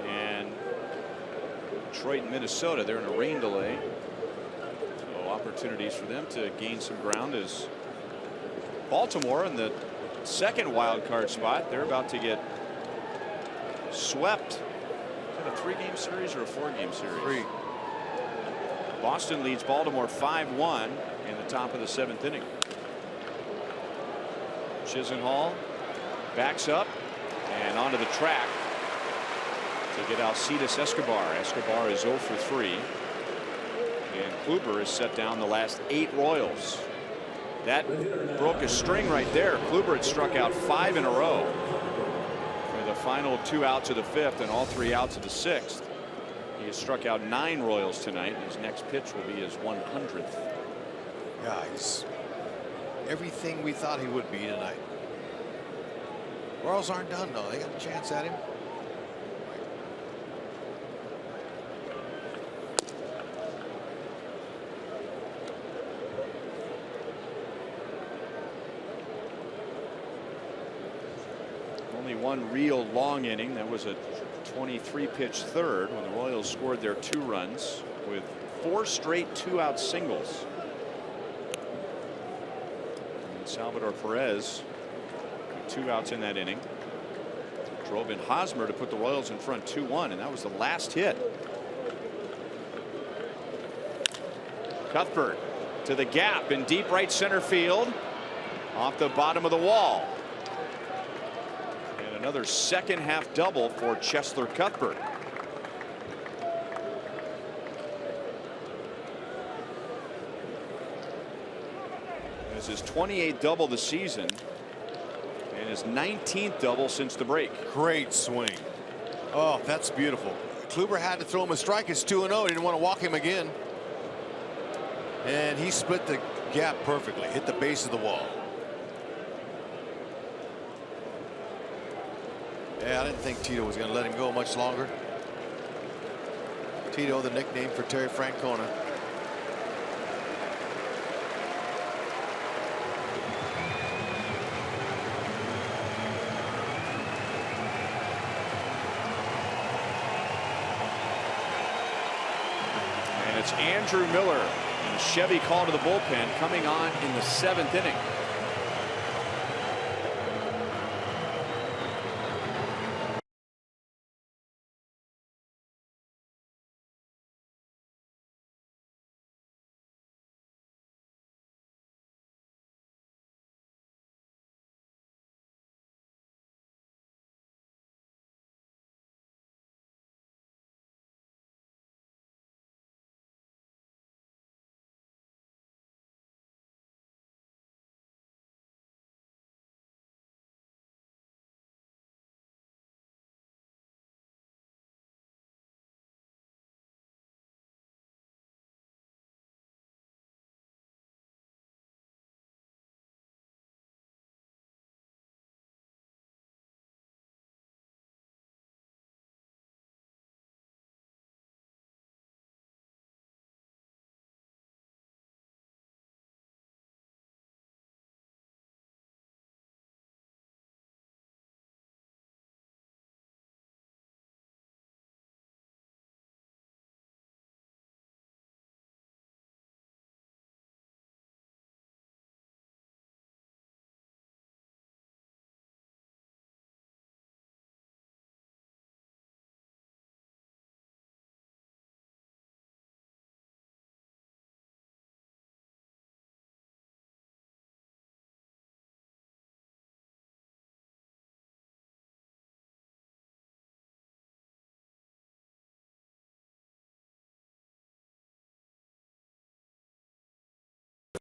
and Detroit and Minnesota, they're in a rain delay, so opportunities for them to gain some ground as Baltimore in the 2nd wild card spot. They're about to get swept. Is that a 3-game series or a 4-game series? 3. Boston leads Baltimore 5-1 in the top of the 7th inning. Chisenhall backs up and onto the track to get Alcides Escobar. Escobar is 0 for 3. And Kluber has set down the last 8 Royals. That broke a string right there. Kluber had struck out 5 in a row for the final 2 outs of the 5th and all 3 outs of the 6th. He has struck out 9 Royals tonight. His next pitch will be his 100th. Yeah, he's everything we thought he would be tonight. Royals aren't done though. They got a chance at him. Only one real long inning. That was a 23-pitch third when the Royals scored their 2 runs with 4 straight 2-out singles. And Salvador Perez, 2 outs in that inning, drove in Hosmer to put the Royals in front 2-1, and that was the last hit. Cuthbert to the gap in deep right center field, off the bottom of the wall. And another second half double for Cheslor Cuthbert. This is his 28th double this season and his 19th double since the break. Great swing. Oh, that's beautiful. Kluber had to throw him a strike. It's 2-0. He didn't want to walk him again. And he split the gap perfectly. Hit the base of the wall. Yeah, I didn't think Tito was going to let him go much longer. Tito, the nickname for Terry Francona. And it's Andrew Miller and a Chevy call to the bullpen coming on in the 7th inning.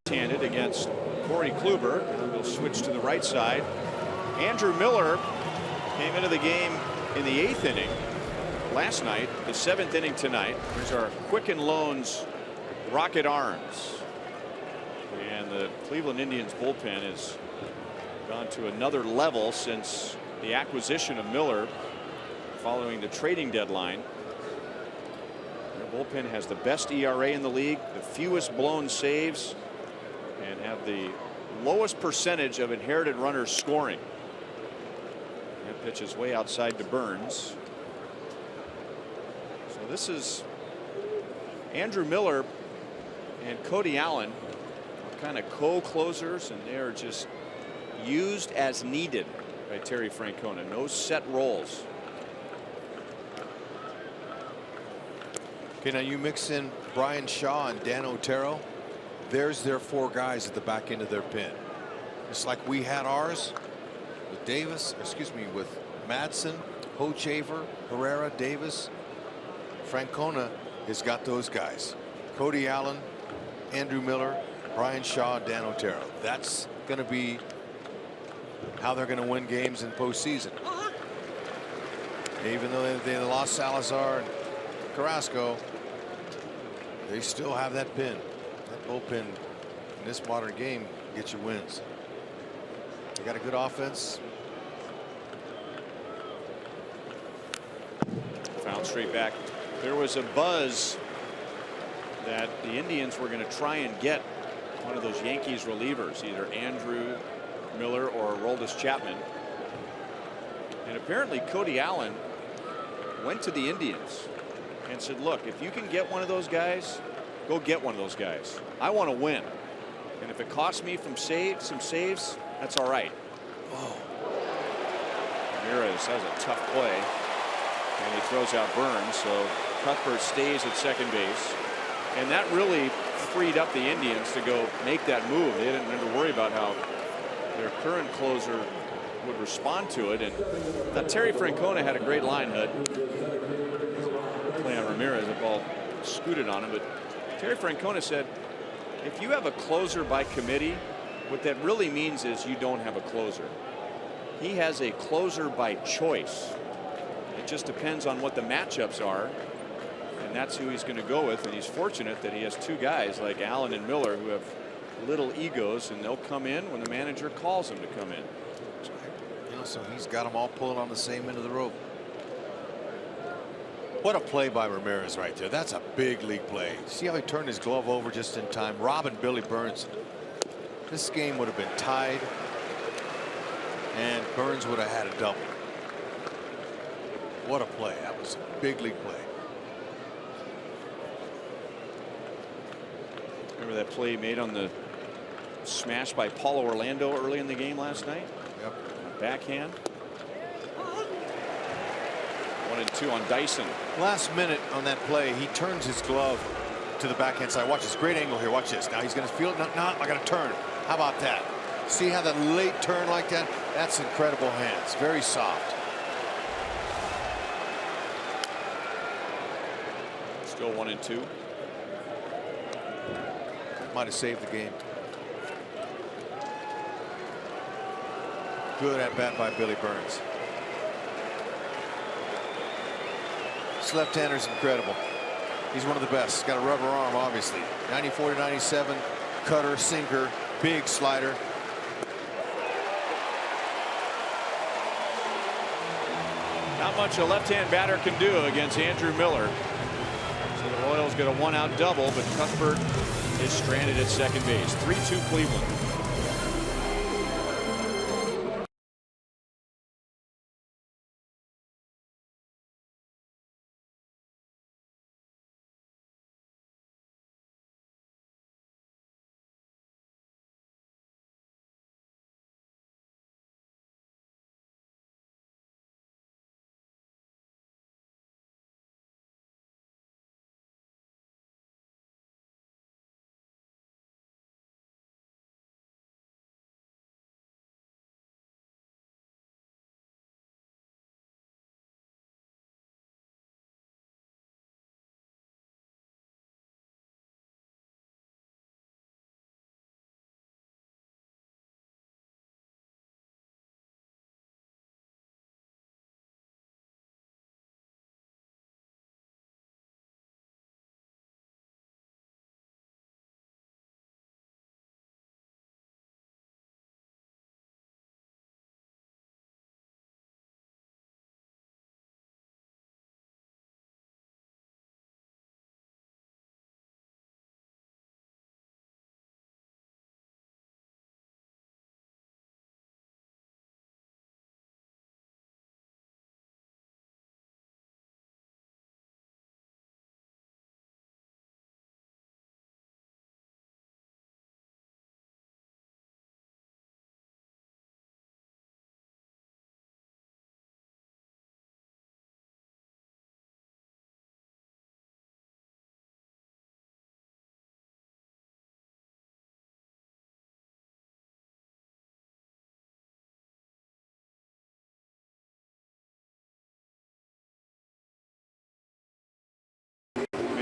Handed against Corey Kluber. We'll switch to the right side. Andrew Miller came into the game in the 8th inning last night, the 7th inning tonight. Here's our Quicken Loans Rocket Arms. And the Cleveland Indians bullpen has gone to another level since the acquisition of Miller following the trading deadline. Their bullpen has the best ERA in the league, the fewest blown saves, and have the lowest percentage of inherited runners scoring. That pitch is way outside to Burns. So this is Andrew Miller and Cody Allen are kind of co-closers, and they're just used as needed by Terry Francona. No set roles. Okay, now you mix in Brian Shaw and Dan Otero. There's their 4 guys at the back end of their pen. It's like we had ours with Davis, excuse me, with Madsen, Hochevar, Herrera, Davis. Francona has got those guys. Cody Allen, Andrew Miller, Brian Shaw, Dan Otero. That's going to be how they're going to win games in postseason. Even though they lost Salazar and Carrasco, they still have that pin. That bullpen in this modern game gets you wins. They got a good offense. Fouled straight back. There was a buzz that the Indians were going to try and get one of those Yankees relievers, either Andrew Miller or Aroldis Chapman. And apparently Cody Allen went to the Indians and said, look, if you can get one of those guys, go get one of those guys. I want to win. And if it costs me some saves, that's all right. Oh. Ramirez has a tough play. And he throws out Burns. So Cuthbert stays at second base. And that really freed up the Indians to go make that move. They didn't have to worry about how their current closer would respond to it. And Terry Francona had a great line, HUD. Play on Ramirez, the ball scooted on him. But Terry Francona said, if you have a closer by committee, what that really means is you don't have a closer. He has a closer by choice. It just depends on what the matchups are. And that's who he's going to go with. And he's fortunate that he has two guys like Allen and Miller who have little egos, and they'll come in when the manager calls them to come in. You know, so he's got them all pulling on the same end of the rope. What a play by Ramirez right there. That's a big league play. See how he turned his glove over just in time, robbing Billy Burns. This game would have been tied, and Burns would have had a double. What a play. That was a big league play. Remember that play made on the smash by Paulo Orlando early in the game last night? Yep. Backhand. 1-2 on Dyson. Last minute on that play, he turns his glove to the backhand side. Watch this great angle here. Watch this. Now he's going to feel it. No, I got to turn. How about that? See how that late turn like that? That's incredible hands. Very soft. Still 1-2. Might have saved the game. Good at bat by Billy Burns. This left-hander's incredible. He's one of the best. He's got a rubber arm, obviously. 94 to 97, cutter, sinker, big slider. Not much a left-hand batter can do against Andrew Miller. So the Royals get a one-out double, but Cuthbert is stranded at second base. 3-2 Cleveland.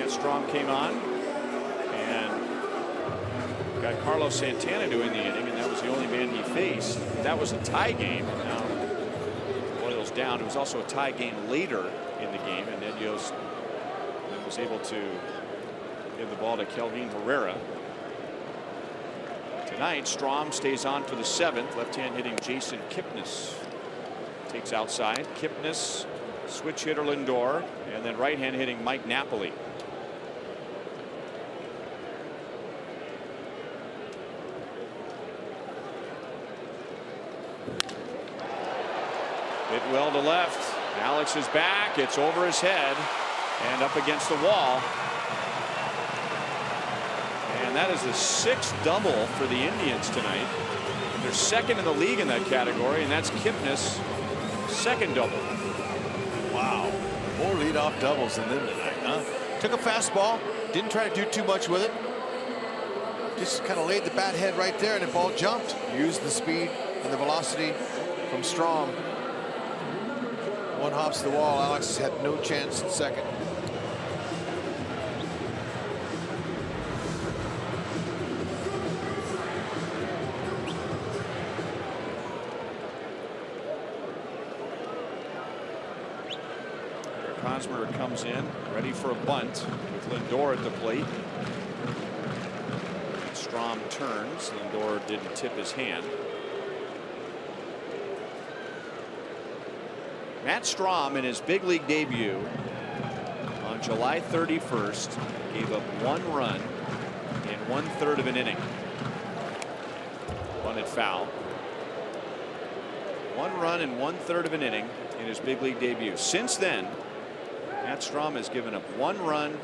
Strong came on and got Carlos Santana doing the inning, and that was the only man he faced. That was a tie game. Now Royals down. It was also a tie game later in the game, and Ned Yost was able to give the ball to Kelvin Herrera. Tonight, Strom stays on for the seventh. Left-hand hitting Jason Kipnis takes outside. Kipnis, switch hitter Lindor, and then right-hand hitting Mike Napoli. Hit well to left. Alex is back. It's over his head and up against the wall. And that is the 6th double for the Indians tonight. They're second in the league in that category, and that's KIPNIS' 2nd double. Wow. More leadoff doubles than them tonight, huh? Took a fastball. Didn't try to do too much with it. Just kind of laid the bat head right there, and the ball jumped. Used the speed and the velocity from Strom. One hops the wall. Alex had no chance at second. Hosmer comes in, ready for a bunt with Lindor at the plate. Strom turns. Lindor didn't tip his hand. Matt Strom in his big league debut on July 31st gave up 1 run in 1/3 of an inning. Bunted foul. 1 run in 1/3 of an inning in his big league debut. Since then, Matt Strom has given up 1 run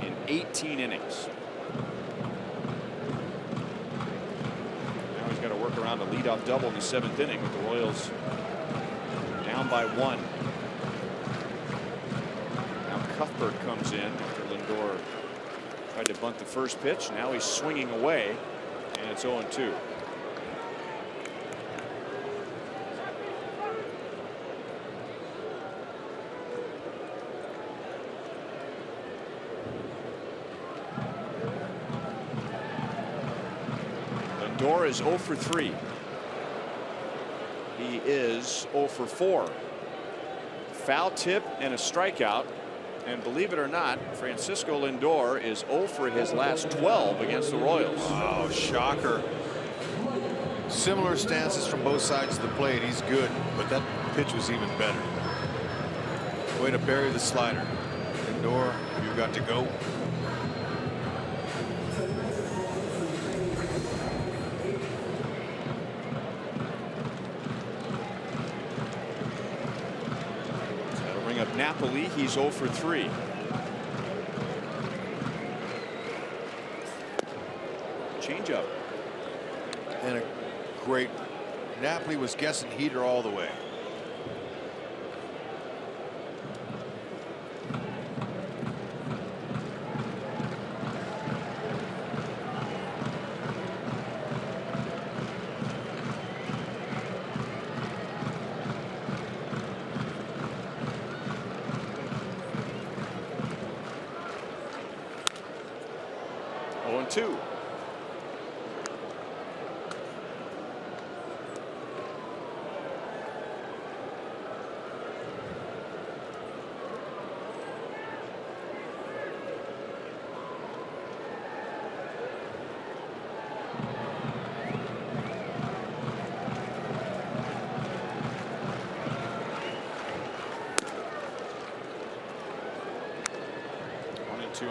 in 18 innings. Now he's got to work around a leadoff double in the 7th inning with the Royals down by 1. Now Cuthbert comes in after Lindor tried to bunt the first pitch. Now he's swinging away, and it's 0-2. Lindor is 0 for 3. He is 0 for 4. Foul tip and a strikeout. And believe it or not, Francisco Lindor is 0 for his last 12 against the Royals. Wow, shocker. Similar stances from both sides of the plate. He's good, but that pitch was even better. Way to bury the slider. Lindor, you've got to go. Napoli, he's 0 for 3. Changeup. And a great. Napoli was guessing heater all the way.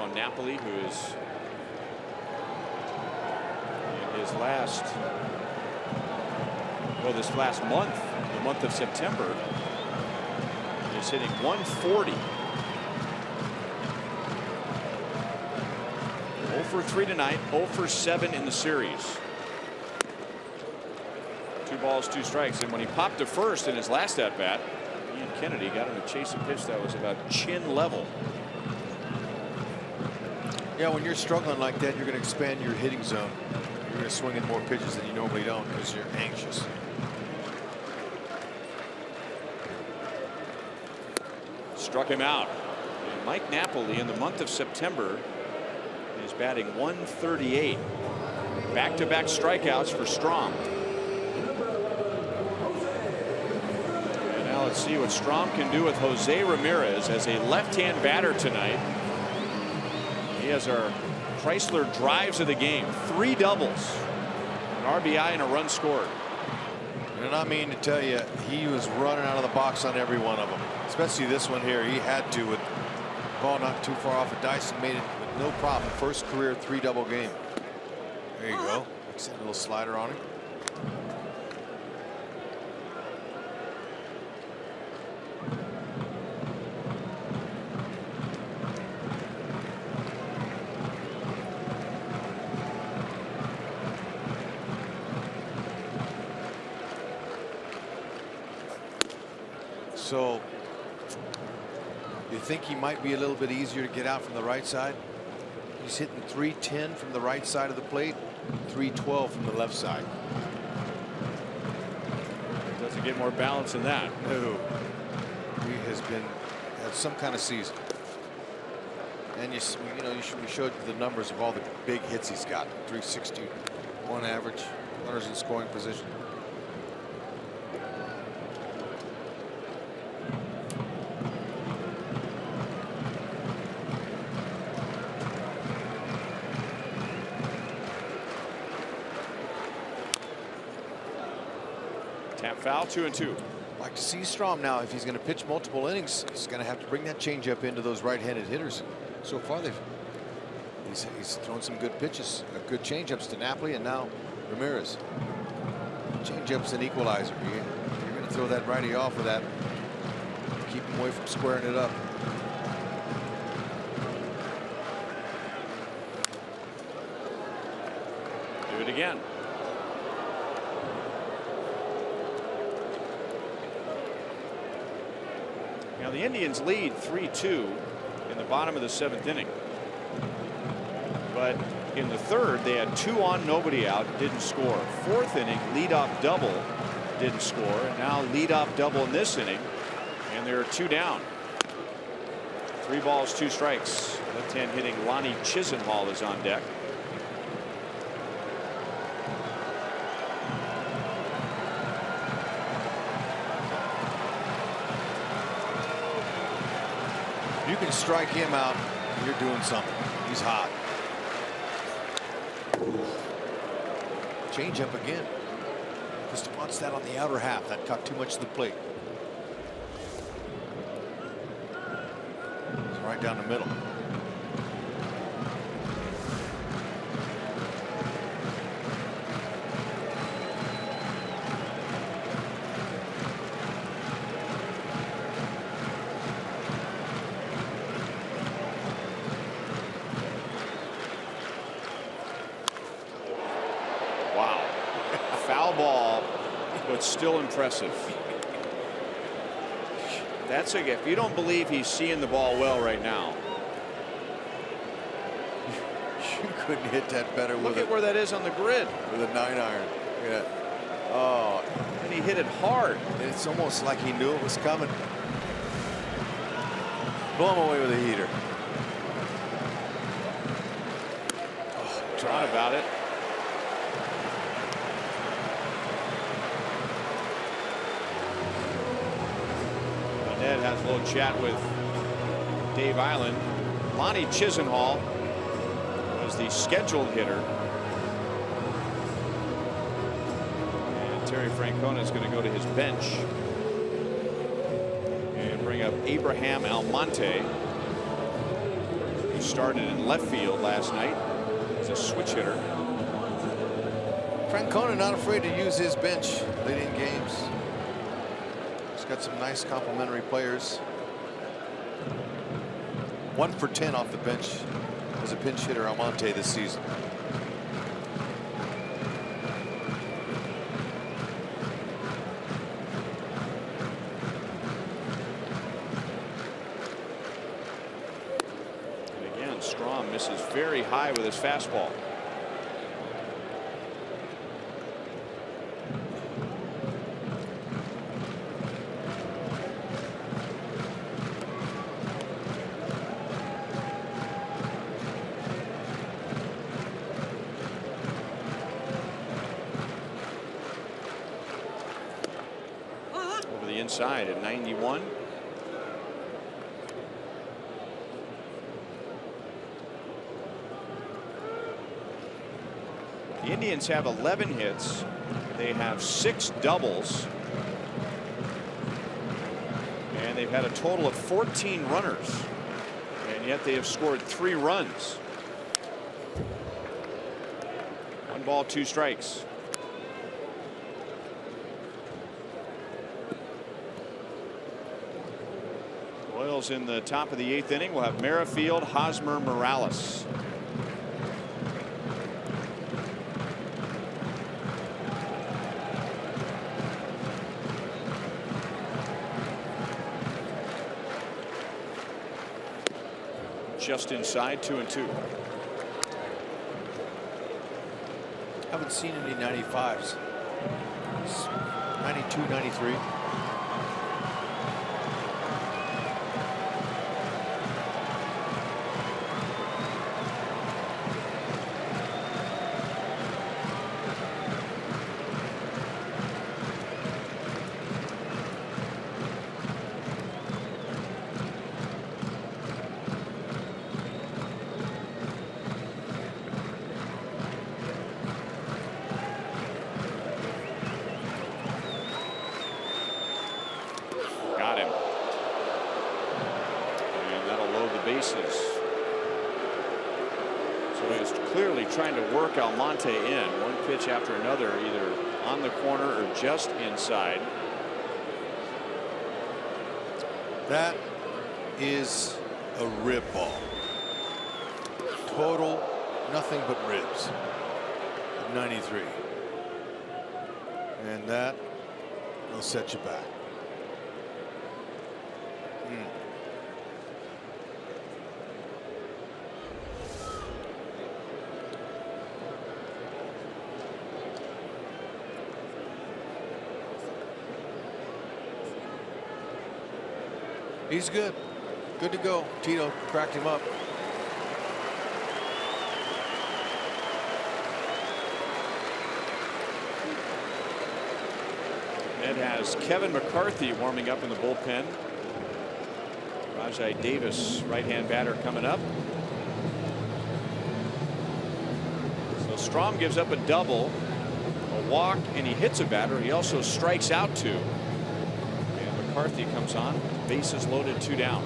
On Napoli, who is in his last, well, this last month, the month of September, is hitting 140. 0 for 3 tonight, 0 for 7 in the series. 2 balls, 2 strikes, and when he popped to first in his last at bat, Ian Kennedy got him to chase a pitch that was about chin level. Yeah, when you're struggling like that, you're going to expand your hitting zone. You're going to swing in more pitches than you normally don't because you're anxious. Struck him out. And Mike Napoli in the month of September is batting 138. Back-to-back strikeouts for Strom. And now let's see what Strom can do with Jose Ramirez as a left-hand batter tonight. He has our Chrysler drives of the game. 3 doubles, an RBI, and a run scored. And I mean to tell you, he was running out of the box on every one of them, especially this one here. He had to, with the ball not too far off of Dyson, made it with no problem. First career 3-double game. There you go. That's a little slider on him. So you think he might be a little bit easier to get out from the right side? He's hitting 310 from the right side of the plate, 312 from the left side. Doesn't get more balance than that. No. He has had some kind of season. And we showed you the numbers of all the big hits he's got. 360 on average, runners in scoring position. Tap foul, 2-2. Like to see Strom now. If he's going to pitch multiple innings, he's going to have to bring that changeup into those right-handed hitters. So far, he's thrown some good pitches, good changeups to Napoli, and now Ramirez. Changeup's an equalizer. You're going to throw that righty off with that. Keep him away from squaring it up. Do it again. Now the Indians lead 3-2 in the bottom of the 7th inning. But in the 3rd, they had 2 on, nobody out, didn't score. 4th inning, leadoff double, didn't score. And now leadoff double in this inning, and they're 2 down. 3 balls, 2 strikes. Left-hand hitting Lonnie Chisenhall is on deck. You can strike him out, you're doing something. He's hot. Change up again. Just wants that on the outer half. That got too much to the plate. It's right down the middle. Still impressive. That's a gift. You don't believe he's seeing the ball well right now. You couldn't hit that better. Look at where that is on the grid. With a 9-iron. Yeah. Oh, and he hit it hard. It's almost like he knew it was coming. Blow him away with a heater. Oh, try about it. Ned has a little chat with Dave Island. Lonnie Chisenhall was the scheduled hitter. And Terry Francona is going to go to his bench and bring up Abraham Almonte, who started in left field last night as a switch hitter. Francona not afraid to use his bench late in games. Got some nice complimentary players. 1 for 10 off the bench as a pinch hitter Almonte this season. And again, Strom misses very high with his fastball. Inside at 91. The Indians have 11 hits. They have 6 doubles. And they've had a total of 14 runners. And yet they have scored 3 runs. 1 ball, 2 strikes. Royals in the top of the 8th inning. We'll have Merrifield, Hosmer, Morales. just inside, 2-2. Haven't seen any 95s. 92, 93. Trying to work Almonte in one pitch after another, either on the corner or just inside. That is a rib ball. Total nothing but ribs. 93. And that will set you back. He's good. Good to go. Tito cracked him up. Ed has Kevin McCarthy warming up in the bullpen. Rajai Davis, right-hand batter, coming up. So Strom gives up a double, a walk, and he hits a batter. He also strikes out 2. And McCarthy comes on. Bases loaded, 2 down.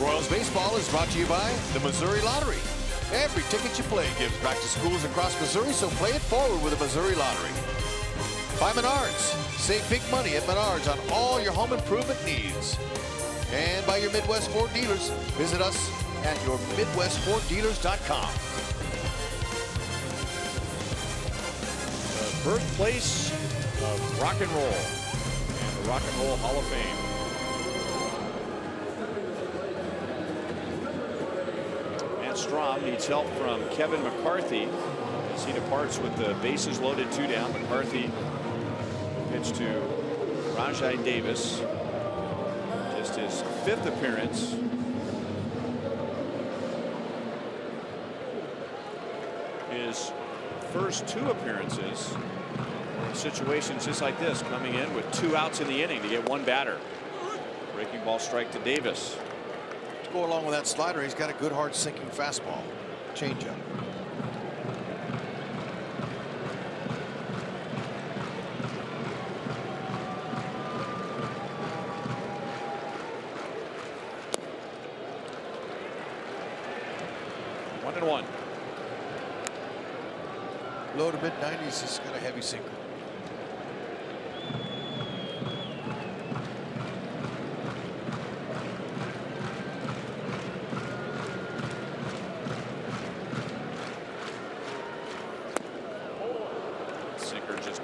Royals baseball is brought to you by the Missouri Lottery. Every ticket you play gives back to schools across Missouri, so play it forward with the Missouri Lottery. By Menards. Save big money at Menards on all your home improvement needs. And by your Midwest Ford dealers. Visit us at your MidwestFordDealers.com. The birthplace of rock and roll and the Rock and Roll Hall of Fame. Strom needs help from Kevin McCarthy as he departs with the bases loaded, 2 down. McCarthy pitch to Rajai Davis, just his 5th appearance. His first 2 appearances in situations just like this, coming in with 2 outs in the inning to get 1 batter. Breaking ball strike to Davis. Go along with that slider, he's got a good hard sinking fastball. Changeup. One and one. Low to mid 90s, he's got a heavy sinker.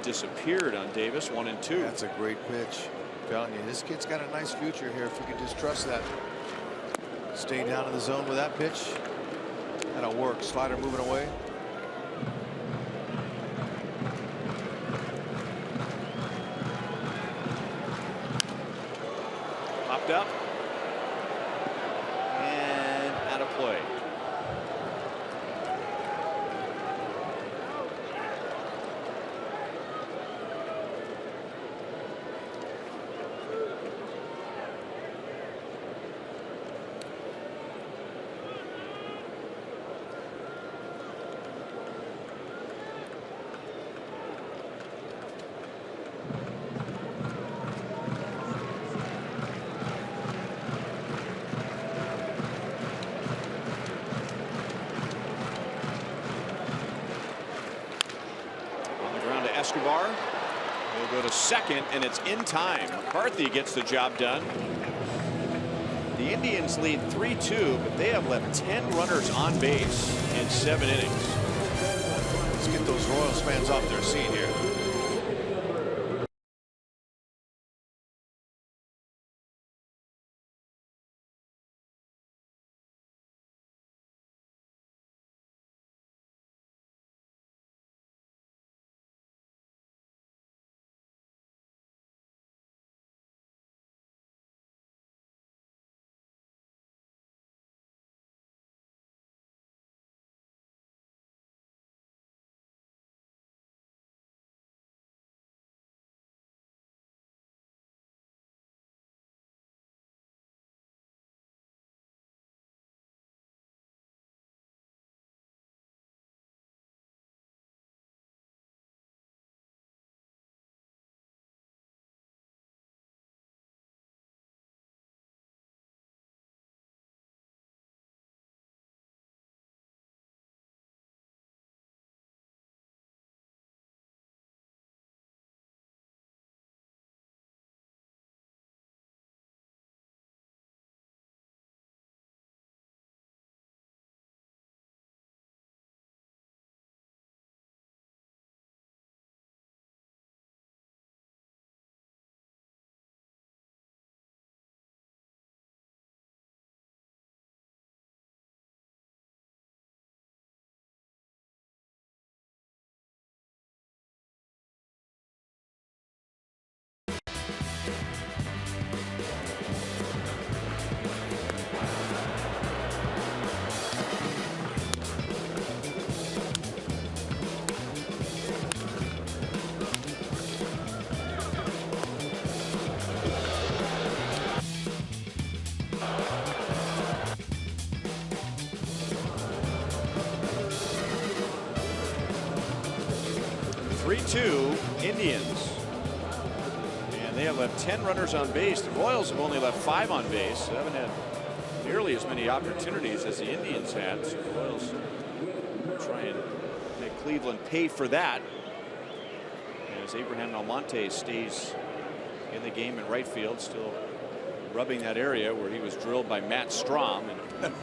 disappeared on Davis. 1-2. That's a great pitch. I'm telling you, this kid's got a nice future here if we can just trust that. Stay down in the zone with that pitch. That'll work. Slider moving away. Popped up. And out of play. Escobar will go to second, and it's in time. McCarthy gets the job done. The Indians lead 3-2, but they have left 10 runners on base in 7 innings. Let's get those Royals fans off their seat here. Indians, and they have left 10 runners on base. The Royals have only left 5 on base. They haven't had nearly as many opportunities as the Indians had. So the Royals try and make Cleveland pay for that, as Abraham Almonte stays in the game in right field, still rubbing that area where he was drilled by Matt Strom. And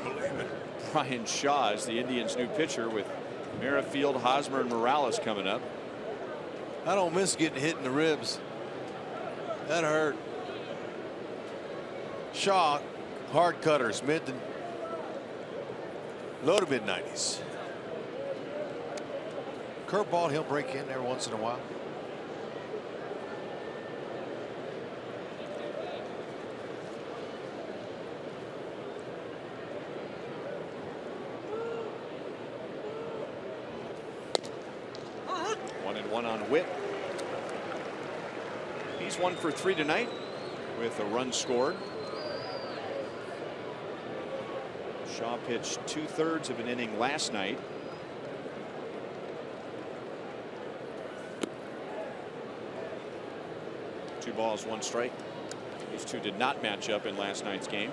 Brian Shaw is the Indians' new pitcher, with Merrifield, Hosmer, and Morales coming up. I don't miss getting hit in the ribs. That hurt. Shaw, hard cutters, mid to low to mid 90s. Curveball, he'll break in there once in a while. On WHIT. He's 1 for 3 tonight with a run scored. Shaw pitched 2/3 of an inning last night. Two balls, 1 strike. These two did not match up in last night's game.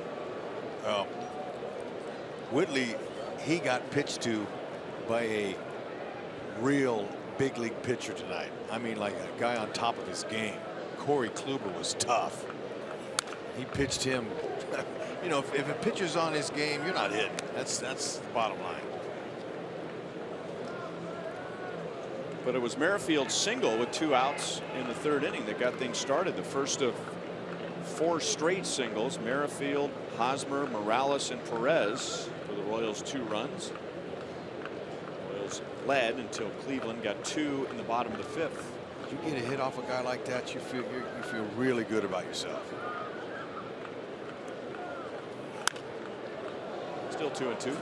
Whitley, he got pitched to by a real big league pitcher tonight. I mean, like a guy on top of his game. Corey Kluber was tough. He pitched him. You know, if a pitcher's on his game, you're not hitting. That's the bottom line. But it was Merrifield's single with 2 outs in the 3rd inning that got things started. The first of 4 straight singles. Merrifield, Hosmer, Morales, and Perez for the Royals 2 runs. Royals led until Cleveland got 2 in the bottom of the 5th. You get a hit off a guy like that, you feel really good about yourself. Still 2-2.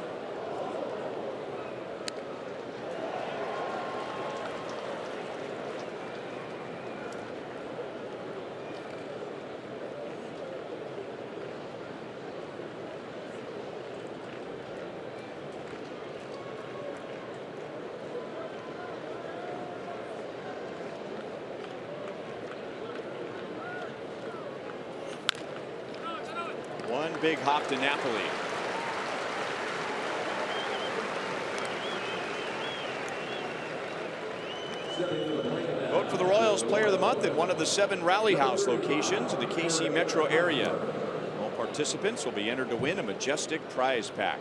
One big hop to Napoli. Vote for the Royals Player of the Month at one of the 7 Rally House locations in the KC metro area. All participants will be entered to win a majestic prize pack.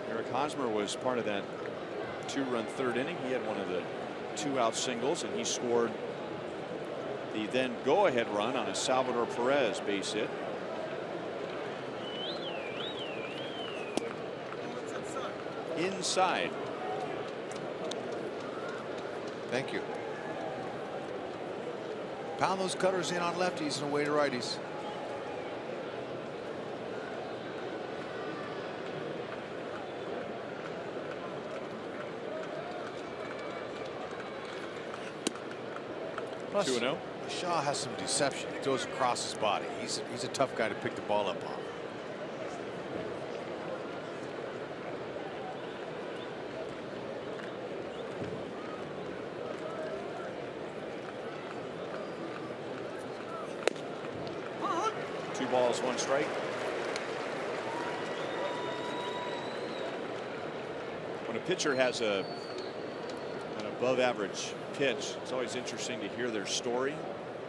Eric Hosmer was part of that 2-run 3rd inning. He had one of the 2-out singles, and he scored the then go-ahead run on a Salvador Perez base hit. Inside. Thank you. Pound those cutters in on lefties and away to righties. Plus, 2-0. Shaw has some deception. He throws across his body. He's a tough guy to pick the ball up on. Two balls, 1 strike. When a pitcher has an above average pitch, it's always interesting to hear their story.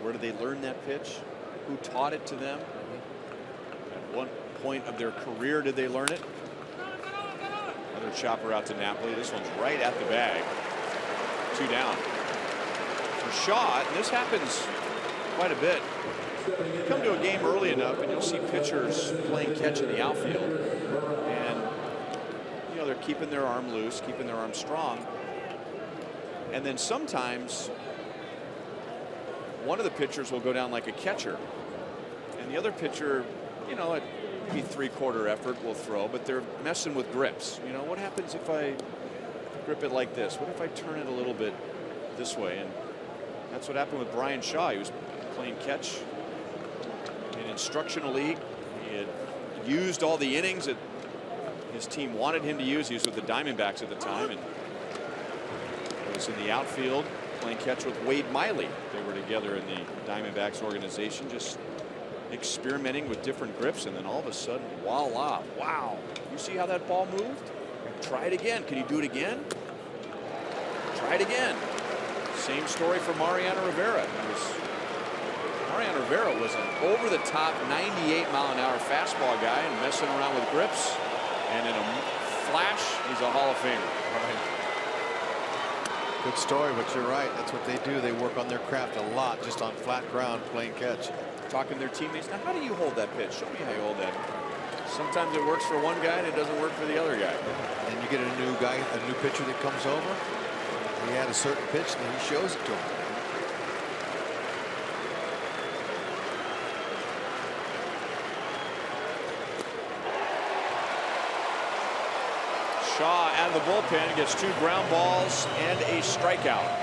Where did they learn that pitch? Who taught it to them? At what point of their career did they learn it? Another chopper out to Napoli. This one's right at the bag. 2 down. For Shaw, and this happens quite a bit. You come to a game early enough and you'll see pitchers playing catch in the outfield. And, you know, they're keeping their arm loose, keeping their arm strong. And then sometimes one of the pitchers will go down like a catcher, and the other pitcher, you know, at maybe 3/4 effort will throw, but they're messing with grips. You know, what happens if I grip it like this? What if I turn it a little bit this way? And that's what happened with Brian Shaw. He was playing catch in instructional league. He had used all the innings that his team wanted him to use. He was with the Diamondbacks at the time, and was in the outfield playing catch with Wade Miley. They were together in the Diamondbacks organization, just experimenting with different grips, and then all of a sudden, voila, wow. You see how that ball moved? Try it again. Can you do it again? Try it again. Same story for Mariano Rivera. Mariano Rivera was an over-the-top 98-mile-an-hour fastball guy and messing around with grips, and in a flash, he's a Hall of Famer. Right. Good story, but you're right. That's what they do. They work on their craft a lot, just on flat ground, playing catch. Talking to their teammates. Now, how do you hold that pitch? Show me how you hold that. Sometimes it works for one guy and it doesn't work for the other guy. And you get a new guy, a new pitcher that comes over. He had a certain pitch, and he shows it to him. Shaw out of the bullpen gets 2 ground balls and a strikeout.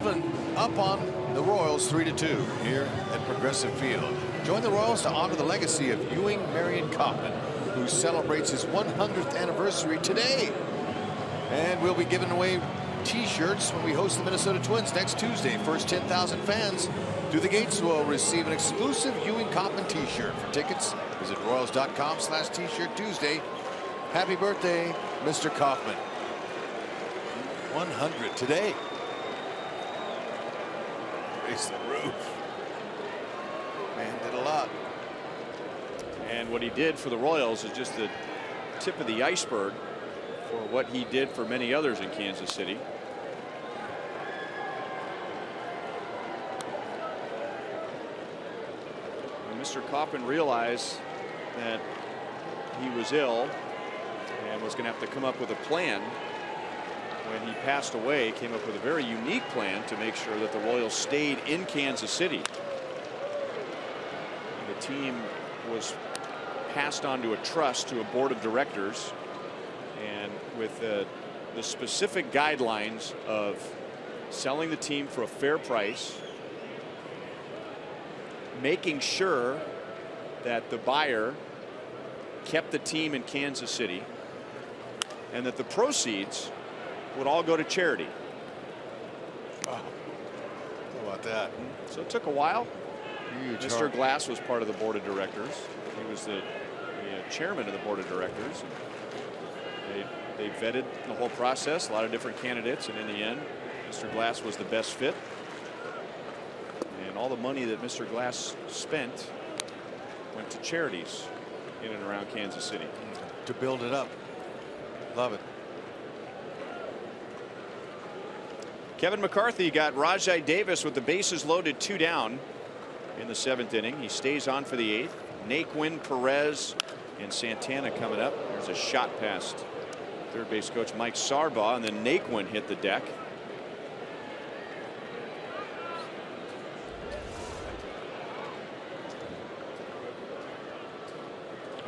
Cleveland up on the Royals 3-2 here at Progressive Field. Join the Royals to honor the legacy of Ewing Marion Kaufman, who celebrates his 100th anniversary today. And we'll be giving away T-shirts when we host the Minnesota Twins next Tuesday. First 10,000 fans through the gates will receive an exclusive Ewing Kaufman T-shirt. For tickets, visit Royals.com/T-shirt Tuesday. Happy birthday, Mr. Kaufman. 100 today. Raise the roof. Man did a lot. And what he did for the Royals is just the tip of the iceberg for what he did for many others in Kansas City. When Mr. Kaufman realized that he was ill and was going to have to come up with a plan, when he passed away, came up with a very unique plan to make sure that the Royals stayed in Kansas City. And the team was passed on to a trust, to a board of directors, and with the specific guidelines of selling the team for a fair price, making sure that the buyer kept the team in Kansas City, and that the proceeds would all go to charity. Wow. How about that? So it took a while. Huge Mr. heart. Glass was part of the board of directors. He was the chairman of the board of directors. They vetted the whole process, a lot of different candidates, and in the end, Mr. Glass was the best fit. And all the money that Mr. Glass spent went to charities in and around Kansas City. To build it up. Love it. Kevin McCarthy got Rajai Davis with the bases loaded, 2 down in the 7th inning. He stays on for the 8th. Naquin, Perez, and Santana coming up. There's a shot past third base coach Mike Sarbaugh, and then Naquin hit the deck.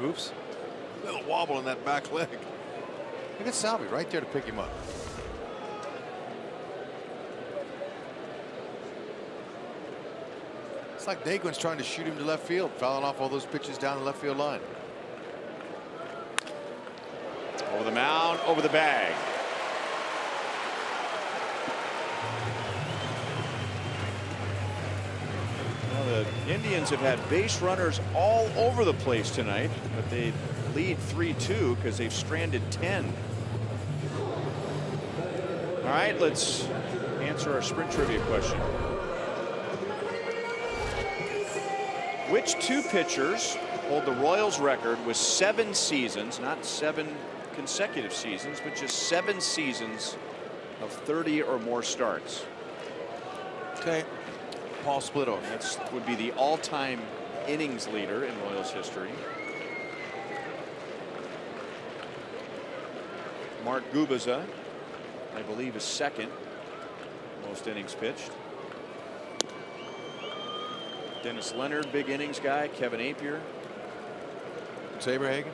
Oops. A little wobble in that back leg. Look at Salvi right there to pick him up. It's like Naquin's trying to shoot him to left field, fouling off all those pitches down the left field line. Over the mound, over the bag. Well, the Indians have had base runners all over the place tonight, but they lead 3-2 because they've stranded 10. All right, let's answer our sprint trivia question. Which 2 pitchers hold the Royals record with 7 seasons, not 7 consecutive seasons, but just 7 seasons of 30 or more starts? Okay. Paul Splitoff. That would be the all-time innings leader in Royals history. Mark Gubicza, I believe, is second most innings pitched. Dennis Leonard, big innings guy. Kevin Apier. Saberhagen.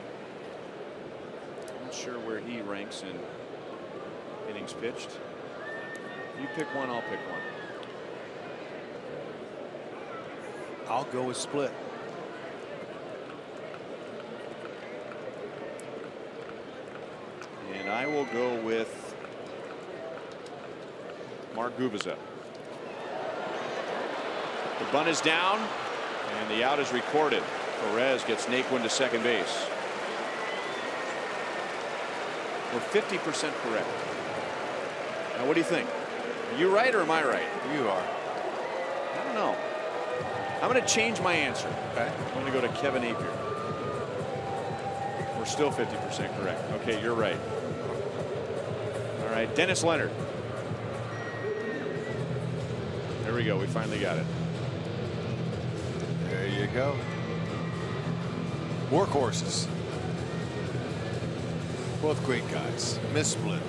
Not sure where he ranks in innings pitched. You pick one, I'll pick one. I'll go with Split. And I will go with Mark Gubicza. The bunt is down, and the out is recorded. Perez gets Naquin to second base. We're 50% correct. Now, what do you think? Are you right or am I right? You are. I don't know. I'm going to change my answer. Okay. I'm going to go to Kevin Apier. We're still 50% correct. Okay, you're right. All right, Dennis Leonard. There we go. We finally got it. There you go. Workhorses. Both great guys. Miss Split.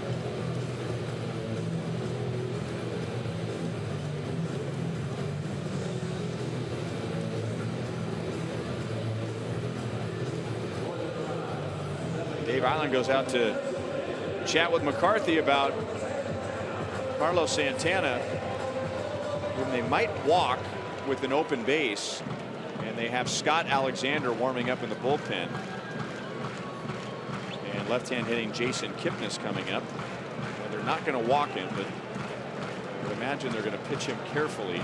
Dave Island goes out to chat with McCarthy about Carlos Santana. they might walk with an open base, and they have Scott Alexander warming up in the bullpen. And left-hand hitting Jason Kipnis coming up. And they're not going to walk him, but I would imagine they're going to pitch him carefully.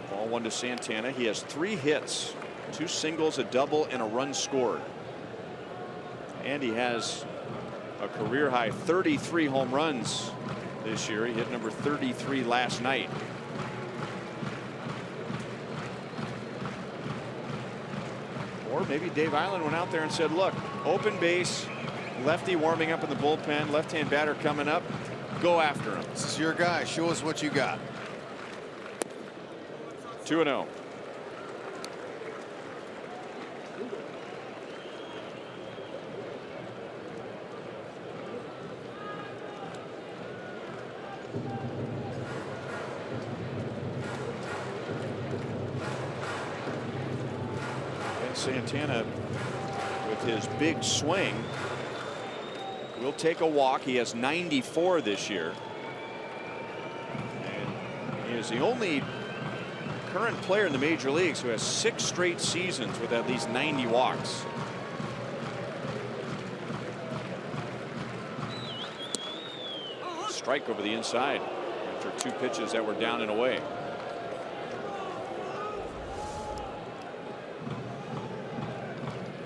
Ball one to Santana. He has 3 hits, 2 singles, a double, and a run scored. And he has a career high 33 home runs this year. He hit number 33 last night. Or maybe Dave Island went out there and said, look, open base, lefty warming up in the bullpen, left-hand batter coming up, go after him. This is your guy. Show us what you got. 2-0. Santana, with his big swing, will take a walk. He has 94 this year, and he is the only current player in the major leagues who has 6 straight seasons with at least 90 walks. Strike over the inside after 2 pitches that were down and away.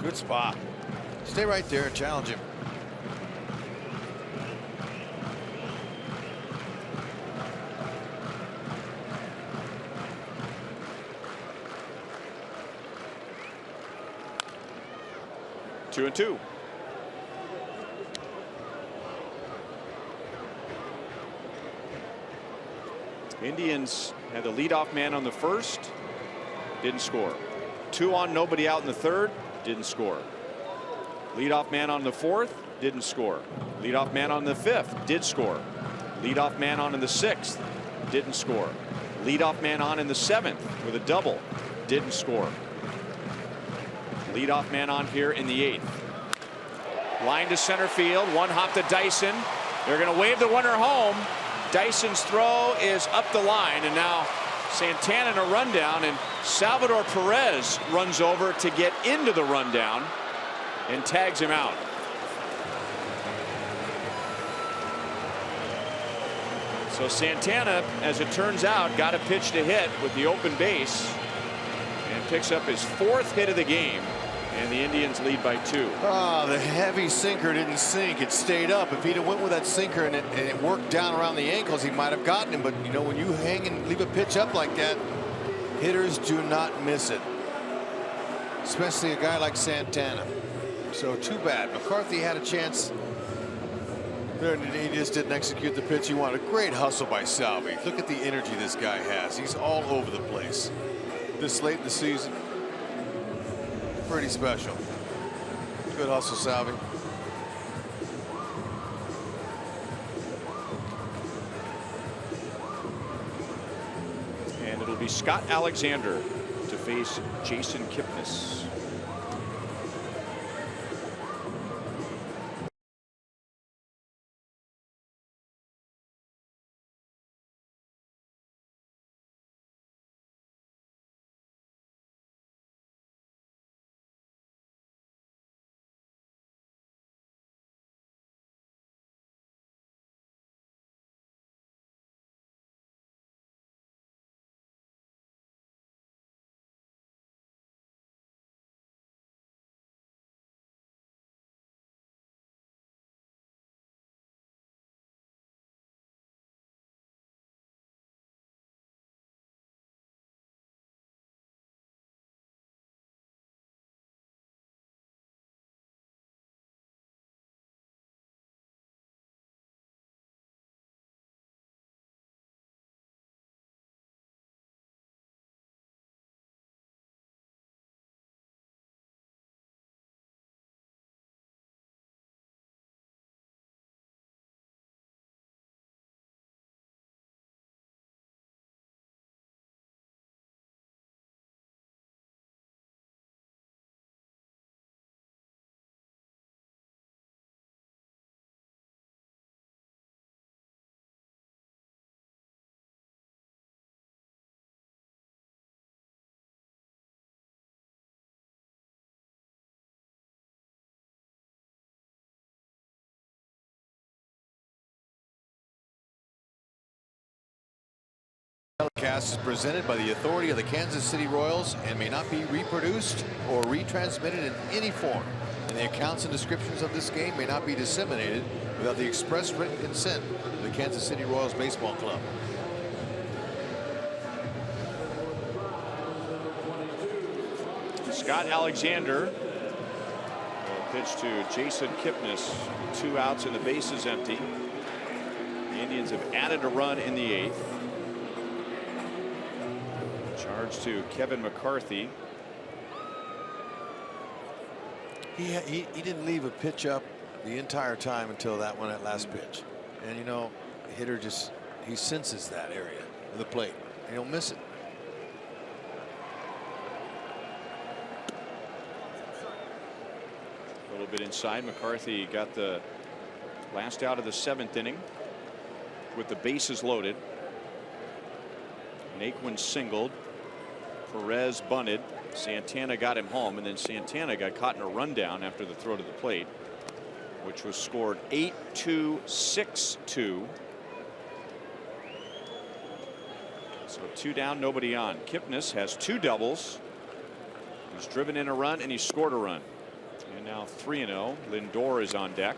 Good spot. Stay right there and challenge him. Two and two. Indians had the leadoff man on the first, didn't score. 2 on, nobody out in the third, didn't score. Leadoff man on the fourth, didn't score. Leadoff man on the fifth, did score. Leadoff man on in the sixth, didn't score. Leadoff man on in the seventh with a double, didn't score. Leadoff man on here in the eighth. Line to center field, 1 hop to Dyson. They're going to wave the runner home. Dyson's throw is up the line, and now Santana in a rundown, and Salvador Perez runs over to get into the rundown and tags him out. So Santana, as it turns out, got a pitch to hit with the open base and picks up his 4th hit of the game, and the Indians lead by 2. Oh, the heavy sinker didn't sink. It stayed up. If he'd have went with that sinker and it worked down around the ankles, he might have gotten him. But, you know, when you hang and leave a pitch up like that, hitters do not miss it, especially a guy like Santana. So too bad. McCarthy had a chance there, and he just didn't execute the pitch he wanted. Great hustle by Salvi. Look at the energy this guy has. He's all over the place this late in the season. Pretty special. Good hustle, Salvi. And it'll be Scott Alexander to face Jason Kipnis. Telecast is presented by the authority of the Kansas City Royals and may not be reproduced or retransmitted in any form. And the accounts and descriptions of this game may not be disseminated without the express written consent of the Kansas City Royals Baseball Club. Scott Alexander will pitch to Jason Kipnis. 2 outs and the bases empty. The Indians have added a run in the 8th. Charge to Kevin McCarthy. He didn't leave a pitch up the entire time until that last pitch. And you know, the hitter he senses that area of the plate and he'll miss it. A little bit inside. McCarthy got the last out of the 7th inning with the bases loaded. Naquin singled. Perez bunted. Santana got him home, and then Santana got caught in a rundown after the throw to the plate, which was scored 8-2, 6-2. So 2 down, nobody on. Kipnis has 2 doubles. He's driven in a run and he scored a run. And now 3-0. Lindor is on deck.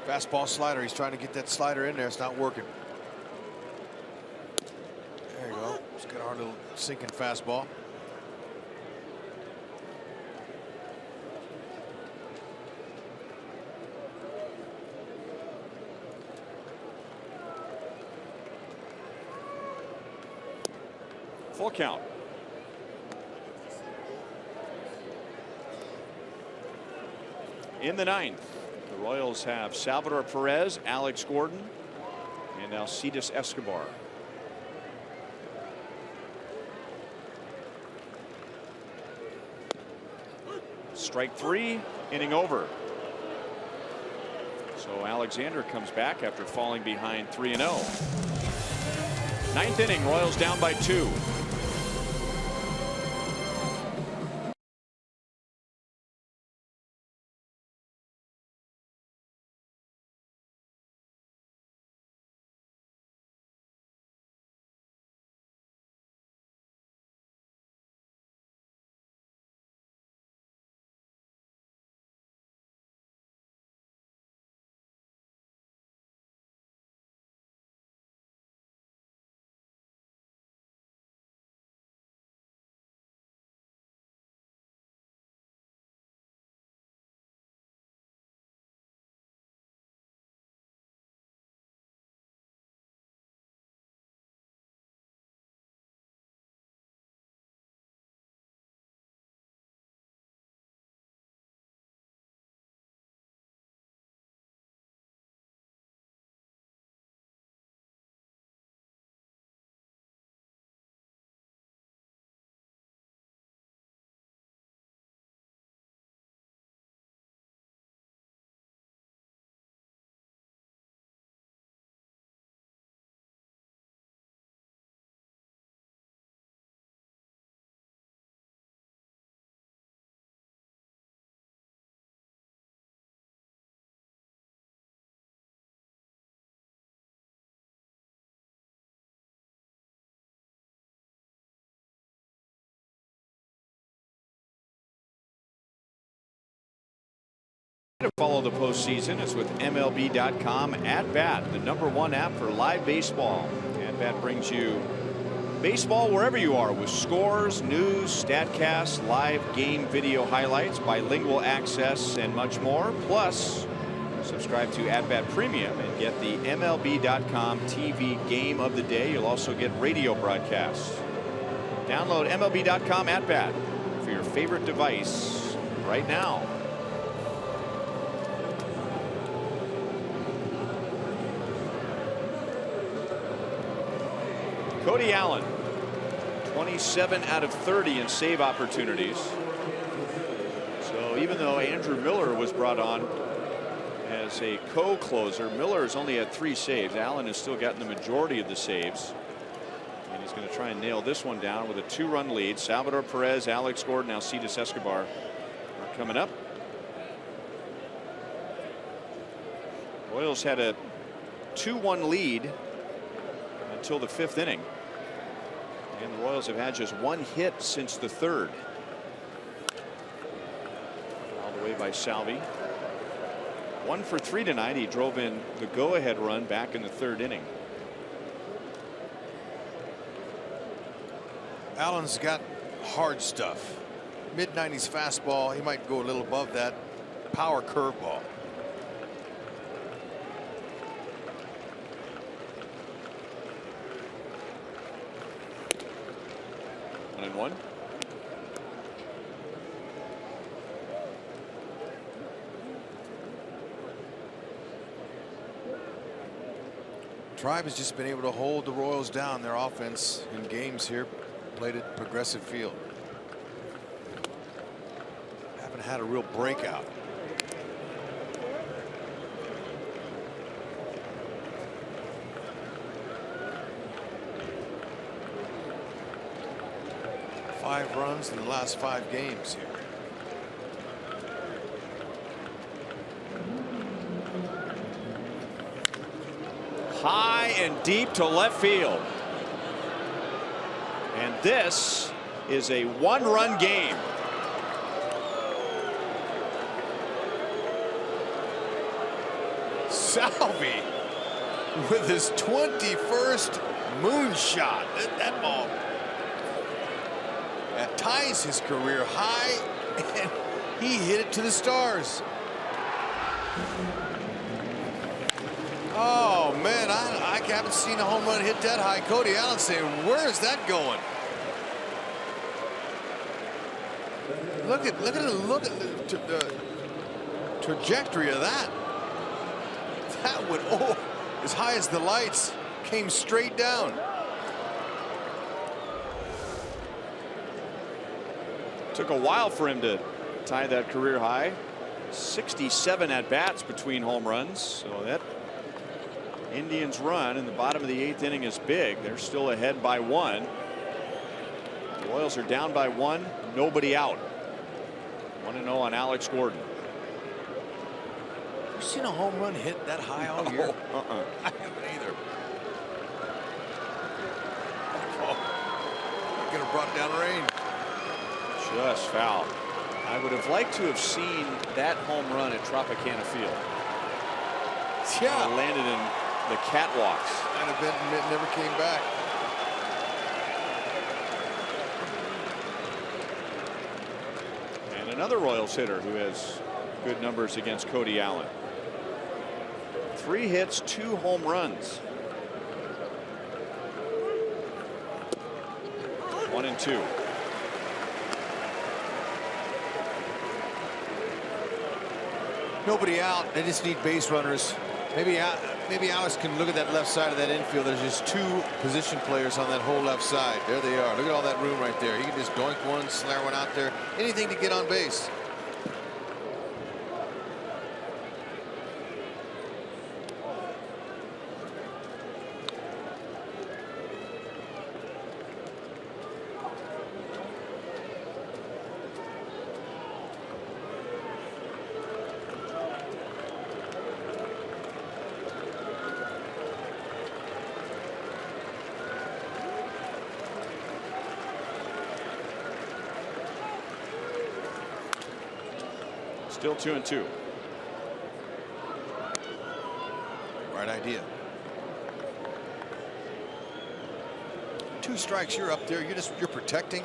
Fastball slider. He's trying to get that slider in there. It's not working. There you go. Just got our little sinking fastball. Full count. In the 9th, the Royals have Salvador Perez, Alex Gordon, and Alcides Escobar. Strike 3, inning over. So Alexander comes back after falling behind 3-0. 9th inning, Royals down by 2. To follow the postseason is with MLB.com At Bat, the #1 app for live baseball. At Bat brings you baseball wherever you are with scores, news, statcasts, live game video highlights, bilingual access, and much more. Plus, subscribe to At Bat Premium and get the MLB.com TV Game of the Day. You'll also get radio broadcasts. Download MLB.com At Bat for your favorite device right now. Cody Allen, 27 out of 30 in save opportunities. So even though Andrew Miller was brought on as a co-closer, Miller has only had 3 saves. Allen has still gotten the majority of the saves. And he's going to try and nail this one down with a 2-run lead. Salvador Perez, Alex Gordon, Alcides Escobar are coming up. Royals had a 2-1 lead until the 5th inning. And the Royals have had just 1 hit since the 3rd. All the way by Salvi. 1 for 3 tonight. He drove in the go-ahead run back in the 3rd inning. Allen's got hard stuff. Mid-90s fastball. He might go a little above that. Power curveball. And 1. Tribe has just been able to hold the Royals down. Their offense in games here played at Progressive Field. Haven't had a real breakout. Five runs in the last 5 games here. High and deep to left field. And this is a 1-run game. Salvi with his 21st moonshot. That ball that ties his career high, and he hit it to the stars. Oh man, I haven't seen a home run hit that high. Cody Allen saying, where is that going? Look at the trajectory of that. That would, oh, as high as the lights, came straight down. Took a while for him to tie that career high. 67 at bats between home runs. So that Indians run in the bottom of the 8th inning is big. They're still ahead by 1. The Royals are down by 1. Nobody out. 1-0 on Alex Gordon. You seen a home run hit that high all year? I haven't either. Oh, could have brought down rain. Just foul. I would have liked to have seen that home run at Tropicana Field. Yeah. It landed in the catwalks. And it never came back. And another Royals hitter who has good numbers against Cody Allen. 3 hits, 2 home runs. 1-2. Nobody out. They just need base runners. Maybe Alex can look at that left side of that infield. There's just 2 position players on that whole left side. There they are. Look at all that room right there. He can just doink one, snare one out there. Anything to get on base. Still 2-2. Right idea. 2 strikes, you're up there. You're protecting.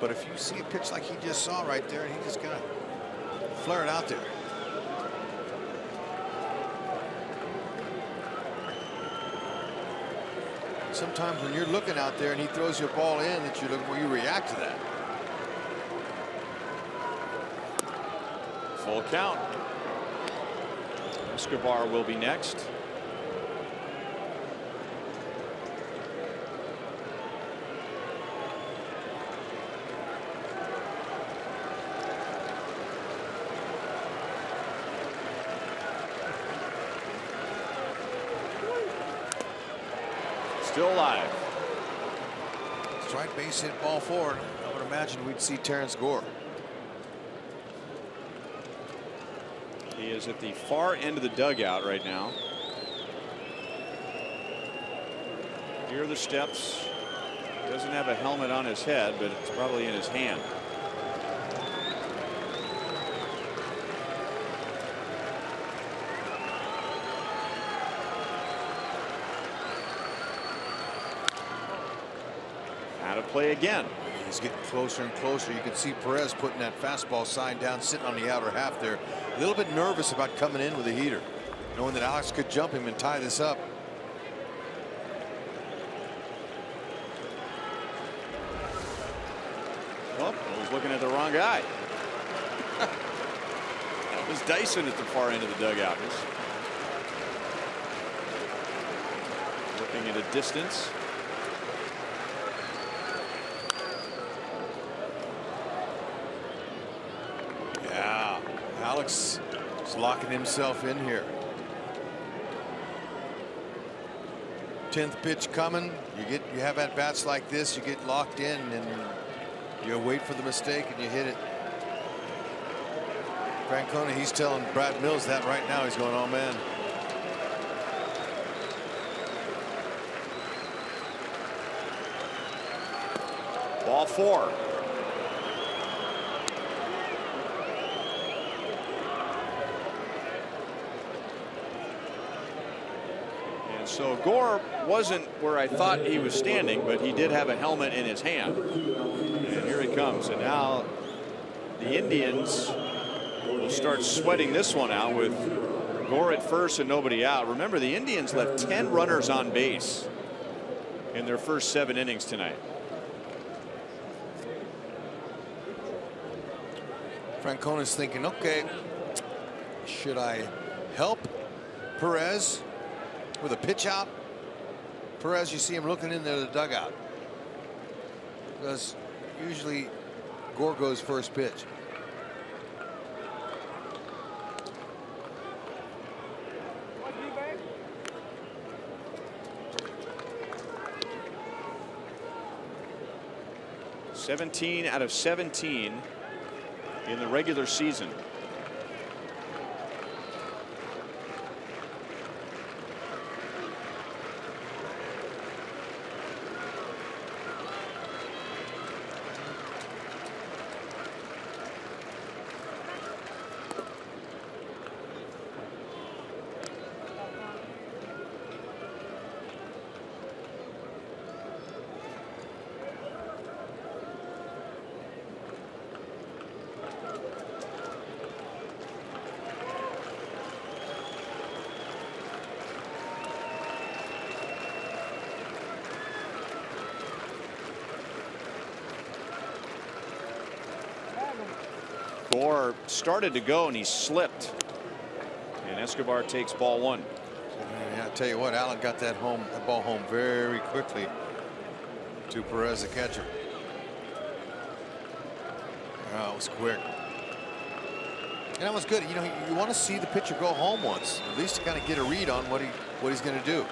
But if you see a pitch like he just saw right there, and he just gonna flare it out there. Sometimes when you're looking out there and he throws your ball in, that you look where you react to that. Full count. Escobar will be next. Still alive. Strike, base hit, ball forward. I would imagine we'd see Terrence Gore. He is at the far end of the dugout right now. Here are the steps. Doesn't have a helmet on his head, but it's probably in his hand. Out of play again. He's getting closer and closer. You can see Perez putting that fastball sign down, sitting on the outer half there. A little bit nervous about coming in with a heater, knowing that Alex could jump him and tie this up. Oh, I was looking at the wrong guy. That was Dyson at the far end of the dugout. He's looking at a distance. Yeah, Alex is locking himself in here. 10th pitch coming. You have at bats like this. You get locked in and you wait for the mistake and you hit it. Francona, he's telling Brad Mills that right now. He's going, oh man. Ball 4. And so Gore wasn't where I thought he was standing, but he did have a helmet in his hand. And here it comes. And now the Indians will start sweating this one out with Gore at first and nobody out. Remember, the Indians left 10 runners on base in their first 7 innings tonight. Francona's thinking, okay, should I help Perez with a pitch out? Perez, you see him looking in there the dugout, because usually Gore goes first pitch. $17 out of 17 in the regular season. Gore started to go and he slipped, and Escobar takes ball 1. Yeah, I tell you what, Allen got that ball home very quickly to Perez, the catcher. Oh, it was quick. And that was good. You know, you want to see the pitcher go home once, at least to kind of get a read on what he's going to do.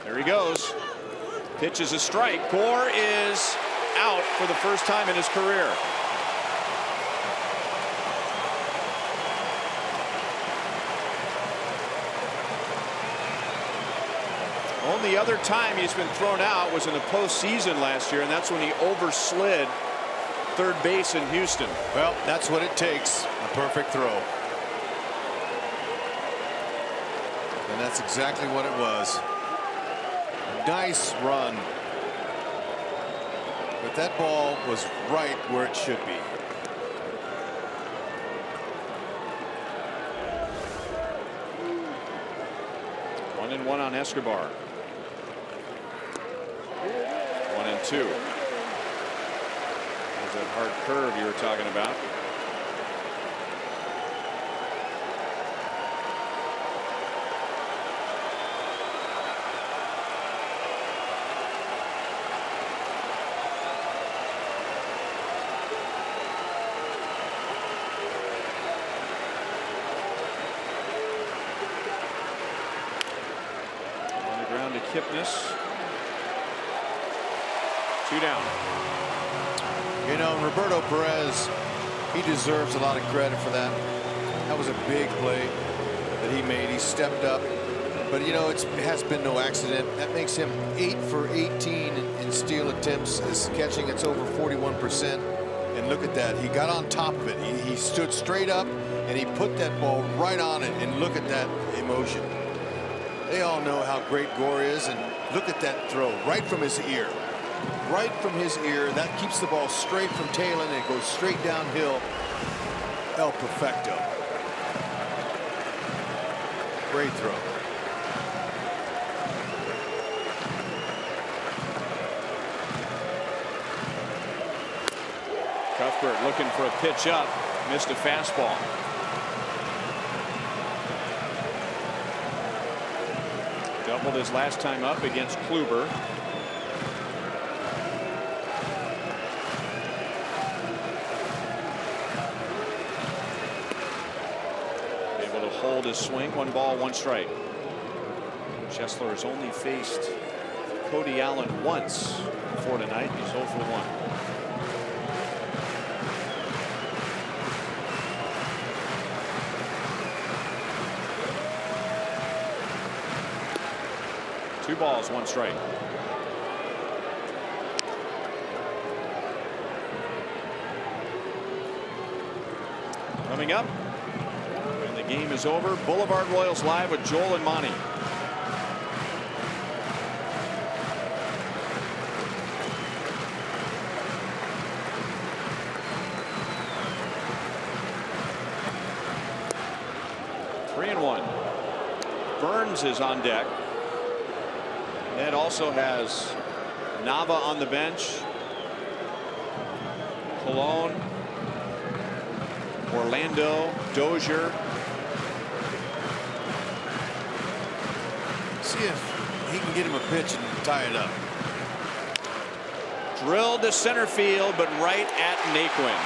There he goes. Pitch is a strike. Gore is out for the first time in his career. Only other time he's been thrown out was in the postseason last year, and that's when he overslid third base in Houston. Well, that's what it takes. A perfect throw. And that's exactly what it was. Nice run. But that ball was right where it should be. One and one on Escobar. 1-2. There's that hard curve you were talking about. KIPNIS. 2 down. You know, Roberto Perez, he deserves a lot of credit for that. That was a big play that he made. He stepped up. But, you know, it has been no accident. That makes him 8 for 18 in steal attempts. His catching, it's over 41%. And look at that. He got on top of it. He stood straight up, and he put that ball right on it. And look at that emotion. They all know how great Gore is. And look at that throw right from his ear. Right from his ear. That keeps the ball straight from tail, and it goes straight downhill. El Perfecto. Great throw. Cuthbert looking for a pitch up, missed a fastball. Doubled his last time up against Kluber. Able to hold his swing. 1 ball, 1 strike. Schessler has only faced Cody Allen once before tonight. He's 0 for 1. Two balls, 1 strike. Coming up, when the game is over, Boulevard Royals live with Joel and Monty. Three and 1. Burns is on deck. Ned also has Nava on the bench. Colon, Orlando, Dozier. See if he can get him a pitch and tie it up. Drilled to center field, but right at Naquin.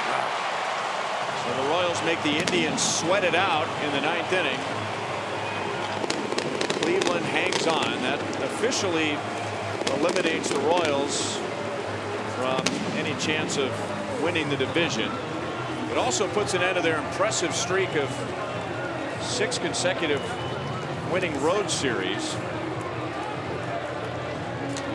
So the Royals make the Indians sweat it out in the 9th inning. Cleveland hangs on. That officially eliminates the Royals from any chance of winning the division. It also puts an end to their impressive streak of 6 consecutive winning road series.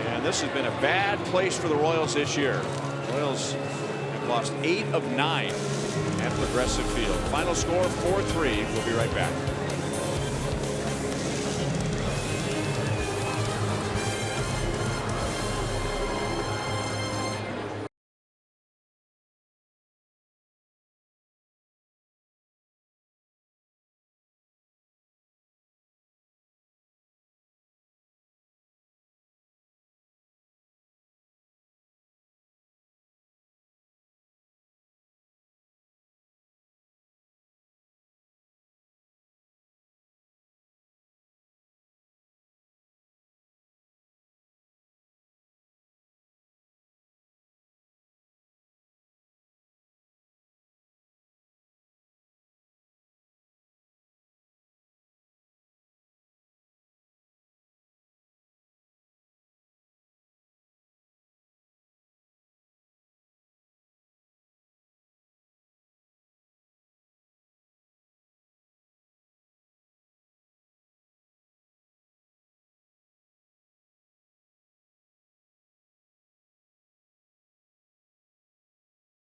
And this has been a bad place for the Royals this year. The Royals have lost 8 of 9 at Progressive Field. Final score 4-3. We'll be right back.